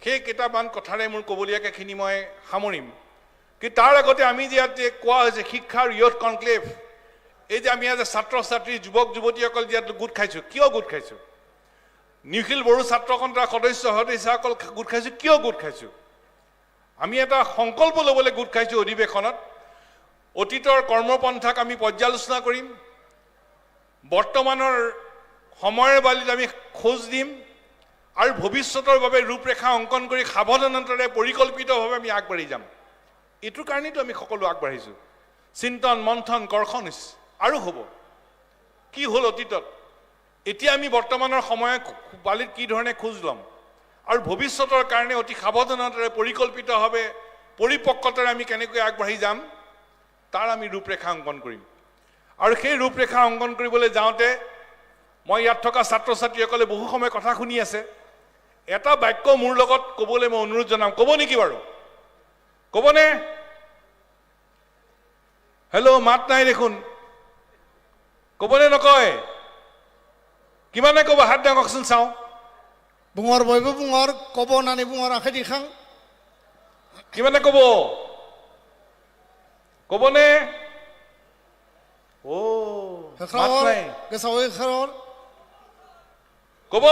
সেই কেইটামান কথাৰে মোৰ ক'বলগীয়াখিনি মই সামৰিম কি তাৰ আগতে আমি যে ইয়াতে কোৱা হৈছে শিক্ষাৰ ইয়থ কনক্লেভ এই যে আমি আজি ছাত্ৰ ছাত্ৰী যুৱক যুৱতীসকল ইয়াত গোট খাইছো কিয় গোট খাইছো নিখিল বড়ো ছাত্ৰ সন্থাৰ সদস্যসকল গোট খাইছো কিয় গোট খাইছো আমি এটা সংকল্প ল'বলৈ গোট খাইছো অধিৱেশনত অতীতৰ কৰ্মপন্থাক আমি পৰ্যালোচনা কৰিম বৰ্তমানৰ সময়ৰ বালিত আমি খোজ দিম আৰু ভৱিষ্যতৰ বাবে ৰূপৰেখা অংকন কৰি সাৱধানতাৰে পৰিকল্পিতভাৱে আমি আগবাঢ়ি যাম এটোৰ কাৰণেতো আমি সকলো আগবাঢ়িছো চিন্তন মন্থন কৰ্ষণ আৰু হ'ব কি হ'ল অতীতত এতিয়া আমি বৰ্তমানৰ সময়ত বালিত কি ধৰণে খোজ ল'ম আৰু ভৱিষ্যতৰ কাৰণে অতি সাৱধানতাৰে পৰিকল্পিতভাৱে পৰিপক্কতাৰে আমি কেনেকৈ আগবাঢ়ি যাম তাৰ আমি ৰূপৰেখা অংকন কৰিম আৰু সেই ৰূপৰেখা অংকন কৰিবলৈ যাওঁতে মই ইয়াত থকা ছাত্ৰ ছাত্ৰীসকলে বহু সময় কথা শুনি আছে এটা বাক্য মোৰ লগত ক'বলৈ মই অনুৰোধ জনাম ক'ব নেকি বাৰু ক'বনে হেল্ল' মাত নাই দেখোন ক'বনে নকয় কিমানে ক'ব হাত দাঙকচোন চাওঁ बुंहर बयबो बुंहर कब होननानै बुंहर आखाइ दिखां কিমানে ক'ব ক'বনে ও মাত होख्रावर নাই गोसावै होख्रावर ক'ব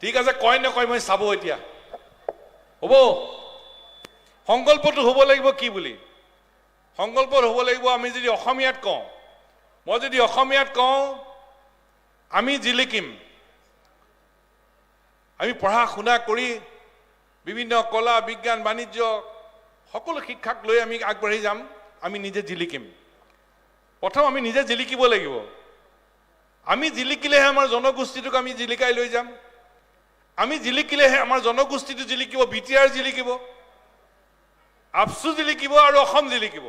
ঠিক আছে কয় নকয় মই চাব এতিয়া হ'ব সংকল্পটো হ'ব লাগিব কি বুলি সংকল্প হ'ব লাগিব আমি যদি অসমীয়াত কওঁ মই যদি অসমীয়াত কওঁ আমি জিলিকিম আমি পঢ়া শুনা কৰি বিভিন্ন কলা বিজ্ঞান বাণিজ্য সকলো শিক্ষাক লৈ আমি আগবাঢ়ি যাম আমি নিজে জিলিকিম প্ৰথম আমি নিজে জিলিকিব লাগিব আমি জিলিকিলেহে আমাৰ জনগোষ্ঠীটোক আমি জিলিকাই লৈ যাম আমি জিলিকিলেহে আমাৰ জনগোষ্ঠীটো জিলিকিব বিটিআৰ জিলিকিব আপসু জিলিকিব আৰু অসম জিলিকিব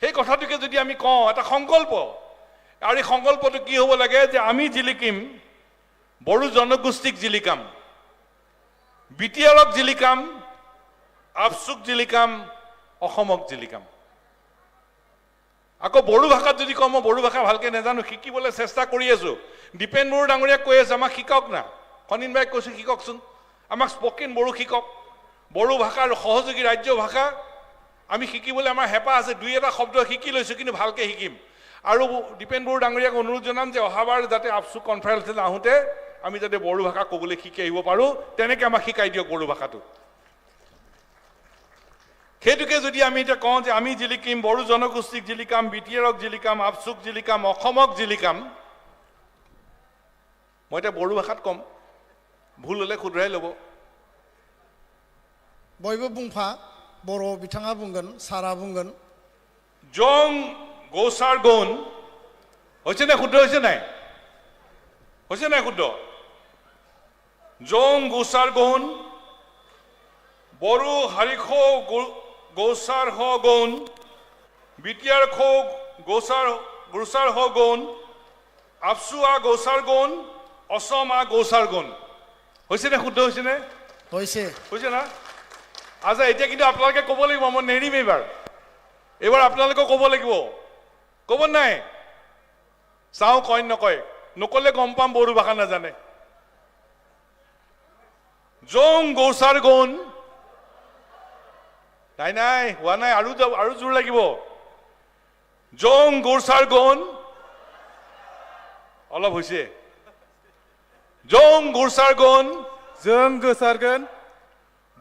সেই কথাটোকে যদি আমি কওঁ এটা সংকল্প আৰু এই সংকল্পটো কি হ'ব লাগে যে আমি জিলিকিম বড়ো জনগোষ্ঠীক জিলিকাম বিটিআৰক জিলিকাম আপসুক জিলিকাম অসমক জিলিকাম আকৌ বড়ো ভাষাত যদি কওঁ মই বড়ো ভাষা ভালকৈ নাজানো শিকিবলৈ চেষ্টা কৰি আছো দীপেন বড়ো ডাঙৰীয়াক কৈ আছে আমাক শিকক না খনিন বাই কৈছো শিককচোন আমাক স্পকেন বড়ো শিকক বড়ো ভাষাৰ সহযোগী ৰাজ্য ভাষা আমি শিকিবলৈ আমাৰ হেঁপাহ আছে দুই এটা শব্দ শিকি লৈছো কিন্তু ভালকৈ শিকিম আৰু দীপেন বড়ো ডাঙৰীয়াক অনুৰোধ জনাম যে অহাবাৰ যাতে আপসু কনফাৰেন্সলৈ আহোঁতে আমি যাতে বড়ো ভাষা ক'বলৈ শিকি আহিব পাৰোঁ তেনেকৈ আমাক শিকাই দিয়ক বড়ো ভাষাটো সেইটোকে যদি আমি এতিয়া কওঁ যে আমি জিলিকিম বড়ো জনগোষ্ঠীক জিলিকাম বিটিআৰক জিলিকাম আপসুক জিলিকাম অসমক জিলিকাম মই এতিয়া বড়ো ভাষাত ক'ম ভুল হ'লে শুধৰাই ল'ব बयबो बुंफा बर' बिथाङा बुंगोन सारा बुंगोन জং গৌচাৰ গৌন হৈছে নে শুদ্ধ হৈছে নাই শুদ্ধ জং গৌচাৰ গৌন বড়ো হাৰিখ গৌচাৰ হ গৌন বিটিআৰ খ গৌচাৰ হ গৌন আপসু আ গৌচাৰ গৌন অসম আ গৌচাৰ গৌন হৈছে নে শুদ্ধ হৈছে নে হৈছে না আচ্ছা এতিয়া কিন্তু আপোনালোকে ক'ব লাগিব মই নেৰিম এইবাৰ আপোনালোকে ক'ব লাগিব ক'ব নাই চাওঁ কয় নকয় নক'লে গম পাম বড়ো ভাষা নাজানে জং গৌচাৰ গৌন নাই হোৱা নাই আৰু জোৰ লাগিব জং গৌচাৰ গৌন অলপ হৈছে জং গৌচাৰ গৌন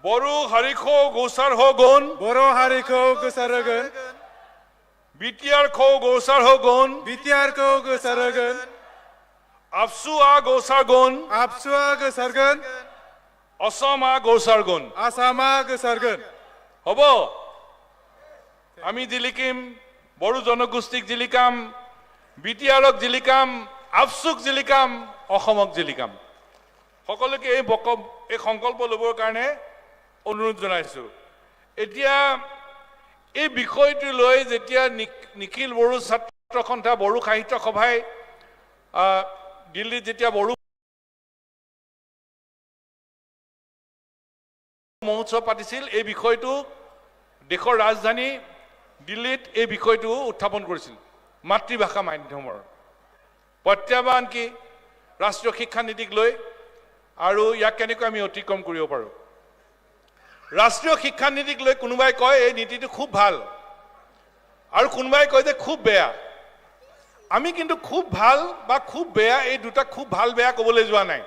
বড়ো হাৰিখ গৌচাৰ হ গৌন বিটিআৰ খ গৌচাৰ হ গৌন আপসু আ গৌচাৰ গৌন অসম আ গৌচাৰ গৌন হ'ব আমি জিলিকিম বড়ো জনগোষ্ঠীক জিলিকাম বিটিআৰক জিলিকাম আপসুক জিলিকাম অসমক জিলিকাম সকলোকে এই সংকল্প ল'বৰ কাৰণে অনুৰোধ জনাইছো এতিয়া এই বিষয়টো লৈ যেতিয়া নিখিল বড়ো ছাত্ৰ সন্থা বড়ো সাহিত্য সভাই দিল্লীত যেতিয়া বড়ো মহোৎসৱ পাতিছিল এই বিষয়টো দেশৰ ৰাজধানী দিল্লীত এই বিষয়টো উত্থাপন কৰিছিল মাতৃভাষা মাধ্যমৰ প্ৰত্যাহ্বান কি ৰাষ্ট্ৰীয় শিক্ষা নীতিক লৈ আৰু ইয়াক কেনেকৈ আমি অতিক্ৰম কৰিব পাৰোঁ ৰাষ্ট্ৰীয় শিক্ষা নীতিক লৈ কোনোবাই কয় এই নীতিটো খুব ভাল আৰু কোনোবাই কয় যে খুব বেয়া আমি কিন্তু খুব ভাল বা খুব বেয়া এই দুটা খুব ভাল বেয়া ক'বলৈ যোৱা নাই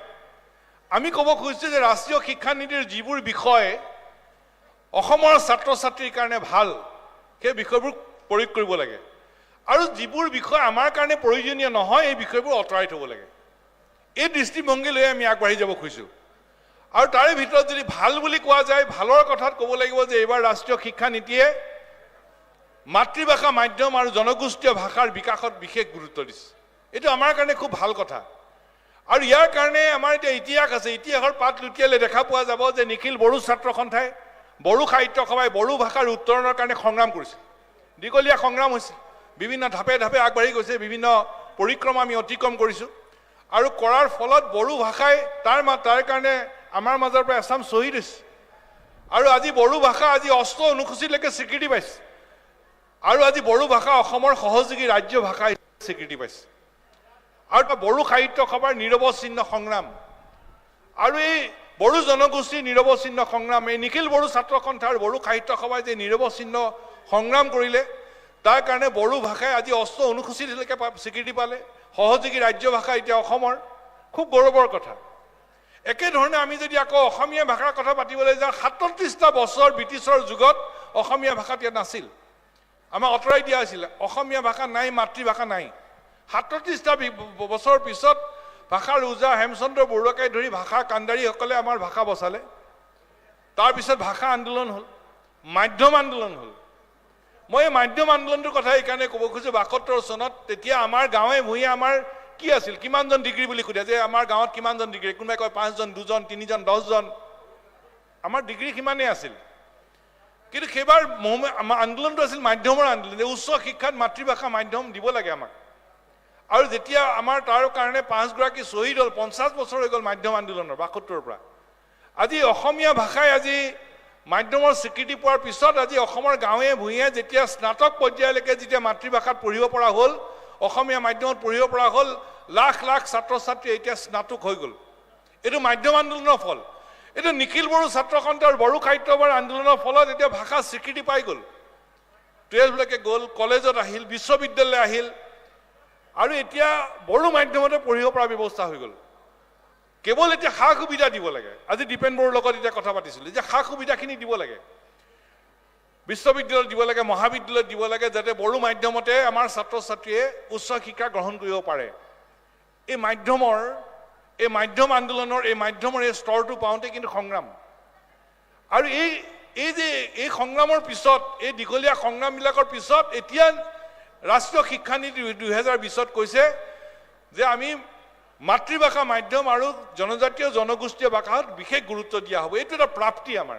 আমি ক'ব খুজিছোঁ যে ৰাষ্ট্ৰীয় শিক্ষা নীতিৰ যিবোৰ বিষয় অসমৰ ছাত্ৰ ছাত্ৰীৰ কাৰণে ভাল সেই বিষয়বোৰ প্ৰয়োগ কৰিব লাগে আৰু যিবোৰ বিষয় আমাৰ কাৰণে প্ৰয়োজনীয় নহয় এই বিষয়বোৰ আঁতৰাই থ'ব লাগে এই দৃষ্টিভংগী লৈ আমি আগবাঢ়ি যাব খুজিছোঁ আৰু তাৰে ভিতৰত যদি ভাল বুলি কোৱা যায় ভালৰ কথাত ক'ব লাগিব যে এইবাৰ ৰাষ্ট্ৰীয় শিক্ষা নীতিয়ে মাতৃভাষা মাধ্যম আৰু জনগোষ্ঠীয় ভাষাৰ বিকাশত বিশেষ গুৰুত্ব দিছে এইটো আমাৰ কাৰণে খুব ভাল কথা আৰু ইয়াৰ কাৰণে আমাৰ এতিয়া ইতিহাস আছে ইতিহাসৰ পাত লুটিয়ালে দেখা পোৱা যাব যে নিখিল বড়ো ছাত্ৰ সন্থাই বড়ো সাহিত্য সভাই বড়ো ভাষাৰ উত্তৰণৰ কাৰণে সংগ্ৰাম কৰিছিল দীঘলীয়া সংগ্ৰাম হৈছিল বিভিন্ন ধাপে ধাপে আগবাঢ়ি গৈছে বিভিন্ন পৰিক্ৰমা আমি অতিক্ৰম কৰিছোঁ আৰু কৰাৰ ফলত বড়ো ভাষাই তাৰ কাৰণে আমাৰ মাজৰ পৰা এচাম শ্বহীদ হৈছে আৰু আজি বড়ো ভাষা আজি 8 অনুসূচীলৈকে স্বীকৃতি পাইছে আৰু আজি বড়ো ভাষা অসমৰ সহযোগী ৰাজ্য ভাষা স্বীকৃতি পাইছে আৰু বড়ো সাহিত্য সভাৰ নিৰৱচ্ছিন্ন সংগ্ৰাম আৰু এই বড়ো জনগোষ্ঠীৰ নিৰৱচ্ছিন্ন সংগ্ৰাম এই নিখিল বড়ো ছাত্ৰ সন্থা আৰু বড়ো সাহিত্য সভাই যে নিৰৱচ্ছিন্ন সংগ্ৰাম কৰিলে তাৰ কাৰণে বড়ো ভাষাই আজি 8 অনুসূচীলৈকে স্বীকৃতি পালে সহযোগী ৰাজ্য ভাষা এতিয়া অসমৰ খুব গৌৰৱৰ কথা একেধৰণে আমি যদি আকৌ অসমীয়া ভাষাৰ কথা পাতিবলৈ যাওঁ 37টা বছৰ ব্ৰিটিছৰ যুগত অসমীয়া ভাষাত ইয়াত নাছিল আমাক আঁতৰাই দিয়া হৈছিল অসমীয়া ভাষা নাই মাতৃভাষা নাই 37টা বছৰ পিছত ভাষাৰ উজা হেমচন্দ্ৰ বৰুৱাকে ধৰি ভাষাৰ কাণ্ডাৰীসকলে আমাৰ ভাষা বচালে তাৰপিছত ভাষা আন্দোলন হ'ল মাধ্যম আন্দোলন হ'ল মই মাধ্যম আন্দোলনটোৰ কথা এইকাৰণে ক'ব খুজিছোঁ 72 চনত তেতিয়া আমাৰ গাঁৱে ভূঞে আমাৰ কি আছিল কিমানজন ডিগ্ৰী বুলি সোধে যে আমাৰ গাঁৱত কিমানজন ডিগ্ৰী কোনোবাই কয় 5 জন 2 জন 3 জন 10 জন আমাৰ ডিগ্ৰী কিমানেই আছিল কিন্তু সেইবাৰ আমাৰ আন্দোলনটো আছিল মাধ্যমৰ আন্দোলন উচ্চ শিক্ষাত মাতৃভাষা মাধ্যম দিব লাগে আমাক আৰু যেতিয়া আমাৰ তাৰ কাৰণে 5 গৰাকী শ্বহীদ হ'ল 50 বছৰ হৈ গ'ল মাধ্যম আন্দোলনৰ 72ৰ পৰা আজি অসমীয়া ভাষাই আজি মাধ্যমৰ স্বীকৃতি পোৱাৰ পিছত আজি অসমৰ গাঁৱে ভূঞে যেতিয়া স্নাতক পৰ্যায়লৈকে যেতিয়া মাতৃভাষাত পঢ়িব পৰা হ'ল অসমীয়া মাধ্যমত পঢ়িব পৰা হ'ল লাখ লাখ ছাত্ৰ ছাত্ৰী এতিয়া স্নাতক হৈ গ'ল এইটো মাধ্যম আন্দোলনৰ ফল এইটো নিখিল বড়ো ছাত্ৰ সন্থা আৰু বড়ো সাহিত্য সভাৰ আন্দোলনৰ ফলত এতিয়া ভাষা স্বীকৃতি পাই গ'ল 12লৈকে গ'ল কলেজত আহিল বিশ্ববিদ্যালয় আহিল আৰু এতিয়া বড়ো মাধ্যমতে পঢ়িব পৰা ব্যৱস্থা হৈ গ'ল কেৱল এতিয়া সা সুবিধা দিব লাগে আজি দীপেন বড়োৰ লগত এতিয়া কথা পাতিছিলোঁ যে সা সুবিধাখিনি দিব লাগে বিশ্ববিদ্যালয়ত দিব লাগে মহাবিদ্যালয়ত দিব লাগে যাতে বড়ো মাধ্যমতে আমাৰ ছাত্ৰ ছাত্ৰীয়ে উচ্চ শিক্ষা গ্ৰহণ কৰিব পাৰে এই মাধ্যম আন্দোলনৰ এই মাধ্যমৰ এই স্তৰটো পাওঁতে কিন্তু সংগ্ৰাম আৰু এই সংগ্ৰামৰ পিছত এই দীঘলীয়া সংগ্ৰামবিলাকৰ পিছত এতিয়া ৰাষ্ট্ৰীয় শিক্ষা নীতি 2020ত কৈছে যে আমি মাতৃভাষা মাধ্যম আৰু জনজাতীয় জনগোষ্ঠীয় ভাষাত বিশেষ গুৰুত্ব দিয়া হ'ব এইটো এটা প্ৰাপ্তি আমাৰ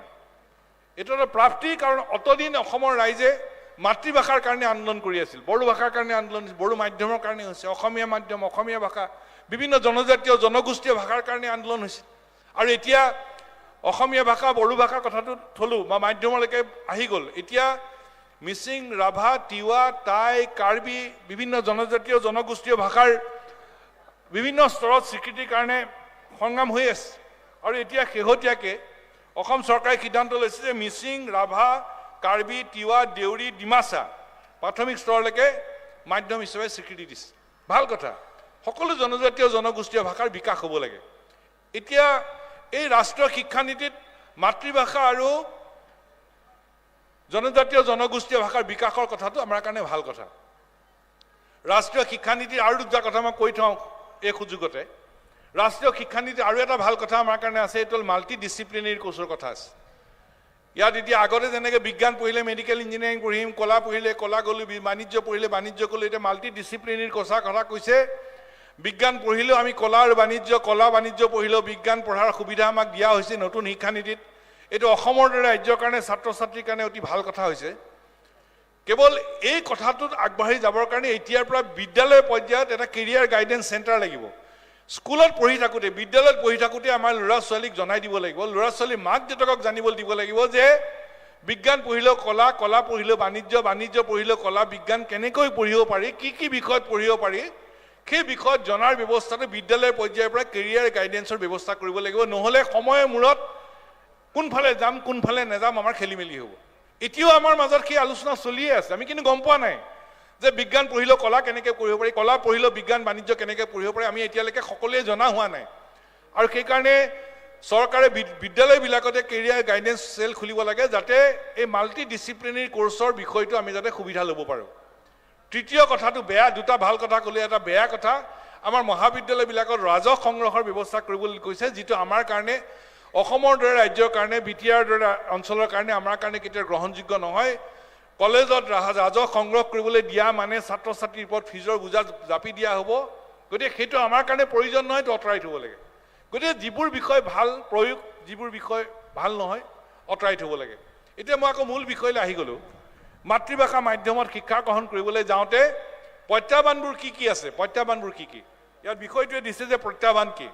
এইটো এটা প্ৰাপ্তি কাৰণ অতদিন অসমৰ ৰাইজে মাতৃভাষাৰ কাৰণে আন্দোলন কৰি আছিল বড়ো ভাষাৰ কাৰণে আন্দোলন বড়ো মাধ্যমৰ কাৰণে হৈছে অসমীয়া মাধ্যম অসমীয়া ভাষা বিভিন্ন জনজাতীয় জনগোষ্ঠীয় ভাষাৰ কাৰণে আন্দোলন হৈছিল আৰু এতিয়া অসমীয়া ভাষা বড়ো ভাষাৰ কথাটো থলোঁ বা মাধ্যমলৈকে আহি গ'ল এতিয়া মিচিং ৰাভা তিৱা টাই কাৰ্বি বিভিন্ন জনজাতীয় জনগোষ্ঠীয় ভাষাৰ বিভিন্ন স্তৰত স্বীকৃতিৰ কাৰণে সংগ্ৰাম হৈ আছে আৰু এতিয়া শেহতীয়াকৈ অসম চৰকাৰে সিদ্ধান্ত লৈছে যে মিচিং ৰাভা কাৰ্বি তিৱা দেউৰী ডিমাচা প্ৰাথমিক স্তৰলৈকে মাধ্যম হিচাপে স্বীকৃতি দিছে ভাল কথা সকলো জনজাতীয় জনগোষ্ঠীয় ভাষাৰ বিকাশ হ'ব লাগে এতিয়া এই ৰাষ্ট্ৰীয় শিক্ষা নীতিত মাতৃভাষা আৰু জনজাতীয় জনগোষ্ঠীয় ভাষাৰ বিকাশৰ কথাটো আমাৰ কাৰণে ভাল কথা ৰাষ্ট্ৰীয় শিক্ষা নীতিৰ আৰু দুটা কথা মই কৈ থওঁ এই সুযোগতে ৰাষ্ট্ৰীয় শিক্ষা নীতিৰ আৰু এটা ভাল কথা আমাৰ কাৰণে আছে এইটো মাল্টি ডিচিপ্লিনাৰী কোৰ্চৰ কথা আছে ইয়াত এতিয়া আগতে যেনেকৈ বিজ্ঞান পঢ়িলে মেডিকেল ইঞ্জিনিয়াৰিং পঢ়িম কলা পঢ়িলে কলা গ'লোঁ বাণিজ্য পঢ়িলে বাণিজ্য গ'লোঁ এতিয়া মাল্টি ডিচিপ্লিনাৰী কোৰ্চৰ কথা কৈছে বিজ্ঞান পঢ়িলেও আমি কলা আৰু কলা বাণিজ্য পঢ়িলেও বিজ্ঞান পঢ়াৰ সুবিধা আমাক দিয়া হৈছে নতুন শিক্ষানীতিত এইটো অসমৰ দৰে ৰাজ্যৰ কাৰণে ছাত্ৰ ছাত্ৰীৰ কাৰণে অতি ভাল কথা হৈছে কেৱল এই কথাটোত আগবাঢ়ি যাবৰ কাৰণে এতিয়াৰ পৰা বিদ্যালয় পৰ্যায়ত এটা কেৰিয়াৰ গাইডেন্স চেণ্টাৰ লাগিব স্কুলত পঢ়ি থাকোঁতে বিদ্যালয়ত পঢ়ি থাকোঁতে আমাৰ ল'ৰা ছোৱালীক জনাই দিব লাগিব, ল'ৰা ছোৱালী মাক দেউতাকক জানিবলৈ দিব লাগিব যে বিজ্ঞান পঢ়িলেও কলা, কলা পঢ়িলেও বাণিজ্য, বাণিজ্য পঢ়িলেও কলা, বিজ্ঞান কেনেকৈ পঢ়িব পাৰি, কি বিষয়ত পঢ়িব পাৰি, সেই বিষয়ত জনাৰ ব্যৱস্থাটো বিদ্যালয়ৰ পৰ্যায়ৰ পৰা কেৰিয়াৰ গাইডেন্সৰ ব্যৱস্থা কৰিব লাগিব। নহ'লে সময়ৰ মূৰত কোনফালে যাম কোনফালে নাযাম আমাৰ খেলি মেলি হ'ব। এতিয়াও আমাৰ মাজত সেই আলোচনা চলিয়ে আছে, আমি কিন্তু গম পোৱা নাই যে বিজ্ঞান পঢ়িলেও কলা কেনেকৈ পঢ়িব পাৰি, কলা পঢ়িলেও বিজ্ঞান বাণিজ্য কেনেকৈ পঢ়িব পাৰি, আমি এতিয়ালৈকে সকলোৱে জনা হোৱা নাই। আৰু সেইকাৰণে চৰকাৰে বিদ্যালয়বিলাকতে কেৰিয়াৰ গাইডেন্স চেল খুলিব লাগে, যাতে এই মাল্টি ডিচিপ্লিনাৰী কোৰ্চৰ বিষয়টো আমি যাতে সুবিধা ল'ব পাৰোঁ। তৃতীয় কথাটো বেয়া, দুটা ভাল কথা ক'লে এটা বেয়া কথা, আমাৰ মহাবিদ্যালয়বিলাকত ৰাজহ সংগ্ৰহৰ ব্যৱস্থা কৰিবলৈ কৈছে, যিটো আমাৰ কাৰণে অসমৰ দৰে ৰাজ্যৰ কাৰণে, বিটিআৰ দৰে অঞ্চলৰ কাৰণে আমাৰ কাৰণে কেতিয়াও গ্ৰহণযোগ্য নহয়। কলেজত ৰাজহ সংগ্ৰহ কৰিবলৈ দিয়া মানে ছাত্ৰ ছাত্ৰীৰ ওপৰত ফিজৰ বোজা জাপি দিয়া হ'ব। গতিকে সেইটো আমাৰ কাৰণে প্ৰয়োজন নহয়, আঁতৰাই থ'ব লাগে। গতিকে যিবোৰ বিষয় ভাল প্ৰয়োগ, যিবোৰ বিষয় ভাল নহয় আঁতৰাই থ'ব লাগে। এতিয়া মই আকৌ মূল বিষয়লৈ আহি গ'লোঁ। মাতৃভাষা মাধ্যমত শিক্ষা গ্ৰহণ কৰিবলৈ যাওঁতে প্ৰত্যাহ্বানবোৰ কি আছে, প্ৰত্যাহ্বানবোৰ কি? ইয়াত বিষয়টোৱে দিছে যে প্ৰত্যাহ্বান কি।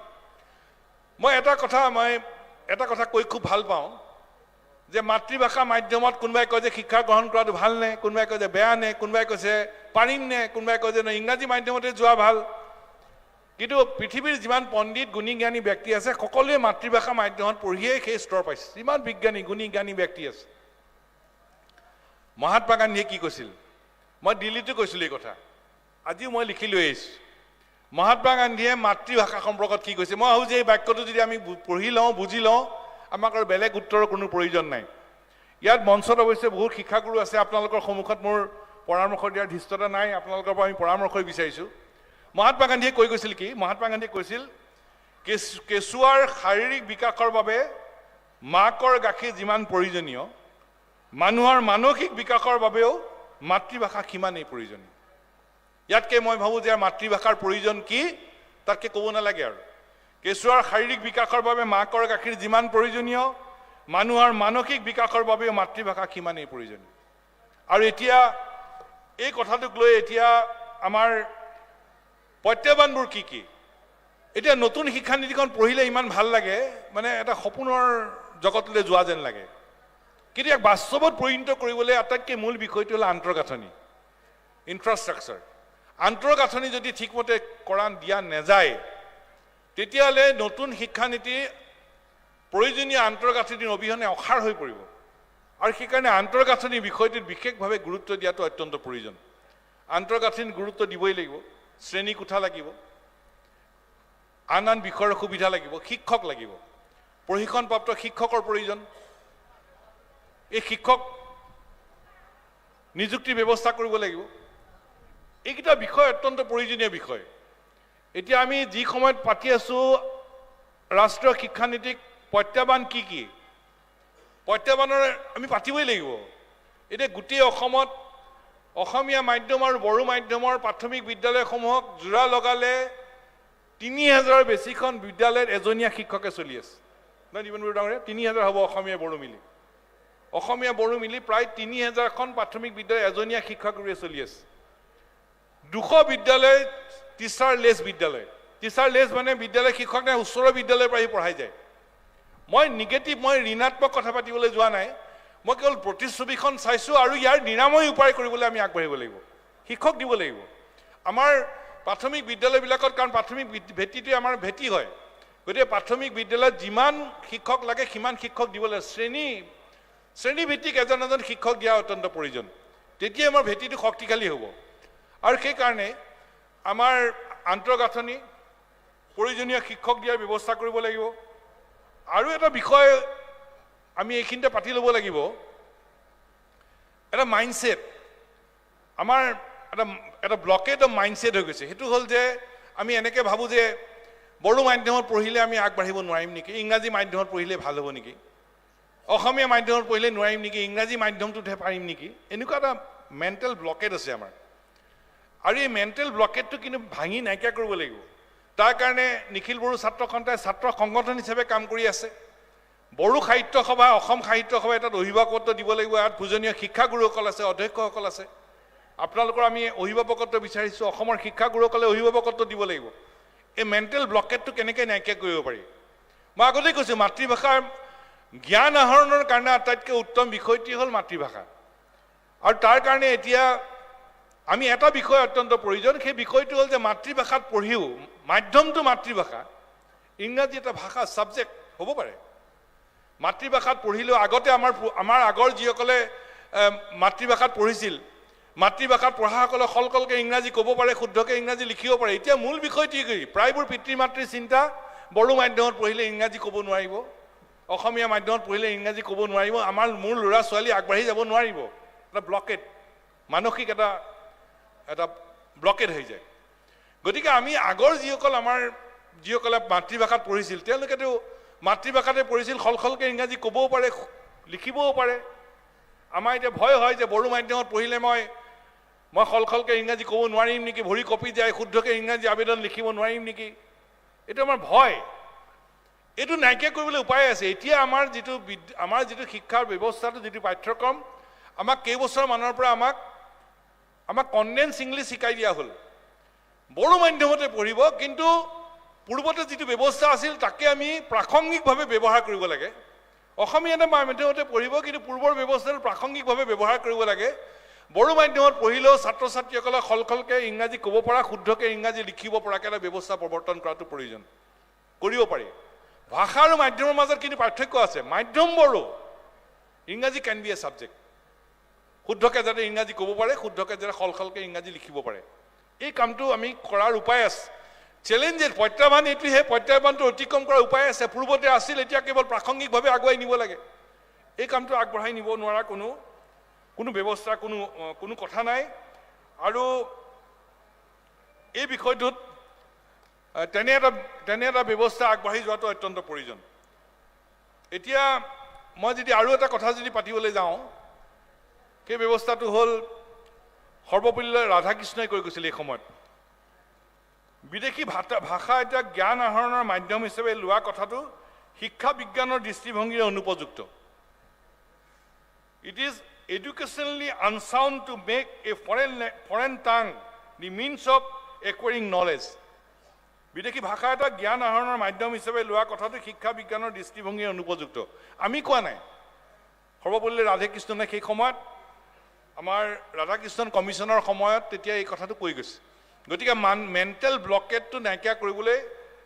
মই এটা কথা কৈ খুব ভাল পাওঁ যে মাতৃভাষা মাধ্যমত কোনোবাই কয় যে শিক্ষা গ্ৰহণ কৰাটো ভাল নে, কোনোবাই কয় যে বেয়া নে, কোনোবাই কৈছে পাৰিম নে, কোনোবাই কয় যে ইংৰাজী মাধ্যমতে যোৱা ভাল। কিন্তু পৃথিৱীৰ যিমান পণ্ডিত গুণী জ্ঞানী ব্যক্তি আছে সকলোৱে মাতৃভাষা মাধ্যমত পঢ়িয়েই সেই স্তৰ পাইছে। যিমান বিজ্ঞানী গুণী জ্ঞানী ব্যক্তি আছে। মহাত্মা গান্ধীয়ে কি কৈছিল, মই দিল্লীতো কৈছিলোঁ এই কথা, আজিও মই লিখি লৈ আহিছোঁ। মহাত্মা গান্ধীয়ে মাতৃভাষা সম্পৰ্কত কি কৈছে, মই ভাবোঁ যে এই বাক্যটো যদি আমি পঢ়ি লওঁ, বুজি লওঁ, আমাক আৰু বেলেগ উত্তৰৰ কোনো প্ৰয়োজন নাই। ইয়াত মঞ্চত অৱশ্যে বহুত শিক্ষাগুৰু আছে, আপোনালোকৰ সন্মুখত মোৰ পৰামৰ্শ দিয়াৰ ধৃষ্টতা নাই, আপোনালোকৰ পৰা আমি পৰামৰ্শই বিচাৰিছোঁ। মহাত্মা গান্ধীয়ে কৈ গৈছিল কি, মহাত্মা গান্ধীয়ে কৈছিল কেঁচুৱাৰ শাৰীৰিক বিকাশৰ বাবে মাকৰ গাখীৰ যিমান প্ৰয়োজনীয়, মানুহৰ মানসিক বিকাশৰ বাবেও মাতৃভাষা সিমানেই প্ৰয়োজনীয়। ইয়াতকৈ মই ভাবোঁ যে মাতৃভাষাৰ প্ৰয়োজন কি তাতকৈ ক'ব নালাগে আৰু। কেঁচুৱাৰ শাৰীৰিক বিকাশৰ বাবে মাকৰ গাখীৰ যিমান প্ৰয়োজনীয়, মানুহৰ মানসিক বিকাশৰ বাবেও মাতৃভাষা সিমানেই প্ৰয়োজনীয়। আৰু এতিয়া এই কথাটোক লৈ এতিয়া আমাৰ প্ৰত্যাহ্বানবোৰ কি? এতিয়া নতুন শিক্ষানীতিখন পঢ়িলে ইমান ভাল লাগে, মানে এটা সপোনৰ জগতলৈ যোৱা যেন লাগে। কিন্তু ইয়াক বাস্তৱত পৰিণত কৰিবলৈ আটাইতকৈ মূল বিষয়টো হ'ল আন্তঃগাঁথনি, ইনফ্ৰাষ্ট্ৰাকচাৰ। আন্তঃগাঁথনি যদি ঠিকমতে কৰা দিয়া নাযায়, তেতিয়াহ'লে নতুন শিক্ষানীতি প্ৰয়োজনীয় আন্তঃগাঁথনিৰ অবিহনে অসাৰ হৈ পৰিব। আৰু সেইকাৰণে আন্তঃগাঁথনিৰ বিষয়টোত বিশেষভাৱে গুৰুত্ব দিয়াটো অত্যন্ত প্ৰয়োজন। আন্তঃগাঁথনিত গুৰুত্ব দিবই লাগিব, শ্ৰেণী কোঠা লাগিব, আন বিষয়ৰ সুবিধা লাগিব, শিক্ষক লাগিব, প্ৰশিক্ষণপ্ৰাপ্ত শিক্ষকৰ প্ৰয়োজন, এই শিক্ষক নিযুক্তিৰ ব্যৱস্থা কৰিব লাগিব। এইকেইটা বিষয় অত্যন্ত প্ৰয়োজনীয় বিষয়। এতিয়া আমি যি সময়ত পাতি আছোঁ ৰাষ্ট্ৰীয় শিক্ষানীতিক প্ৰত্যাহ্বান কি প্ৰত্যাহ্বানৰ আমি পাতিবই লাগিব। এতিয়া গোটেই অসমত অসমীয়া মাধ্যম আৰু বড়ো মাধ্যমৰ প্ৰাথমিক বিদ্যালয়সমূহক জোৰা লগালে ৩০০০ৰ বেছিখন বিদ্যালয়ত এজনীয়া শিক্ষকে চলি আছে। নহয় জীৱনবোৰ ডাঙৰে ৩০০০ হ'ব অসমীয়া বড়ো মিলি প্ৰায় ৩০০০খন প্ৰাথমিক বিদ্যালয় এজনীয়া শিক্ষাগুৰুৱে চলি আছে। ২০০ বিদ্যালয় টিচাৰলেছ বিদ্যালয়। টিচাৰলেছ মানে বিদ্যালয় শিক্ষক নাই, ওচৰৰ বিদ্যালয়ৰ পৰা আহি পঢ়াই যায়। মই ঋণাত্মক কথা পাতিবলৈ যোৱা নাই, মই কেৱল প্ৰতিচ্ছবিখন চাইছোঁ আৰু ইয়াৰ নিৰাময় উপায় কৰিবলৈ আমি আগবাঢ়িব লাগিব, শিক্ষক দিব লাগিব আমাৰ প্ৰাথমিক বিদ্যালয়বিলাকত। কাৰণ প্ৰাথমিক ভেটিটোৱে আমাৰ ভেটি হয়। গতিকে প্ৰাথমিক বিদ্যালয়ত যিমান শিক্ষক লাগে সিমান শিক্ষক দিব লাগে। শ্ৰেণীভিত্তিক এজন শিক্ষক দিয়া অত্যন্ত প্ৰয়োজন, তেতিয়া আমাৰ ভেটিটো শক্তিশালী হ'ব। আৰু সেইকাৰণে আমাৰ আন্তঃগাঁথনি প্ৰয়োজনীয় শিক্ষক দিয়াৰ ব্যৱস্থা কৰিব লাগিব। আৰু এটা বিষয় আমি এইখিনিতে পাতি ল'ব লাগিব, এটা মাইণ্ডছেট, আমাৰ এটা ব্লকেড অফ মাইণ্ডছেট হৈ গৈছে। সেইটো হ'ল যে আমি এনেকৈ ভাবোঁ যে বড়ো মাধ্যমত পঢ়িলে আমি আগবাঢ়িব নোৱাৰিম নেকি, ইংৰাজী মাধ্যমত পঢ়িলে ভাল হ'ব নেকি, অসমীয়া মাধ্যমত পঢ়িলে নোৱাৰিম নেকি, ইংৰাজী মাধ্যমটোতহে পাৰিম নেকি, এনেকুৱা এটা মেণ্টেল ব্লকেড আছে আমাৰ। আৰু এই মেণ্টেল ব্লকেডটো কিন্তু ভাঙি নাইকিয়া কৰিব লাগিব। তাৰ কাৰণে নিখিল বড়ো ছাত্ৰ সন্থাই ছাত্ৰ সংগঠন হিচাপে কাম কৰি আছে। বড়ো সাহিত্য সভা, অসম সাহিত্য সভাই এটাত অভিভাৱকত্ব দিব লাগিব। ইয়াত পূজনীয় শিক্ষাগুৰুসকল আছে, অধ্যক্ষসকল আছে। আপোনালোকৰ আমি অভিভাৱকত্ব বিচাৰিছোঁ, অসমৰ শিক্ষাগুৰুসকলে অভিভাৱকত্ব দিব লাগিব। এই মেণ্টেল ব্লকেটটো কেনেকৈ নাইকিয়া কৰিব পাৰি মই আগতেই কৈছোঁ মাতৃভাষাৰ জ্ঞান আহৰণৰ কাৰণে আটাইতকৈ উত্তম বিষয়টি হ'ল মাতৃভাষা আৰু তাৰ কাৰণে এতিয়া আমি এটা বিষয় অত্যন্ত প্ৰয়োজন সেই বিষয়টো হ'ল যে মাতৃভাষাত পঢ়িও মাধ্যমটো মাতৃভাষা ইংৰাজী এটা ভাষা ছাবজেক্ট হ'ব পাৰে মাতৃভাষাত পঢ়িলেও আগতে আমাৰ আগৰ যিসকলে মাতৃভাষাত পঢ়িছিল মাতৃভাষাত পঢ়াসকলে সলকলকৈ ইংৰাজী ক'ব পাৰে শুদ্ধকৈ ইংৰাজী লিখিব পাৰে এতিয়া মূল বিষয়টি কি প্ৰায়বোৰ পিতৃ মাতৃৰ চিন্তা বড়ো মাধ্যমত পঢ়িলে ইংৰাজী ক'ব নোৱাৰিব অসমীয়া মাধ্যমত পঢ়িলে ইংৰাজী ক'ব নোৱাৰিব আমাৰ মোৰ ল'ৰা ছোৱালী আগবাঢ়ি যাব নোৱাৰিব এটা ব্লকেট মানসিক এটা ব্লকেট হৈ যায় গতিকে আমি আগৰ যিসকলে মাতৃভাষাত পঢ়িছিল তেওঁলোকেতো মাতৃভাষাতে পঢ়িছিল সলকলকৈ ইংৰাজী ক'বও পাৰে লিখিবও পাৰে আমাৰ এতিয়া ভয় হয় যে বড়ো মাধ্যমত পঢ়িলে মই সলকলকৈ ইংৰাজী ক'ব নোৱাৰিম নেকি ভৰি কঁপি যায় শুদ্ধকৈ ইংৰাজী আবেদন লিখিব নোৱাৰিম নেকি এইটো আমাৰ ভয় এইটো নাইকিয়া কৰিবলৈ উপায় আছে এতিয়া আমাৰ যিটো শিক্ষাৰ ব্যৱস্থাটো যিটো পাঠ্যক্ৰম আমাক কেইবছৰমানৰ পৰা আমাক কনডেন্স ইংলিছ শিকাই দিয়া হ'ল বড়ো মাধ্যমতে পঢ়িব কিন্তু পূৰ্বতে যিটো ব্যৱস্থা আছিল তাকে আমি প্ৰাসংগিকভাৱে ব্যৱহাৰ কৰিব লাগে অসমীয়া মাধ্যমতে পঢ়িব কিন্তু পূৰ্বৰ ব্যৱস্থাটো প্ৰাসংগিকভাৱে ব্যৱহাৰ কৰিব লাগে বড়ো মাধ্যমত পঢ়িলেও ছাত্ৰ ছাত্ৰীসকলে সলকলকৈ ইংৰাজী ক'ব পৰা শুদ্ধকৈ ইংৰাজী লিখিব পৰাকৈ এটা ব্যৱস্থা প্ৰৱৰ্তন কৰাটো প্ৰয়োজন কৰিব পাৰি ভাষা আৰু মাধ্যমৰ মাজত কিন্তু পাৰ্থক্য আছে মাধ্যম বড়ো ইংৰাজী কেন বি এ ছাবজেক্ট শুদ্ধকৈ যাতে ইংৰাজী ক'ব পাৰে শুদ্ধকৈ যাতে সলকলকৈ ইংৰাজী লিখিব পাৰে এই কামটো আমি কৰাৰ উপায় আছে চেলেঞ্জেছ প্ৰত্যাহ্বান এইটোহে প্ৰত্যাহ্বানটো অতিক্ৰম কৰাৰ উপায় আছে পূৰ্বতে আছিল এতিয়া কেৱল প্ৰাসংগিকভাৱে আগুৱাই নিব লাগে এই কামটো আগবঢ়াই নিব নোৱাৰা কোনো ব্যৱস্থা কোনো কথা নাই আৰু এই বিষয়টোত তেনে এটা ব্যৱস্থা আগবাঢ়ি যোৱাটো অত্যন্ত প্ৰয়োজন এতিয়া মই যদি আৰু এটা কথা যদি পাতিবলৈ যাওঁ সেই ব্যৱস্থাটো হ'ল সৰ্বপল্লী ৰাধাকৃষ্ণই কৈ গৈছিল এই সময়ত বিদেশী ভাষা এতিয়া জ্ঞান আহৰণৰ মাধ্যম হিচাপে লোৱা কথাটো শিক্ষা বিজ্ঞানৰ দৃষ্টিভংগীৰে অনুপযুক্ত it is educationally unsound to make a foreign tongue the means of acquiring knowledge বিদেশী ভাষা এটা জ্ঞান আহৰণৰ মাধ্যম হিচাপে লোৱা কথাটো শিক্ষা বিজ্ঞানৰ দৃষ্টিভংগীৰে অনুপযুক্ত আমি কোৱা নাই সৰ্বপল্লী ৰাধাকৃষ্ণনে সেই সময়ত আমাৰ ৰাধাকৃষ্ণন কমিশ্যনৰ সময়ত তেতিয়া এই কথাটো কৈ গৈছে গতিকে মেণ্টেল ব্লকেটটো নাইকিয়া কৰিবলৈ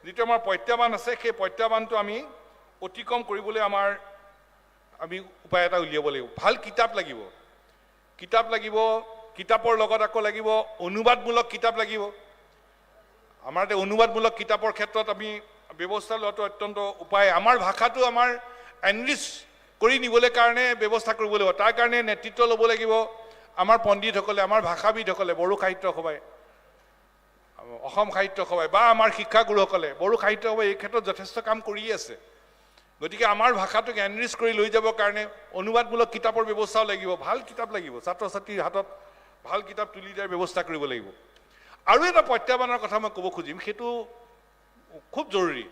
যিটো আমাৰ প্ৰত্যাহ্বান আছে সেই প্ৰত্যাহ্বানটো আমি অতিক্ৰম কৰিবলৈ আমি উপায় এটা উলিয়াব লাগিব ভাল কিতাপ লাগিব কিতাপৰ লগত আকৌ লাগিব অনুবাদমূলক কিতাপ লাগিব আমাৰ অনুবাদমূলক কিতাপৰ ক্ষেত্ৰত আমি ব্যৱস্থা লোৱাটো অত্যন্ত উপায় আমাৰ ভাষাটো আমাৰ এনৰিচ কৰি নিবলৈ কাৰণে ব্যৱস্থা কৰিব লাগিব তাৰ কাৰণে নেতৃত্ব ল'ব লাগিব আমাৰ পণ্ডিতসকলে আমাৰ ভাষাবিদসকলে বড়ো সাহিত্য সভাই অসম সাহিত্য সভাই বা আমাৰ শিক্ষাগুৰুসকলে বড়ো সাহিত্য সভাই এই ক্ষেত্ৰত যথেষ্ট কাম কৰি আছে গতিকে আমাৰ ভাষাটোক এনৰিচ কৰি লৈ যাবৰ কাৰণে অনুবাদমূলক কিতাপৰ ব্যৱস্থাও লাগিব ভাল কিতাপ লাগিব ছাত্ৰ ছাত্ৰীৰ হাতত ভাল কিতাপ তুলি দিয়াৰ ব্যৱস্থা কৰিব লাগিব আৰু এটা প্ৰত্যাহ্বানৰ কথা মই ক'ব খুজিম সেইটো খুব জৰুৰী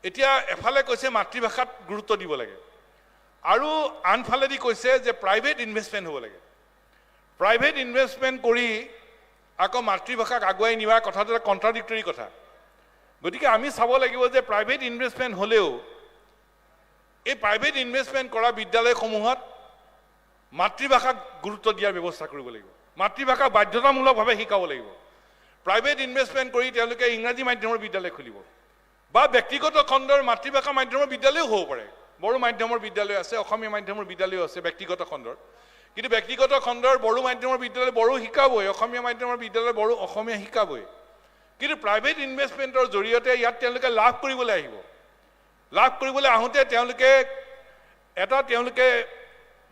এতিয়া এফালে কৈছে মাতৃভাষাত গুৰুত্ব দিব লাগে আৰু আনফালেদি কৈছে যে প্ৰাইভেট ইনভেষ্টমেণ্ট হ'ব লাগে প্ৰাইভেট ইনভেষ্টমেণ্ট কৰি আকৌ মাতৃভাষাক আগুৱাই নিয়াৰ কথাটো এটা কণ্ট্ৰাডিক্টৰী কথা গতিকে আমি চাব লাগিব যে প্ৰাইভেট ইনভেষ্টমেণ্ট হ'লেও এই প্ৰাইভেট ইনভেষ্টমেণ্ট কৰা বিদ্যালয়সমূহত মাতৃভাষাক গুৰুত্ব দিয়াৰ ব্যৱস্থা কৰিব লাগিব মাতৃভাষাক বাধ্যতামূলকভাৱে শিকাব লাগিব প্ৰাইভেট ইনভেষ্টমেণ্ট কৰি তেওঁলোকে ইংৰাজী মাধ্যমৰ বিদ্যালয় খুলিব বা ব্যক্তিগত খণ্ডৰ মাতৃভাষা মাধ্যমৰ বিদ্যালয়ও হ'ব পাৰে বড়ো মাধ্যমৰ বিদ্যালয় আছে অসমীয়া মাধ্যমৰ বিদ্যালয়ও আছে ব্যক্তিগত খণ্ডৰ কিন্তু ব্যক্তিগত খণ্ডৰ বড়ো মাধ্যমৰ বিদ্যালয় বড়ো শিকাবই অসমীয়া মাধ্যমৰ বিদ্যালয় বড়ো অসমীয়া শিকাবই কিন্তু প্ৰাইভেট ইনভেষ্টমেণ্টৰ জৰিয়তে ইয়াত তেওঁলোকে লাভ কৰিবলৈ আহিব লাভ কৰিবলৈ আহোঁতে তেওঁলোকে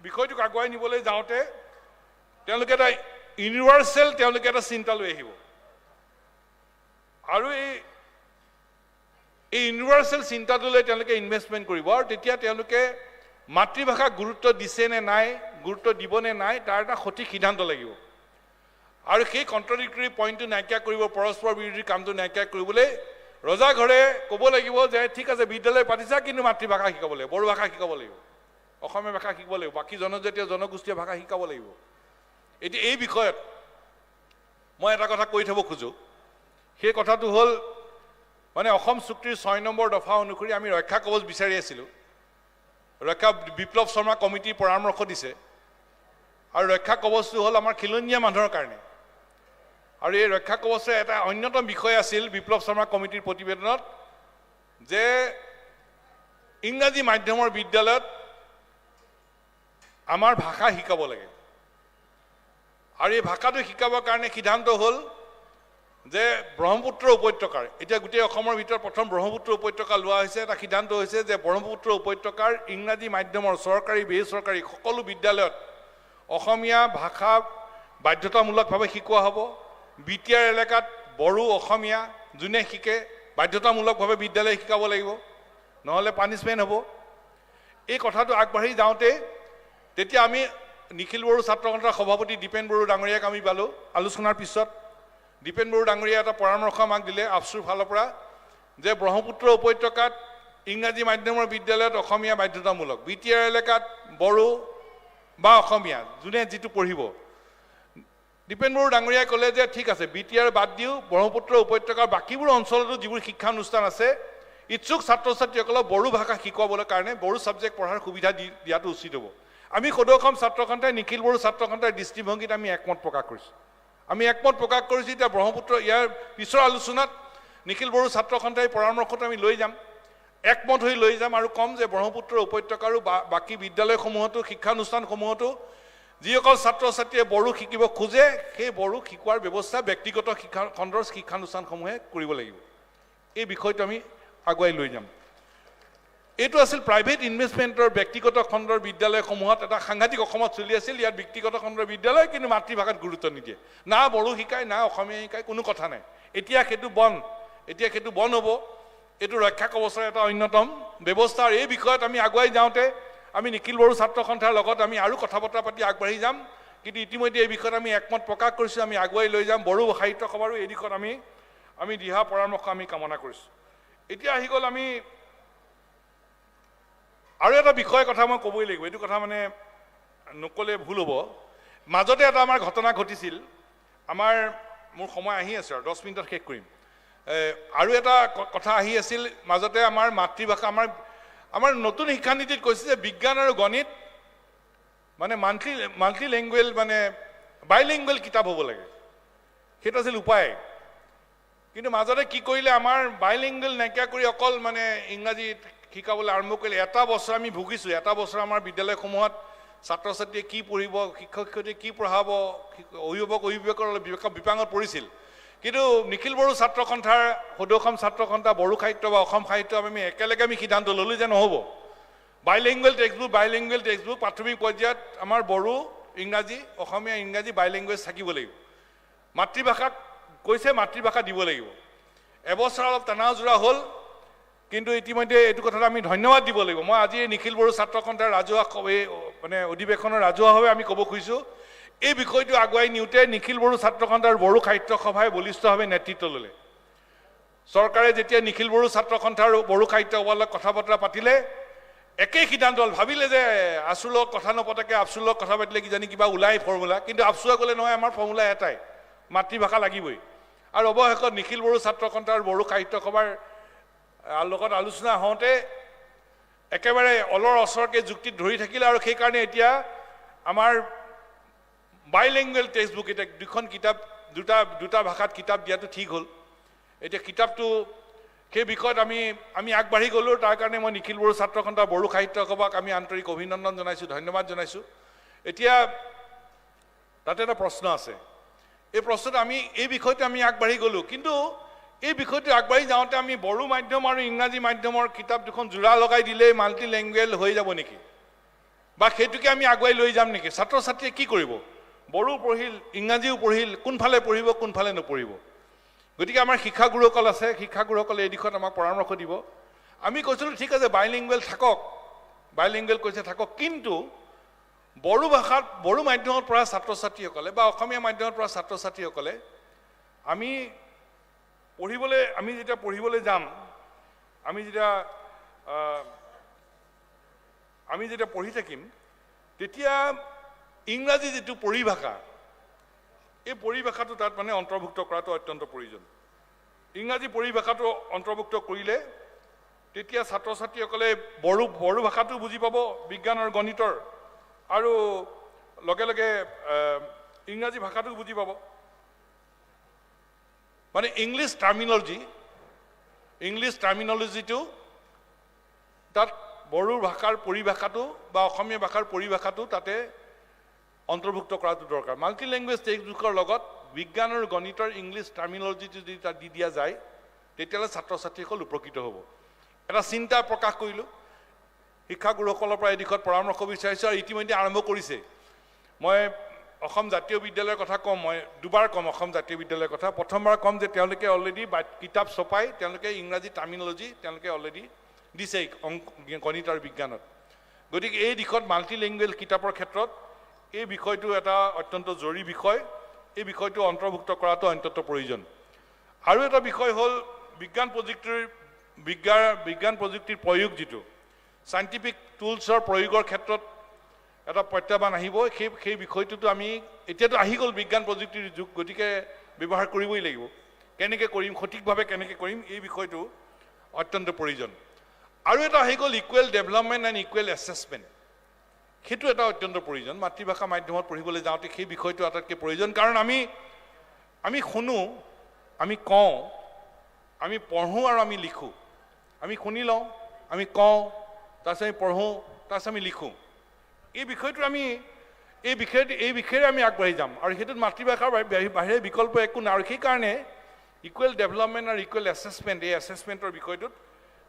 বিষয়টোক আগুৱাই নিবলৈ যাওঁতে তেওঁলোকে এটা ইউনিভাৰ্চেল তেওঁলোকে এটা চিন্তা লৈ আহিব আৰু এই ইউনিভাৰ্চেল চিন্তাটো লৈ তেওঁলোকে ইনভেষ্টমেণ্ট কৰিব আৰু তেতিয়া তেওঁলোকে মাতৃভাষাক গুৰুত্ব দিছে নে নাই গুৰুত্ব দিব নে নাই তাৰ এটা সঠিক সিদ্ধান্ত লাগিব আৰু সেই কণ্ট্ৰাডিক্টৰী পইণ্টটো নাইকিয়া কৰিব পৰস্পৰ বিৰোধী কামটো নাইকিয়া কৰিবলৈ ৰজাঘৰে ক'ব লাগিব যে ঠিক আছে বিদ্যালয় পাতিছা কিন্তু মাতৃভাষা শিকাব লাগিব বড়ো ভাষা শিকাব লাগিব অসমীয়া ভাষা শিকাব লাগিব বাকী জনজাতীয় জনগোষ্ঠীয় ভাষা শিকাব লাগিব এতিয়া এই বিষয়ত মই এটা কথা কৈ থ'ব খোজোঁ সেই কথাটো হ'ল মানে অসম চুক্তিৰ 6 নম্বৰ দফা অনুসৰি আমি ৰক্ষা কবচ বিচাৰি আছিলোঁ ৰক্ষা বিপ্লৱ শৰ্মা কমিটিৰ পৰামৰ্শ দিছে আৰু ৰক্ষা কবচটো হ'ল আমাৰ খিলঞ্জীয়া মানুহৰ কাৰণে আৰু এই ৰক্ষা কবচৰ এটা অন্যতম বিষয় আছিল বিপ্লৱ শৰ্মা কমিটিৰ প্ৰতিবেদনত যে ইংৰাজী মাধ্যমৰ বিদ্যালয়ত আমাৰ ভাষা শিকাব লাগে আৰু এই ভাষাটো শিকাবৰ কাৰণে সিদ্ধান্ত হ'ল যে ব্ৰহ্মপুত্ৰ উপত্যকাৰ এতিয়া গোটেই অসমৰ ভিতৰত প্ৰথম ব্ৰহ্মপুত্ৰ উপত্যকা লোৱা হৈছে এটা সিদ্ধান্ত হৈছে যে ব্ৰহ্মপুত্ৰ উপত্যকাৰ ইংৰাজী মাধ্যমৰ চৰকাৰী বেচৰকাৰী সকলো বিদ্যালয়ত অসমীয়া ভাষা বাধ্যতামূলকভাৱে শিকোৱা হ'ব বিটিআৰ এলেকাত বড়ো অসমীয়া যোনে শিকে বাধ্যতামূলকভাৱে বিদ্যালয় শিকাব লাগিব নহ'লে পানিছমেণ্ট হ'ব এই কথাটো আগবাঢ়ি যাওঁতে তেতিয়া আমি নিখিল বড়ো ছাত্ৰ সন্থাৰ সভাপতি দীপেন বড়ো ডাঙৰীয়াক আমি পালোঁ আলোচনাৰ পিছত দীপেন বড়ো ডাঙৰীয়াই এটা পৰামৰ্শ আমাক দিলে আফচুৰ ফালৰ পৰা যে ব্ৰহ্মপুত্ৰ উপত্যকাত ইংৰাজী মাধ্যমৰ বিদ্যালয়ত অসমীয়া বাধ্যতামূলক বিটিআৰ এলেকাত বড়ো বা অসমীয়া যোনে যিটো পঢ়িব দীপেন বড়ো ডাঙৰীয়াই ক'লে যে ঠিক আছে বিটিআৰ বাদ দিও ব্ৰহ্মপুত্ৰ উপত্যকাৰ বাকীবোৰ অঞ্চলতো যিবোৰ শিক্ষানুষ্ঠান আছে ইচ্ছুক ছাত্ৰ ছাত্ৰীসকলক বড়ো ভাষা শিকোৱাবলৈ কাৰণে বড়ো ছাবজেক্ট পঢ়াৰ সুবিধা দিয়াটো উচিত হ'ব আমি সদৌ অসম ছাত্ৰ সন্থাই নিখিল বড়ো ছাত্ৰ সন্থাৰ দৃষ্টিভংগীত আমি একমত প্ৰকাশ কৰিছোঁ আমি একমত প্ৰকাশ কৰিছোঁ এতিয়া ব্ৰহ্মপুত্ৰ ইয়াৰ পিছৰ আলোচনাত নিখিল বড়ো ছাত্ৰ সন্থাই পৰামৰ্শটো আমি লৈ যাম একমত হৈ লৈ যাম আৰু কম যে ব্ৰহ্মপুত্ৰ উপত্যকাৰো বাকী বিদ্যালয়সমূহতো শিক্ষানুষ্ঠানসমূহতো যিসকল ছাত্ৰ ছাত্ৰীয়ে বড়ো শিকিব খোজে সেই বড়ো শিকোৱাৰ ব্যৱস্থা ব্যক্তিগত শিক্ষা খণ্ডৰ শিক্ষানুষ্ঠানসমূহে কৰিব লাগিব এই বিষয়টো আমি আগুৱাই লৈ যাম এইটো আছিল প্ৰাইভেট ইনভেষ্টমেণ্টৰ ব্যক্তিগত খণ্ডৰ বিদ্যালয়সমূহত এটা সাংঘাতিক অসমত চলি আছিল ইয়াত ব্যক্তিগত খণ্ডৰ বিদ্যালয় কিন্তু মাতৃভাষাত গুৰুত্ব নিদিয়ে না বড়ো শিকায় না অসমীয়া শিকায় কোনো কথা নাই এতিয়া সেইটো বন্ধ হ'ব এইটো ৰক্ষা কবচৰ এটা অন্যতম ব্যৱস্থা আৰু এই বিষয়ত আমি আগুৱাই যাওঁতে আমি নিখিল বড়ো ছাত্ৰ সন্থাৰ লগত আমি আৰু কথা বতৰা পাতি আগবাঢ়ি যাম কিন্তু ইতিমধ্যে এই বিষয়ত আমি একমত প্ৰকাশ কৰিছোঁ আমি আগুৱাই লৈ যাম বড়ো সাহিত্য সভাৰো এই দিশত আমি দিহা পৰামৰ্শ আমি কামনা কৰিছোঁ এতিয়া আহি গ'ল আমি আৰু এটা বিষয় কথা মই ক'বই লাগিব এইটো কথা মানে নক'লে ভুল হ'ব মাজতে এটা আমাৰ ঘটনা ঘটিছিল মোৰ সময় আহি আছে আৰু 10 মিনিটত শেষ কৰিম আৰু এটা কথা আহি আছিল মাজতে আমাৰ মাতৃভাষা আমাৰ নতুন শিক্ষানীতিত কৈছে যে বিজ্ঞান আৰু গণিত মানে মাল্টি লেংগুৱেজ মানে বাইলিংগুৱেল কিতাপ হ'ব লাগে সেইটো আছিল উপায় কিন্তু মাজতে কি কৰিলে আমাৰ বাইলিংগুৱেল নাইকিয়া কৰি অকল মানে ইংৰাজীত শিকাবলৈ আৰম্ভ কৰিলে এটা বছৰ আমি ভুগিছোঁ এটা বছৰ আমাৰ বিদ্যালয়সমূহত ছাত্ৰ ছাত্ৰীয়ে কি পঢ়িব শিক্ষক শিক্ষয়িত্ৰীয়ে কি পঢ়াব অভিভাৱকৰ বিপাঙত পৰিছিল কিন্তু নিখিল বড়ো ছাত্ৰ সন্থাৰ সদৌ অসম ছাত্ৰ সন্থা বড়ো সাহিত্য বা অসম সাহিত্য আমি একেলগে আমি সিদ্ধান্ত ল'লোঁ যে নহ'ব বাইলিংগুৱেল টেক্সটবুক প্ৰাথমিক পৰ্যায়ত আমাৰ বড়ো ইংৰাজী অসমীয়া ইংৰাজী বাইলিংগুৱেজ থাকিব লাগিব মাতৃভাষাক কৈছে মাতৃভাষা দিব লাগিব এবছৰ অলপ টানাজোৰা হ'ল কিন্তু ইতিমধ্যে এইটো কথাত আমি ধন্যবাদ দিব লাগিব মই আজি নিখিল বড়ো ছাত্ৰ সন্থাৰ ৰাজহুৱা মানে অধিৱেশনৰ ৰাজহুৱাভাৱে আমি ক'ব খুজিছোঁ এই বিষয়টো আগুৱাই নিওঁতে নিখিল বড়ো ছাত্ৰ সন্থাৰ বড়ো সাহিত্য সভাই বলিষ্ঠভাৱে নেতৃত্ব ল'লে চৰকাৰে যেতিয়া নিখিল বড়ো ছাত্ৰ সন্থাৰ বড়ো সাহিত্য সভাৰ লগত কথা বতৰা পাতিলে একেই সিদ্ধান্ত হ'ল ভাবিলে যে আছুৰ লগত কথা নপতাকে আফচুৰ লগত কথা পাতিলে কিজানি কিবা ওলাই ফৰ্মুলা কিন্তু আফচুৱে ক'লে নহয় আমাৰ ফৰ্মুলা এটাই মাতৃভাষা লাগিবই আৰু অৱশেষত নিখিল বড়ো ছাত্ৰ সন্থাৰ বড়ো সাহিত্য সভাৰ লগত আলোচনা হওঁতে একেবাৰে অলৰ অচৰকৈ যুক্তিত ধৰি থাকিলে আৰু সেইকাৰণে এতিয়া আমাৰ বাইলিংগুৱেল টেক্সটবুক এতিয়া দুখন কিতাপ দুটা ভাষাত কিতাপ দিয়াটো ঠিক হ'ল এতিয়া কিতাপটো সেই বিষয়ত আমি আগবাঢ়ি গ'লোঁ তাৰ কাৰণে মই নিখিল বড়ো ছাত্ৰ সন্থা বড়ো সাহিত্য সভাক আমি আন্তৰিক অভিনন্দন জনাইছোঁ ধন্যবাদ জনাইছোঁ এতিয়া তাতে এটা প্ৰশ্ন আছে এই প্ৰশ্নটো এই বিষয়টো আমি আগবাঢ়ি গ'লোঁ কিন্তু এই বিষয়টো আগবাঢ়ি যাওঁতে আমি বড়ো মাধ্যম আৰু ইংৰাজী মাধ্যমৰ কিতাপ দুখন জোৰা লগাই দিলেই মাল্টি লেংগুৱেজ হৈ যাব নেকি বা সেইটোকে আমি আগুৱাই লৈ যাম নেকি ছাত্ৰ ছাত্ৰীয়ে কি কৰিব বড়ো পঢ়িল ইংৰাজীও পঢ়িল কোনফালে পঢ়িব কোনফালে নপঢ়িব গতিকে আমাৰ শিক্ষাগুৰুসকল আছে শিক্ষাগুৰুসকলে এই দিশত আমাক পৰামৰ্শ দিব আমি কৈছিলোঁ ঠিক আছে বাইলিংগুৱেল কৈছে থাকক কিন্তু বড়ো ভাষাত বড়ো মাধ্যমত পঢ়া ছাত্ৰ ছাত্ৰীসকলে বা অসমীয়া মাধ্যমত পঢ়া ছাত্ৰ ছাত্ৰীসকলে আমি যেতিয়া পঢ়িবলৈ যাম আমি যেতিয়া পঢ়ি থাকিম তেতিয়া ইংৰাজী যিটো পৰিভাষা এই পৰিভাষাটো তাত মানে অন্তৰ্ভুক্ত কৰাটো অত্যন্ত প্ৰয়োজন ইংৰাজী পৰিভাষাটো অন্তৰ্ভুক্ত কৰিলে তেতিয়া ছাত্ৰ ছাত্ৰীসকলে বড়ো ভাষাটো বুজি পাব বিজ্ঞান আৰু গণিতৰ আৰু লগে লগে ইংৰাজী ভাষাটো বুজি পাব মানে ইংলিছ টাৰ্মিনলজিটো তাত বড়ো ভাষাৰ পৰিভাষাটো বা অসমীয়া ভাষাৰ পৰিভাষাটো তাতে অন্তৰ্ভুক্ত কৰাটো দৰকাৰ মাল্টি লেংগুৱেজ টেক্সটবুকৰ লগত বিজ্ঞান আৰু গণিতৰ ইংলিছ টাৰ্মিনলজিটো যদি তাত দি দিয়া যায় তেতিয়াহ'লে ছাত্ৰ ছাত্ৰীসকল উপকৃত হ'ব এটা চিন্তা প্ৰকাশ কৰিলোঁ শিক্ষাগুৰুসকলৰ পৰা এই দিশত পৰামৰ্শ বিচাৰিছোঁ আৰু ইতিমধ্যে আৰম্ভ কৰিছে মই অসম জাতীয় বিদ্যালয়ৰ কথা কম মই দুবাৰ কম অসম জাতীয় বিদ্যালয়ৰ কথা প্ৰথমবাৰ কম যে তেওঁলোকে অলৰেডি কিতাপ ছপাই তেওঁলোকে ইংৰাজী টাৰ্মিনলজি তেওঁলোকে অলৰেডি দিছে গণিত আৰু বিজ্ঞানত গতিকে এই দিশত মাল্টি লেংগুৱেজ কিতাপৰ ক্ষেত্ৰত এই বিষয়টো এটা অত্যন্ত জৰুৰী বিষয় এই বিষয়টো অন্তৰ্ভুক্ত কৰাটো অত্যন্ত প্ৰয়োজন আৰু এটা বিষয় হ'ল বিজ্ঞান প্ৰযুক্তিৰ প্ৰয়োগ যিটো চাইণ্টিফিক টুলছৰ প্ৰয়োগৰ ক্ষেত্ৰত এটা প্ৰত্যাহ্বান আহিব সেই বিষয়টোতো আমি এতিয়াতো আহি গ'ল বিজ্ঞান প্ৰযুক্তিৰ যুগ গতিকে ব্যৱহাৰ কৰিবই লাগিব কেনেকৈ কৰিম সঠিকভাৱে কেনেকৈ কৰিম এই বিষয়টো অত্যন্ত প্ৰয়োজন আৰু এটা আহি গ'ল equal development and equal assessment সেইটো এটা অত্যন্ত প্ৰয়োজন মাতৃভাষা মাধ্যমত পঢ়িবলৈ যাওঁতে সেই বিষয়টো আটাইতকৈ প্ৰয়োজন কাৰণ আমি শুনো আমি কওঁ আমি পঢ়োঁ আৰু আমি লিখোঁ আমি শুনি লওঁ আমি কওঁ তাৰপিছত আমি পঢ়োঁ তাৰপিছত আমি লিখোঁ এই বিষয়টো আমি এই বিষয়েৰে আমি আগবাঢ়ি যাম আৰু সেইটোত মাতৃভাষাৰ বাহিৰে বিকল্প একো নাই আৰু সেইকাৰণে ইকুৱেল ডেভেলপমেণ্ট আৰু ইকুৱেল এছেছমেণ্ট এই এছেছমেণ্টৰ বিষয়টোত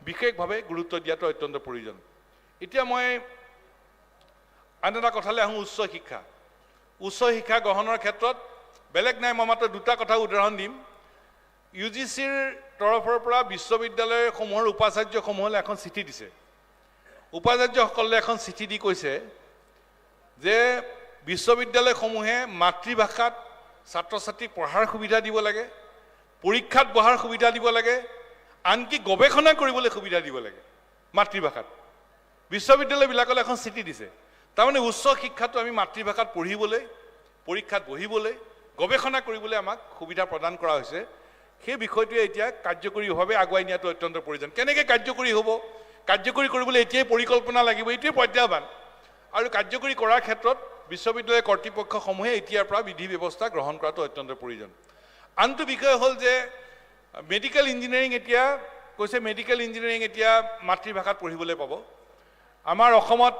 বিশেষভাৱে গুৰুত্ব দিয়াটো অত্যন্ত প্ৰয়োজন এতিয়া মই আন এটা কথালৈ আহোঁ উচ্চ শিক্ষা গ্ৰহণৰ ক্ষেত্ৰত বেলেগ নাই মই মাত্ৰ দুটা কথা উদাহৰণ দিম UGCৰ তৰফৰ পৰা বিশ্ববিদ্যালয়সমূহৰ উপাচাৰ্যসমূহলৈ এখন চিঠি দিছে উপাচাৰ্যসকলে এখন চিঠি দি কৈছে যে বিশ্ববিদ্যালয়সমূহে মাতৃভাষাত ছাত্ৰ ছাত্ৰীক পঢ়াৰ সুবিধা দিব লাগে পৰীক্ষাত বহাৰ সুবিধা দিব লাগে আনকি গৱেষণা কৰিবলৈ সুবিধা দিব লাগে মাতৃভাষাত বিশ্ববিদ্যালয়বিলাকলৈ এখন চিঠি দিছে তাৰমানে উচ্চ শিক্ষাটো আমি মাতৃভাষাত পঢ়িবলৈ পৰীক্ষাত বহিবলৈ গৱেষণা কৰিবলৈ আমাক সুবিধা প্ৰদান কৰা হৈছে সেই বিষয়টোৱে এতিয়া কাৰ্যকৰীভাৱে আগুৱাই নিয়াটো অত্যন্ত প্ৰয়োজন কেনেকৈ কাৰ্যকৰী হ'ব কাৰ্যকৰী কৰিবলৈ এতিয়াই পৰিকল্পনা লাগিব এইটোৱে প্ৰত্যাহ্বান আৰু কাৰ্যকৰী কৰাৰ ক্ষেত্ৰত বিশ্ববিদ্যালয় কৰ্তৃপক্ষসমূহে এতিয়াৰ পৰা বিধি ব্যৱস্থা গ্ৰহণ কৰাটো অত্যন্ত প্ৰয়োজন আনটো বিষয় হ'ল যে মেডিকেল ইঞ্জিনিয়াৰিং এতিয়া কৈছে মেডিকেল ইঞ্জিনিয়াৰিং এতিয়া মাতৃভাষাত পঢ়িবলৈ পাব আমাৰ অসমত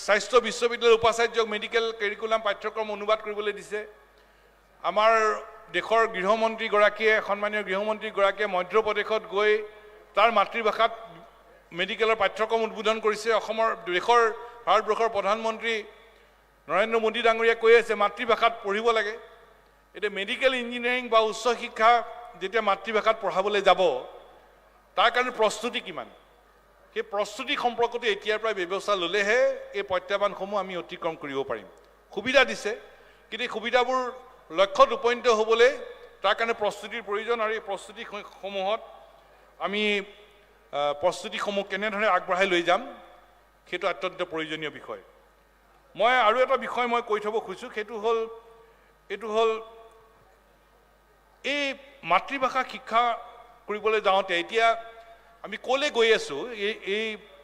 স্বাস্থ্য বিশ্ববিদ্যালয়ৰ উপাচাৰ্যক মেডিকেল কেৰিকুলাম পাঠ্যক্ৰম অনুবাদ কৰিবলৈ দিছে আমাৰ দেশৰ গৃহমন্ত্ৰীগৰাকীয়ে সন্মানীয় গৃহমন্ত্ৰীগৰাকীয়ে মধ্যপ্ৰদেশত গৈ তাৰ মাতৃভাষাত মেডিকেলৰ পাঠ্যক্ৰম উদ্বোধন কৰিছে দেশৰ ভাৰতবৰ্ষৰ প্ৰধানমন্ত্ৰী নৰেন্দ্ৰ মোদী ডাঙৰীয়াই কৈ আছে মাতৃভাষাত পঢ়িব লাগে এতিয়া মেডিকেল ইঞ্জিনিয়াৰিং বা উচ্চ শিক্ষা যেতিয়া মাতৃভাষাত পঢ়াবলৈ যাব তাৰ কাৰণে প্ৰস্তুতি কিমান সেই প্ৰস্তুতি সম্পৰ্কটো এতিয়াৰ পৰা ব্যৱস্থা ল'লেহে এই প্ৰত্যাহ্বানসমূহ আমি অতিক্ৰম কৰিব পাৰিম সুবিধা দিছে কিন্তু এই সুবিধাবোৰ লক্ষ্যত উপনীত হ'বলৈ তাৰ কাৰণে প্ৰস্তুতিৰ প্ৰয়োজন আৰু এই প্ৰস্তুতিসমূহত আমি প্ৰস্তুতিসমূহ কেনেধৰণে আগবঢ়াই লৈ যাম সেইটো অত্যন্ত প্ৰয়োজনীয় বিষয় মই আৰু এটা বিষয় মই কৈ থ'ব খুজিছোঁ এইটো হ'ল এই মাতৃভাষা শিক্ষা কৰিবলৈ যাওঁতে এতিয়া আমি ক'লৈ গৈ আছোঁ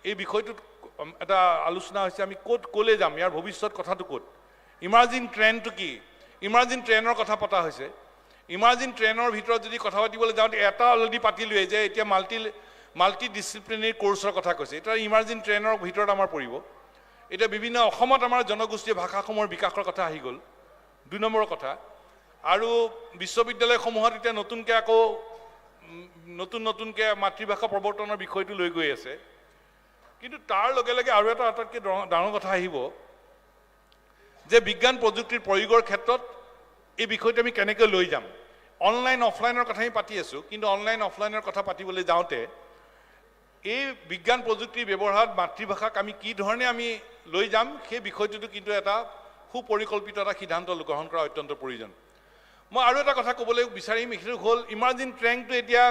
এই বিষয়টোত এটা আলোচনা হৈছে আমি ক'লৈ যাম ইয়াৰ ভৱিষ্যত কথাটো ক'ত ইমাৰ্জিং ট্ৰেণ্ডটো কি ইমাৰ্জিং ট্ৰেণ্ডৰ কথা পতা হৈছে ইমাৰ্জিং ট্ৰেণ্ডৰ ভিতৰত যদি কথা পাতিবলৈ যাওঁতে এটা অলৰেডি পাতিলোৱে যে এতিয়া মাল্টি ডিচিপ্লিনাৰী কোৰ্চৰ কথা কৈছে এতিয়া ইমাৰ্জিং ট্ৰেণ্ডৰ ভিতৰত আমাৰ পৰিব এতিয়া বিভিন্ন অসমত আমাৰ জনগোষ্ঠীয় ভাষাসমূহৰ বিকাশৰ কথা আহি গ'ল 2 নম্বৰৰ কথা আৰু বিশ্ববিদ্যালয়সমূহত এতিয়া নতুনকৈ আকৌ নতুনকৈ মাতৃভাষা প্ৰৱৰ্তনৰ বিষয়টো লৈ গৈ আছে কিন্তু তাৰ লগে লগে আৰু এটা আটাইতকৈ ডাঙৰ কথা আহিব যে বিজ্ঞান প্ৰযুক্তিৰ প্ৰয়োগৰ ক্ষেত্ৰত এই বিষয়টো আমি কেনেকৈ লৈ যাম অনলাইন অফলাইনৰ কথা আমি পাতি আছোঁ কিন্তু অনলাইন অফলাইনৰ কথা পাতিবলৈ যাওঁতে এই বিজ্ঞান প্ৰযুক্তিৰ ব্যৱহাৰত মাতৃভাষাক আমি কি ধৰণে আমি লৈ যাম সেই বিষয়টোতো কিন্তু এটা সুপৰিকল্পিত এটা সিদ্ধান্ত গ্ৰহণ কৰা অত্যন্ত প্ৰয়োজন মই আৰু এটা কথা ক'বলৈ বিচাৰিম সেইটো হ'ল ইমাৰ্জিং ট্ৰেণ্ডটো এতিয়া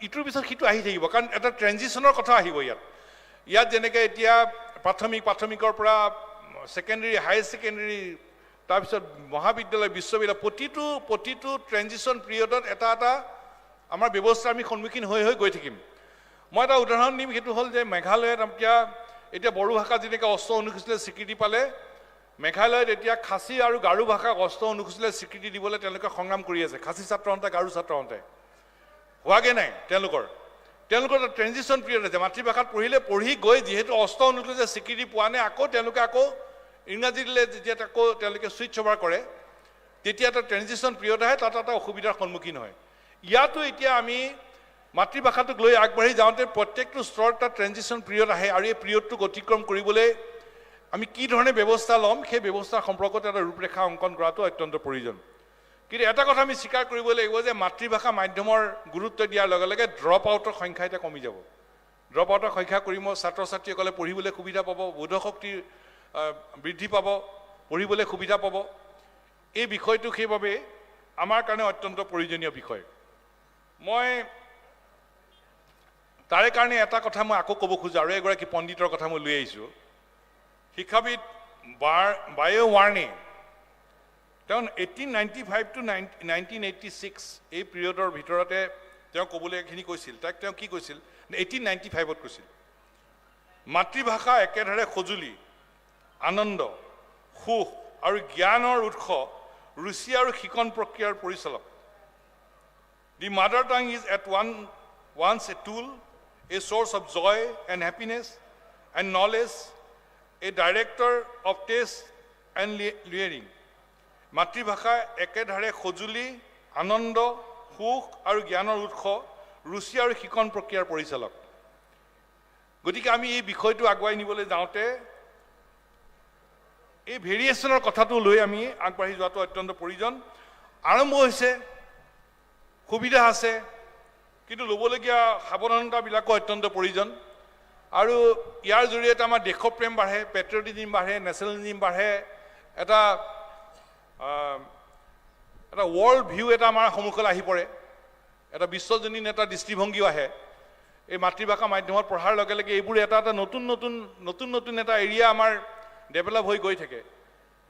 ইটোৰ পিছত সিটো আহি থাকিব কাৰণ এটা ট্ৰেনজিশ্যনৰ কথা আহিব ইয়াত যেনেকৈ এতিয়া প্ৰাথমিকৰ পৰা ছেকেণ্ডেৰী হায়াৰ ছেকেণ্ডেৰী তাৰপিছত মহাবিদ্যালয় বিশ্ববিদ্যালয় প্ৰতিটো ট্ৰেনজিশ্যন পিৰিয়ডত এটা আমাৰ ব্যৱস্থা আমি সন্মুখীন হৈ গৈ থাকিম মই এটা উদাহৰণ দিম সেইটো হ'ল যে মেঘালয়ত এতিয়া বড়ো ভাষা যেনেকৈ অস্ত্ৰ অনুসূচীৰে স্বীকৃতি পালে মেঘালয়ত এতিয়া খাচী আৰু গাৰো ভাষাক অস্ত্ৰ অনুসূচীৰে স্বীকৃতি দিবলৈ তেওঁলোকে সংগ্ৰাম কৰি আছে খাচী ছাত্ৰহঁতে গাৰো ছাত্ৰহঁতে হোৱাগৈ নাই তেওঁলোকৰ এটা ট্ৰেনজিশ্যন পিৰিয়ড আছে মাতৃভাষাত পঢ়ি গৈ যিহেতু অস্ত্ৰ অনুসূচীৰে স্বীকৃতি পোৱা নাই তেওঁলোকে ইংৰাজীলৈ যেতিয়া তেওঁলোকে ছুইচ অভাৰ কৰে তেতিয়া এটা ট্ৰেনজিশ্যন পিৰিয়ড আহে তাত এটা অসুবিধাৰ সন্মুখীন হয় ইয়াতো এতিয়া আমি মাতৃভাষাটোক লৈ আগবাঢ়ি যাওঁতে প্ৰত্যেকটো স্তৰত এটা ট্ৰেনজিশ্যন পিৰিয়ড আহে আৰু এই পিৰিয়ডটোক অতিক্ৰম কৰিবলৈ আমি কি ধৰণে ব্যৱস্থা ল'ম সেই ব্যৱস্থাৰ সম্পৰ্কত এটা ৰূপৰেখা অংকন কৰাটো অত্যন্ত প্ৰয়োজন কিন্তু এটা কথা আমি স্বীকাৰ কৰিব লাগিব যে মাতৃভাষা মাধ্যমৰ গুৰুত্ব দিয়াৰ লগে লগে ড্ৰপ আউটৰ সংখ্যা এতিয়া কমি যাব ড্ৰপ আউটৰ সংখ্যা কমিব ছাত্ৰ ছাত্ৰীসকলে পঢ়িবলৈ সুবিধা পাব বোধশক্তি বৃদ্ধি পাব পঢ়িবলৈ সুবিধা পাব এই বিষয়টো সেইবাবে আমাৰ কাৰণে অত্যন্ত প্ৰয়োজনীয় বিষয় মই তাৰে কাৰণে এটা কথা মই আকৌ ক'ব খোজো আৰু এগৰাকী পণ্ডিতৰ কথা মই লৈ আহিছোঁ শিক্ষাবিদ বায়' ৱাৰ্ণে তেওঁ 1895 to 1986 এই পিৰিয়ডৰ ভিতৰতে তেওঁ ক'বলৈ এইখিনি কৈছিল তেওঁ কি কৈছিল 1895ত কৈছিল মাতৃভাষা একেধাৰে সঁজুলি আনন্দ সুখ আৰু জ্ঞানৰ উৎস ৰুচি আৰু শিকন প্ৰক্ৰিয়াৰ পৰিচালক the mother tongue is at once a tool a source of joy and happiness and knowledge a director of taste and learning মাতৃভাষা একেধাৰে সঁজুলি আনন্দ সুখ আৰু জ্ঞানৰ উৎস ৰুচি আৰু শিকন প্ৰক্ৰিয়াৰ পৰিচালক গতিকে আমি এই বিষয়টো আগুৱাই নিবলৈ যাওঁতে এই ভেৰিয়েশ্যনৰ কথাটো লৈ আমি আগবাঢ়ি যোৱাটো অত্যন্ত প্ৰয়োজন আৰম্ভ হৈছে সুবিধা আছে কিন্তু ল'বলগীয়া সাৱধানতাবিলাকো অত্যন্ত প্ৰয়োজন আৰু ইয়াৰ জৰিয়তে আমাৰ দেশপ্ৰেম বাঢ়ে পেট্ৰিয়টিজিম বাঢ়ে নেশ্যনেলিজিম বাঢ়ে এটা ৱৰ্ল্ড ভিউ এটা আমাৰ সন্মুখলৈ আহি পৰে এটা বিশ্বজনীন এটা দৃষ্টিভংগীও আহে এই মাতৃভাষা মাধ্যমত পঢ়াৰ লগে লগে এইবোৰ এটা নতুন এটা এৰিয়া আমাৰ ডেভেলপ হৈ গৈ থাকে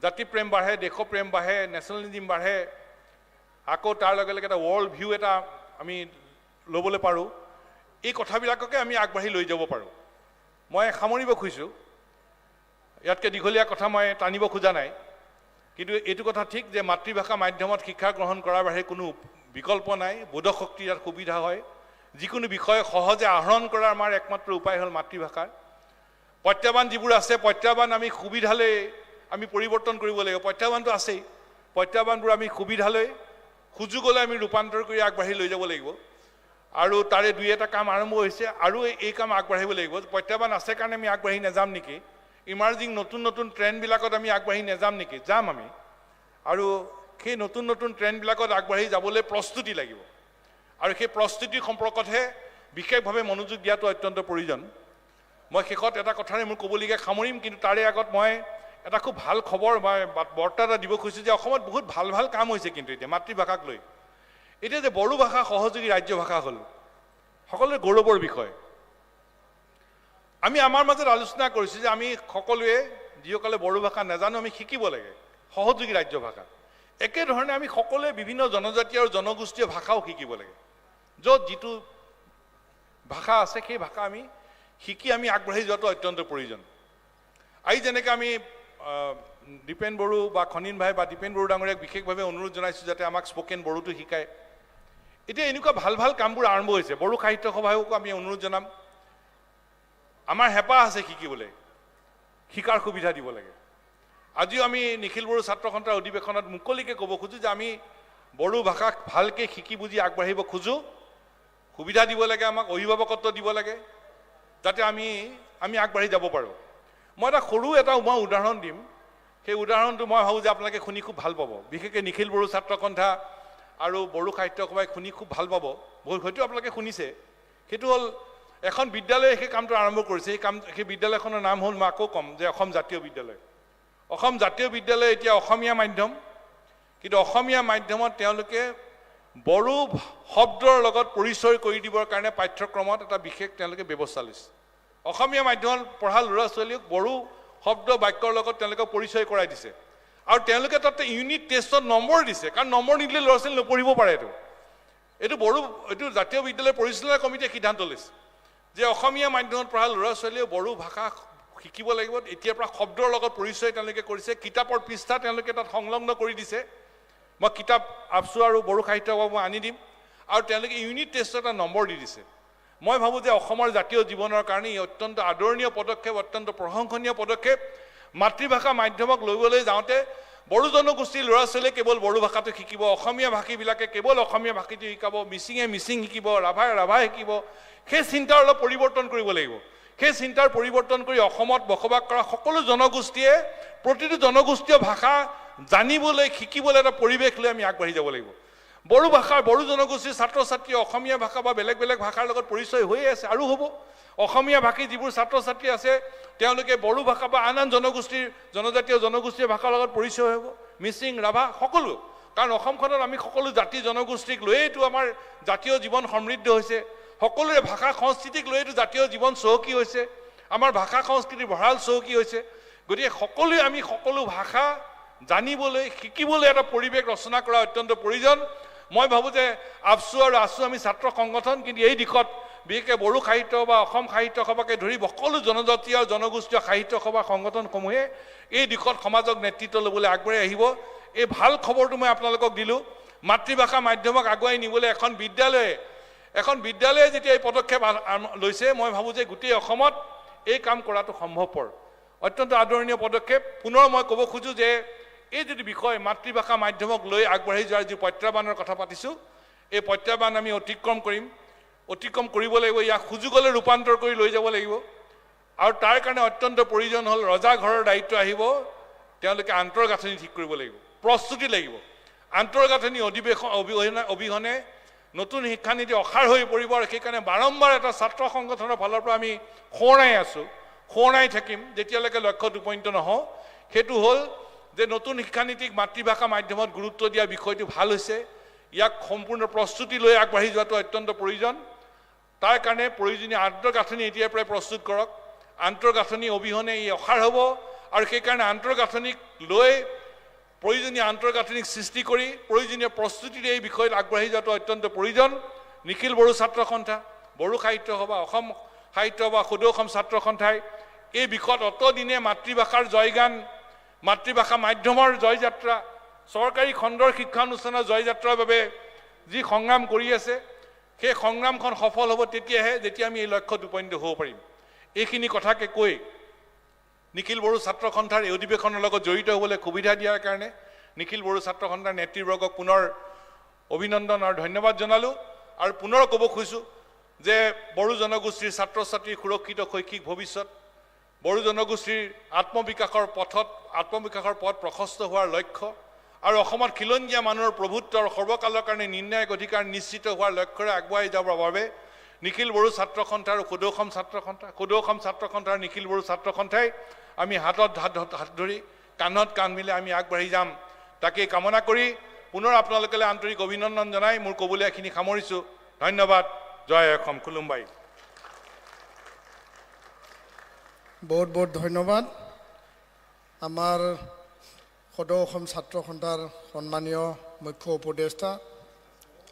জাতি প্ৰেম বাঢ়ে দেশপ্ৰেম বাঢ়ে নেশ্যনেলিজিম বাঢ়ে আকৌ তাৰ লগে লগে এটা ৱৰ্ল্ড ভিউ এটা আমি ল'বলৈ পাৰোঁ এই কথাবিলাককে আমি আগবাঢ়ি লৈ যাব পাৰোঁ মই সামৰিব খুজিছোঁ ইয়াতকৈ দীঘলীয়া কথা মই টানিব খোজা নাই কিন্তু এইটো কথা ঠিক যে মাতৃভাষা মাধ্যমত শিক্ষা গ্ৰহণ কৰাৰ বাহিৰে কোনো বিকল্প নাই বোধশক্তিৰ ইয়াত সুবিধা হয় যিকোনো বিষয় সহজে আহৰণ কৰাৰ আমাৰ একমাত্ৰ উপায় হ'ল মাতৃভাষা প্ৰত্যাহ্বান যিবোৰ আছে প্ৰত্যাহ্বান আমি সুবিধালৈ আমি পৰিৱৰ্তন কৰিব লাগিব প্ৰত্যাহ্বানটো আছেই প্ৰত্যাহ্বানবোৰ আমি সুবিধালৈ সুযোগলৈ আমি ৰূপান্তৰ কৰি আগবাঢ়ি লৈ যাব লাগিব আৰু তাৰে দুই এটা কাম আৰম্ভ হৈছে আৰু এই কাম আগবাঢ়িব লাগিব প্ৰত্যাহ্বান আছে কাৰণে আমি আগবাঢ়ি নাযাম নেকি ইমাৰ্জিং নতুন ট্ৰেণ্ডবিলাকত আমি আগবাঢ়ি নাযাম নেকি যাম আমি আৰু সেই নতুন ট্ৰেণ্ডবিলাকত আগবাঢ়ি যাবলৈ প্ৰস্তুতি লাগিব আৰু সেই প্ৰস্তুতিৰ সম্পৰ্কতহে বিশেষভাৱে মনোযোগ দিয়াটো অত্যন্ত প্ৰয়োজন মই শেষত এটা কথাৰে মোৰ ক'বলগীয়া সামৰিম কিন্তু তাৰে আগত মই এটা খুব ভাল খবৰ বা বাৰ্তা এটা দিব খুজিছোঁ যে অসমত বহুত ভাল কাম হৈছে কিন্তু এতিয়া মাতৃভাষাক লৈ এতিয়া যে বড়ো ভাষা সহযোগী ৰাজ্য ভাষা হ'ল সকলোৰে গৌৰৱৰ বিষয় আমি আমাৰ মাজত আলোচনা কৰিছোঁ যে আমি সকলোৱে যিসকলে বড়ো ভাষা নাজানো আমি শিকিব লাগে সহযোগী ৰাজ্য ভাষা একেধৰণে আমি সকলোৱে বিভিন্ন জনজাতি আৰু জনগোষ্ঠীয় ভাষাও শিকিব লাগে য'ত যিটো ভাষা আছে সেই ভাষা আমি শিকি আমি আগবাঢ়ি যোৱাটো অত্যন্ত প্ৰয়োজন আজি যেনেকৈ আমি দীপেন বড়ো বা খনিন ভাই বা দীপেন বড়ো ডাঙৰীয়াক বিশেষভাৱে অনুৰোধ জনাইছোঁ যাতে আমাক স্পকেন বড়োটো শিকায় এতিয়া এনেকুৱা ভাল কামবোৰ আৰম্ভ হৈছে বড়ো সাহিত্য সভাকো আমি অনুৰোধ জনাম আমাৰ হেঁপাহ আছে শিকিবলৈ শিকাৰ সুবিধা দিব লাগে আজিও আমি নিখিল বড়ো ছাত্ৰ সন্থাৰ অধিৱেশনত মুকলিকৈ ক'ব খোজোঁ যে আমি বড়ো ভাষাক ভালকৈ শিকি বুজি আগবাঢ়িব খোজোঁ সুবিধা দিব লাগে আমাক অভিভাৱকত্ব দিব লাগে যাতে আমি আগবাঢ়ি যাব পাৰোঁ মই এটা উদাহৰণ দিম সেই উদাহৰণটো মই ভাবোঁ যে আপোনালোকে শুনি খুব ভাল পাব বিশেষকৈ নিখিল বড়ো ছাত্ৰ সন্থা আৰু বড়ো সাহিত্য সভাই শুনি খুব ভাল পাব হয়তো আপোনালোকে শুনিছে সেইটো হ'ল এখন বিদ্যালয়ে সেই কামটো আৰম্ভ কৰিছে সেই বিদ্যালয়খনৰ নাম হ'ল মই আকৌ ক'ম যে অসম জাতীয় বিদ্যালয় অসম জাতীয় বিদ্যালয় এতিয়া অসমীয়া মাধ্যম কিন্তু অসমীয়া মাধ্যমত তেওঁলোকে বড়ো শব্দৰ লগত পৰিচয় কৰি দিবৰ কাৰণে পাঠ্যক্ৰমত এটা বিশেষ তেওঁলোকে ব্যৱস্থা লৈছে অসমীয়া মাধ্যমত পঢ়া ল'ৰা ছোৱালীক বড়ো শব্দ বাক্যৰ লগত তেওঁলোকে পৰিচয় কৰাই দিছে আৰু তেওঁলোকে তাতে ইউনিট টেষ্টত নম্বৰ দিছে কাৰণ নম্বৰ নিদিলে ল'ৰা ছোৱালী নপঢ়িব পাৰেতো এইটো জাতীয় বিদ্যালয় পৰিচালনা কমিটিয়ে সিদ্ধান্ত লৈছে যে অসমীয়া মাধ্যমত পঢ়া ল'ৰা ছোৱালীয়ে বড়ো ভাষা শিকিব লাগিব। এতিয়াৰ পৰা শব্দৰ লগত পৰিচয় তেওঁলোকে কৰিছে, কিতাপৰ পৃষ্ঠা তেওঁলোকে তাত সংলগ্ন কৰি দিছে। মই কিতাপ আফচু আৰু বড়ো সাহিত্য মই আনি দিম, আৰু তেওঁলোকে ইউনিট টেষ্টত এটা নম্বৰ দি দিছে। মই ভাবোঁ যে অসমৰ জাতীয় জীৱনৰ কাৰণে ই অত্যন্ত আদৰণীয় পদক্ষেপ, অত্যন্ত প্ৰশংসনীয় পদক্ষেপ। মাতৃভাষা মাধ্যমক ল'বলৈ যাওঁতে বড়ো জনগোষ্ঠীৰ ল'ৰা ছোৱালীয়ে কেৱল বড়ো ভাষাটো শিকিব, অসমীয়া ভাষীবিলাকে কেৱল অসমীয়া ভাষীটো শিকাব, মিচিঙে মিচিং শিকিব, ৰাভাই ৰাভা শিকিব, সেই চিন্তাৰ অলপ পৰিৱৰ্তন কৰিব লাগিব। সেই চিন্তাৰ পৰিৱৰ্তন কৰি অসমত বসবাস কৰা সকলো জনগোষ্ঠীয়ে প্ৰতিটো জনগোষ্ঠীয় ভাষা জানিবলৈ শিকিবলৈ এটা পৰিৱেশ লৈ আমি আগবাঢ়ি যাব লাগিব। বড়ো ভাষাৰ বড়ো জনগোষ্ঠীৰ ছাত্ৰ ছাত্ৰীয়ে অসমীয়া ভাষা বা বেলেগ বেলেগ ভাষাৰ লগত পৰিচয় হৈয়ে আছে আৰু হ'ব। অসমীয়া ভাষী যিবোৰ ছাত্ৰ ছাত্ৰী আছে তেওঁলোকে বড়ো ভাষা বা আন আন জনগোষ্ঠীৰ জনজাতীয় জনগোষ্ঠীয় ভাষাৰ লগত পৰিচয় হ'ব, মিচিং ৰাভা সকলো। কাৰণ অসমখনত আমি সকলো জাতি জনগোষ্ঠীক লৈয়েতো আমাৰ জাতীয় জীৱন সমৃদ্ধ হৈছে, সকলোৰে ভাষা সংস্কৃতিক লৈয়েতো জাতীয় জীৱন চহকী হৈছে, আমাৰ ভাষা সংস্কৃতিৰ ভঁৰাল চহকী হৈছে। গতিকে সকলোৱে আমি সকলো ভাষা জানিবলৈ শিকিবলৈ এটা পৰিৱেশ ৰচনা কৰা অত্যন্ত প্ৰয়োজন। মই ভাবোঁ যে আফচু আৰু আছু আমি ছাত্ৰ সংগঠন, কিন্তু এই দিশত বিশেষকৈ বড়ো সাহিত্য বা অসম সাহিত্য সভাকে ধৰি সকলো জনজাতীয় জনগোষ্ঠীয় সাহিত্য সভা সংগঠনসমূহে এই দিশত সমাজক নেতৃত্ব ল'বলৈ আগবাঢ়ি আহিব। এই ভাল খবৰটো মই আপোনালোকক দিলোঁ। মাতৃভাষা মাধ্যমক আগুৱাই নিবলৈ এখন বিদ্যালয়ে যেতিয়া এই পদক্ষেপ লৈছে, মই ভাবোঁ যে গোটেই অসমত এই কাম কৰাটো সম্ভৱপৰ, অত্যন্ত আদৰণীয় পদক্ষেপ। পুনৰ মই ক'ব খোজোঁ যে এই যিটো বিষয় মাতৃভাষা মাধ্যমক লৈ আগবাঢ়ি যোৱাৰ যি প্ৰত্যাহ্বানৰ কথা পাতিছোঁ, এই প্ৰত্যাহ্বান আমি অতিক্ৰম কৰিব লাগিব, ইয়াক সুযোগলৈ ৰূপান্তৰ কৰি লৈ যাব লাগিব। আৰু তাৰ কাৰণে অত্যন্ত প্ৰয়োজন হ'ল ৰজা ঘৰৰ দায়িত্ব আহিব, তেওঁলোকে আন্তঃগাঁথনি ঠিক কৰিব লাগিব, প্ৰস্তুতি লাগিব। আন্তঃগাঁথনি অবিহনে নতুন শিক্ষানীতি অসাৰ হৈ পৰিব। আৰু সেইকাৰণে বাৰম্বাৰ এটা ছাত্ৰ সংগঠনৰ ফালৰ পৰা আমি সোঁৱৰাই থাকিম যেতিয়ালৈকে লক্ষ্যত উপনীত নহওঁ। সেইটো হ'ল যে নতুন শিক্ষানীতিক মাতৃভাষা মাধ্যমত গুৰুত্ব দিয়া বিষয়টো ভাল হৈছে, ইয়াক সম্পূৰ্ণ প্ৰস্তুতি লৈ আগবাঢ়ি যোৱাটো অত্যন্ত প্ৰয়োজন। তাৰ কাৰণে প্ৰয়োজনীয় আন্তঃগাঁথনি এতিয়াৰ পৰাই প্ৰস্তুত কৰক। আন্তঃগাঁথনি অবিহনে ই অসাৰ হ'ব, আৰু সেইকাৰণে আন্তঃগাঁথনিক লৈ প্ৰয়োজনীয় আন্তঃগাঁথনিক সৃষ্টি কৰি প্ৰয়োজনীয় প্ৰস্তুতিৰে এই বিষয়ত আগবাঢ়ি যোৱাটো অত্যন্ত প্ৰয়োজন। নিখিল বড়ো ছাত্ৰ সন্থা, বড়ো সাহিত্য সভা, অসম সাহিত্য বা সদৌ অসম ছাত্ৰ সন্থাই এই বিষয়ত অতদিনে মাতৃভাষাৰ জয়গান, মাতৃভাষা মাধ্যমৰ জয়যাত্ৰা, চৰকাৰী খণ্ডৰ শিক্ষানুষ্ঠানৰ জয়যাত্ৰাৰ বাবে যি সংগ্ৰাম কৰি আছে, সেই সংগ্ৰামখন সফল হ'ব তেতিয়াহে যেতিয়া আমি এই লক্ষ্যত উপনীত হ'ব পাৰিম। এইখিনি কথাকে কৈ নিখিল বড়ো ছাত্ৰ সন্থাৰ এই অধিৱেশনৰ লগত জড়িত হ'বলৈ সুবিধা দিয়াৰ কাৰণে নিখিল বড়ো ছাত্ৰ সন্থাৰ নেতৃবৰ্গক পুনৰ অভিনন্দন আৰু ধন্যবাদ জনালোঁ। আৰু পুনৰ ক'ব খুজিছোঁ যে বড়ো জনগোষ্ঠীৰ ছাত্ৰ ছাত্ৰীৰ সুৰক্ষিত শৈক্ষিক ভৱিষ্যত, বড়ো জনগোষ্ঠীৰ আত্মবিকাশৰ পথ প্ৰশস্ত হোৱাৰ লক্ষ্য, আৰু অসমত খিলঞ্জীয়া মানুহৰ প্ৰভুত্ব আৰু সৰ্বকালৰ কাৰণে নিৰ্ণায়ক অধিকাৰ নিশ্চিত হোৱাৰ লক্ষ্যৰে আগুৱাই যাবৰ বাবে নিখিল বড়ো ছাত্ৰ সন্থা আৰু সদৌ অসম ছাত্ৰ সন্থাৰ নিখিল বড়ো ছাত্ৰ সন্থাই আমি হাতত হাত ধৰি কান্ধত কান্ধ মিলাই আমি আগবাঢ়ি যাম, তাকেই কামনা কৰি পুনৰ আপোনালোকলৈ আন্তৰিক অভিনন্দন জনাই মোৰ ক'বলৈ এইখিনি সামৰিছোঁ। ধন্যবাদ। জয় অসম। খুলুমবাই। বহুত বহুত ধন্যবাদ। আমাৰ সদৌ অসম ছাত্ৰ সন্থাৰ সন্মানীয় মুখ্য উপদেষ্টা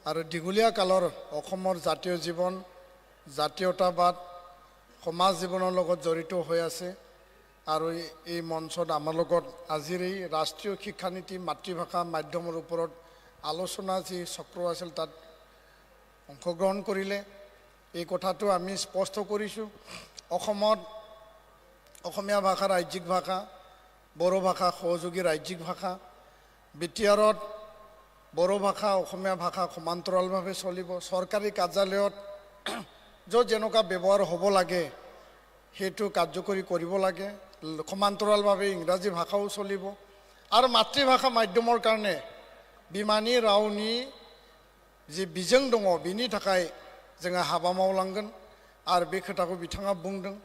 আৰু দীঘলীয়া কালৰ অসমৰ জাতীয় জীৱন, জাতীয়তাবাদ, সমাজ জীৱনৰ লগত জড়িত হৈ আছে। আৰু এই মঞ্চত আমাৰ লগত আজিৰ এই ৰাষ্ট্ৰীয় শিক্ষানীতি মাতৃভাষা মাধ্যমৰ ওপৰত আলোচনা যি চক্ৰ আছিল তাত অংশগ্ৰহণ কৰিলে। এই কথাটো আমি স্পষ্ট কৰিছোঁ, অসমত অসমীয়া ভাষা ৰাজ্যিক ভাষা, বড়ো ভাষা সহযোগী ৰাজ্যিক ভাষা, বিটিআৰত বড়ো ভাষা অসমীয়া ভাষা সমান্তৰালভাৱে চলিব। চৰকাৰী কাৰ্যালয়ত য'ত যেনেকুৱা ব্যৱহাৰ হ'ব লাগে সেইটো কাৰ্যকৰী কৰিব লাগে। সমান্তৰালভাৱে ইংৰাজী ভাষাও চলিব। আৰু মাতৃভাষা মাধ্যমৰ কাৰণে बिमानि रावनि जि बिजों दङ बिनि थाखाय जोङो हाबा मावलांगोन आरो बे खोथाखौ बिथाङा बुंदों।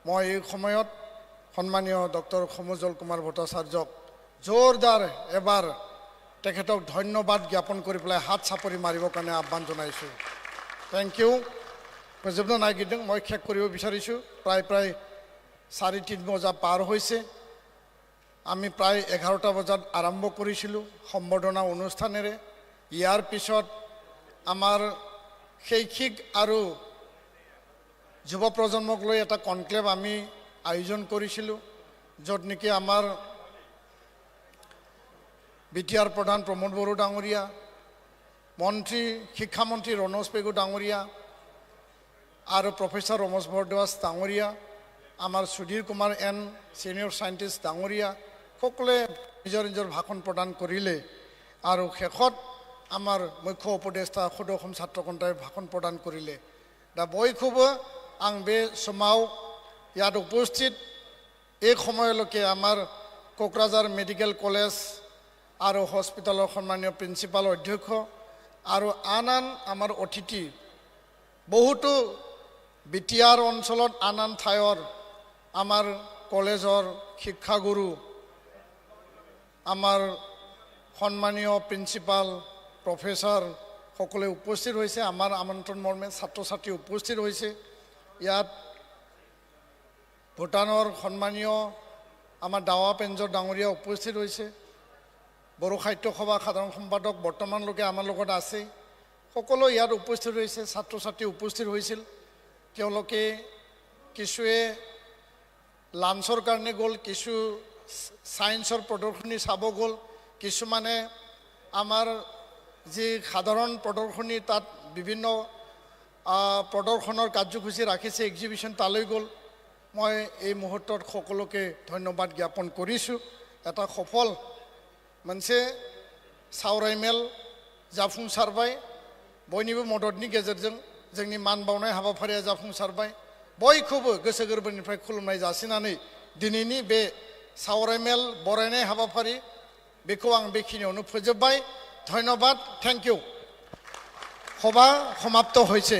মই এই সময়ত সন্মানীয় ডক্টর সমজল কুমার ভট্টাচাৰ্যক জোৰদাৰ এবাৰ তেখেতক ধন্যবাদ জ্ঞাপন কৰি পেলাই হাত চাপৰি মাৰিবৰ কাৰণে আহ্বান জনাইছোঁ। Thank U. প্ৰজেক্ট নাগিদং মই শেষ কৰিব বিচাৰিছোঁ। প্ৰায় 3:30 বজা পাৰ হৈছে। আমি প্ৰায় 11টা বজাত আৰম্ভ কৰিছিলোঁ সম্বৰ্ধনা অনুষ্ঠানেৰে। ইয়াৰ পিছত আমাৰ শৈক্ষিক আৰু যুৱ প্ৰজন্মক লৈ এটা কনক্লেভ আমি আয়োজন কৰিছিলোঁ, য'ত নেকি আমাৰ বিটিআৰ প্ৰধান প্ৰমোদ বড়ো ডাঙৰীয়া, শিক্ষামন্ত্ৰী ৰণোজ পেগু ডাঙৰীয়া আৰু প্ৰফেচাৰ ৰমেশ বৰদৱাজ ডাঙৰীয়া, আমাৰ Sudhir Kumar N senior scientist ডাঙৰীয়া সকলোৱে নিজৰ নিজৰ ভাষণ প্ৰদান কৰিলে। আৰু শেষত আমাৰ মুখ্য উপদেষ্টা সদৌ অসম ছাত্ৰ সন্থাই ভাষণ প্ৰদান কৰিলে। दा बयखौबो आं बे समाव ইয়াত উপস্থিত এই সময়লৈকে আমাৰ কোকৰাঝাৰ মেডিকেল কলেজ আৰু হস্পিটেলৰ সন্মানীয় প্ৰিন্সিপাল অধ্যক্ষ আৰু আন আমাৰ অতিথি, বহুতো বিটিআৰ অঞ্চলত আন ঠাইৰ আমাৰ কলেজৰ শিক্ষাগুৰু, আমাৰ সন্মানীয় প্ৰিন্সিপাল প্ৰফেচাৰ সকলে উপস্থিত হৈছে। আমাৰ আমন্ত্ৰণ মৰ্মে ছাত্ৰ ছাত্ৰী উপস্থিত হৈছে। ইয়াত ভূটানৰ সন্মানীয় আমাৰ দাৱা পেঞ্জৰ ডাঙৰীয়া উপস্থিত হৈছে। বড়ো সাহিত্য সভা সাধাৰণ সম্পাদক বৰ্তমানলৈকে আমাৰ লগত আছে। সকলো ইয়াত উপস্থিত হৈছে। ছাত্ৰ ছাত্ৰী উপস্থিত হৈছিল। তেওঁলোকে কিছুৱে লাঞ্চৰ কাৰণে গ'ল, কিছু ছায়েন্সৰ প্ৰদৰ্শনী চাব গ'ল, কিছুমানে আমাৰ যি সাধাৰণ প্ৰদৰ্শনী তাত বিভিন্ন প্ৰদৰ্শনৰ কাৰ্যসূচী ৰাখিছে, এক্সিবিশ্যন তালৈ গ'ল। মই এই মুহূৰ্তত সকলোকে ধন্যবাদ জ্ঞাপন কৰিছোঁ। এটা সফল मोनसे सावरायमेल जाफुंसारबाय। बयनिबो मददनि गेजेरजों जोंनि मान बावनाय हाबाफारिया जाफुंसारबाय। बयखौबो गोसो गोरबोनिफ्राय खुलुमनाय जासिनानै दिनैनि बे सावरायमेल बरायनाय हाबाफारि बेखौ आं बेखिनियावनो फोजोबबाय। धन्यबाद, थेंक इउ। सभा समाप्त হৈছে।